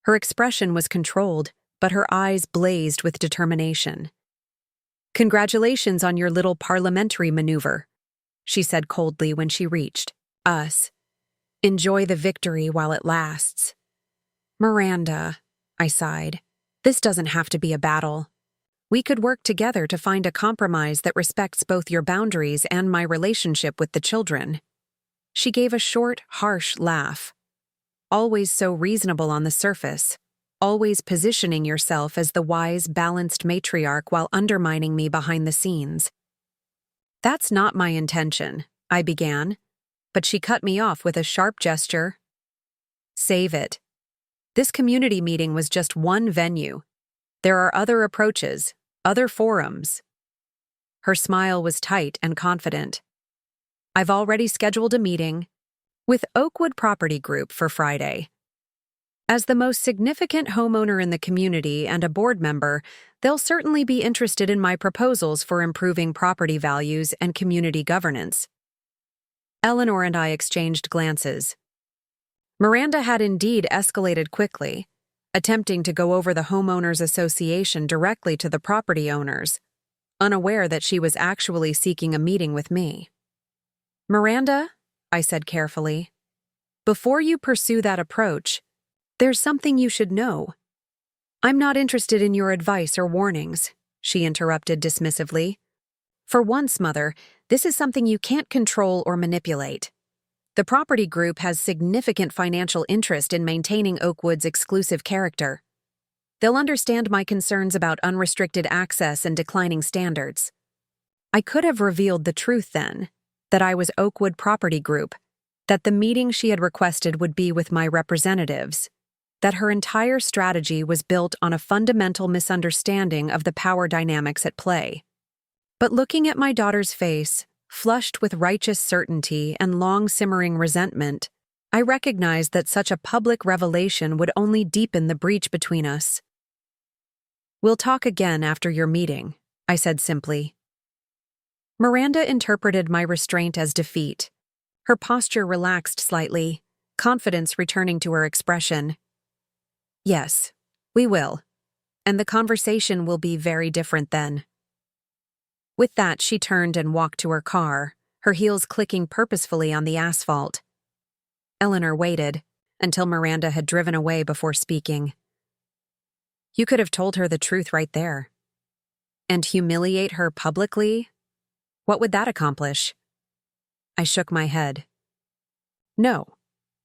Her expression was controlled, but her eyes blazed with determination. Congratulations on your little parliamentary maneuver, she said coldly when she reached us. Enjoy the victory while it lasts. Miranda, I sighed. This doesn't have to be a battle. We could work together to find a compromise that respects both your boundaries and my relationship with the children. She gave a short, harsh laugh. Always so reasonable on the surface, always positioning yourself as the wise, balanced matriarch while undermining me behind the scenes. That's not my intention, I began, but she cut me off with a sharp gesture. Save it. This community meeting was just one venue. There are other approaches, other forums. Her smile was tight and confident. I've already scheduled a meeting with Oakwood Property Group for Friday. As the most significant homeowner in the community and a board member, they'll certainly be interested in my proposals for improving property values and community governance. Eleanor and I exchanged glances. Miranda had indeed escalated quickly, attempting to go over the homeowners association directly to the property owners, unaware that she was actually seeking a meeting with me. Miranda, I said carefully, before you pursue that approach, there's something you should know. I'm not interested in your advice or warnings, she interrupted dismissively. For once, Mother, this is something you can't control or manipulate. The property group has significant financial interest in maintaining Oakwood's exclusive character. They'll understand my concerns about unrestricted access and declining standards. I could have revealed the truth then, that I was Oakwood Property Group, that the meeting she had requested would be with my representatives, that her entire strategy was built on a fundamental misunderstanding of the power dynamics at play. But looking at my daughter's face, flushed with righteous certainty and long-simmering resentment, I recognized that such a public revelation would only deepen the breach between us. We'll talk again after your meeting, I said simply. Miranda interpreted my restraint as defeat. Her posture relaxed slightly, confidence returning to her expression. Yes, we will, and the conversation will be very different then. With that, she turned and walked to her car, her heels clicking purposefully on the asphalt. Eleanor waited until Miranda had driven away before speaking. You could have told her the truth right there. And humiliate her publicly? What would that accomplish? I shook my head. No,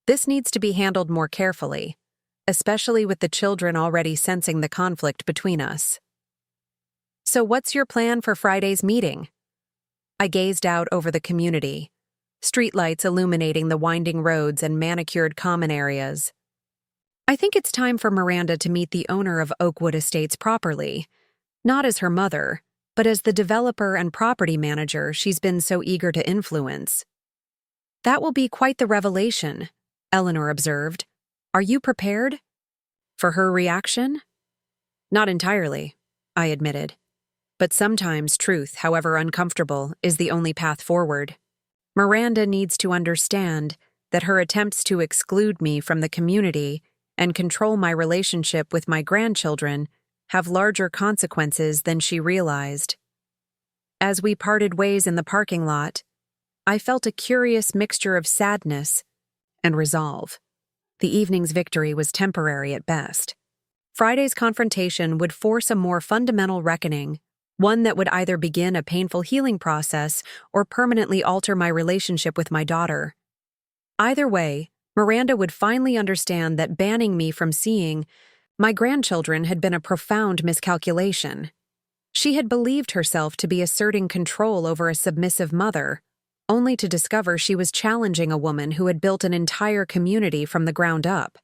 this needs to be handled more carefully, especially with the children already sensing the conflict between us. So what's your plan for Friday's meeting? I gazed out over the community, streetlights illuminating the winding roads and manicured common areas. I think it's time for Miranda to meet the owner of Oakwood Estates properly, not as her mother, but as the developer and property manager she's been so eager to influence. That will be quite the revelation, Eleanor observed. Are you prepared? For her reaction? Not entirely, I admitted. But sometimes truth, however uncomfortable, is the only path forward. Miranda needs to understand that her attempts to exclude me from the community and control my relationship with my grandchildren have larger consequences than she realized. As we parted ways in the parking lot, I felt a curious mixture of sadness and resolve. The evening's victory was temporary at best. Friday's confrontation would force a more fundamental reckoning, one that would either begin a painful healing process or permanently alter my relationship with my daughter. Either way, Miranda would finally understand that banning me from seeing my grandchildren had been a profound miscalculation. She had believed herself to be asserting control over a submissive mother, only to discover she was challenging a woman who had built an entire community from the ground up.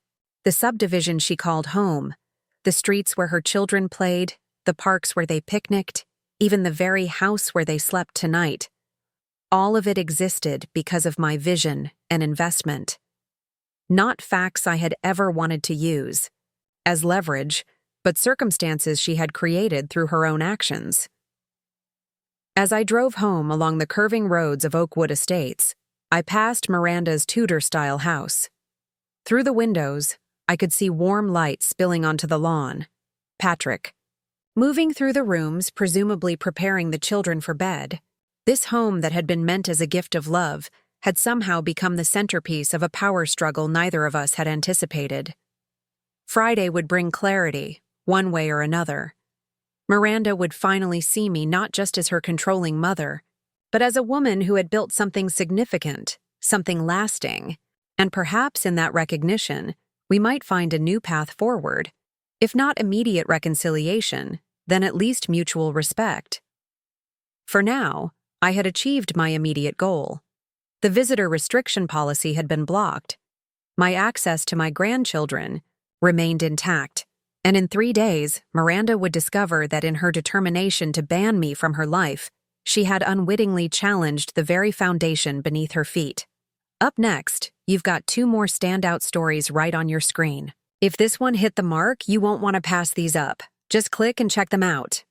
The subdivision she called home, the streets where her children played, the parks where they picnicked, even the very house where they slept tonight. All of it existed because of my vision and investment. Not facts I had ever wanted to use as leverage, but circumstances she had created through her own actions. As I drove home along the curving roads of Oakwood Estates, I passed Miranda's Tudor-style house. Through the windows, I could see warm light spilling onto the lawn. Patrick. Moving through the rooms, presumably preparing the children for bed, this home that had been meant as a gift of love had somehow become the centerpiece of a power struggle neither of us had anticipated. Friday would bring clarity, one way or another. Miranda would finally see me not just as her controlling mother, but as a woman who had built something significant, something lasting, and perhaps in that recognition, we might find a new path forward, if not immediate reconciliation, then at least mutual respect. For now, I had achieved my immediate goal. The visitor restriction policy had been blocked. My access to my grandchildren remained intact, and in 3 days, Miranda would discover that in her determination to ban me from her life, she had unwittingly challenged the very foundation beneath her feet. Up next, you've got 2 more standout stories right on your screen. If this one hit the mark, you won't want to pass these up. Just click and check them out.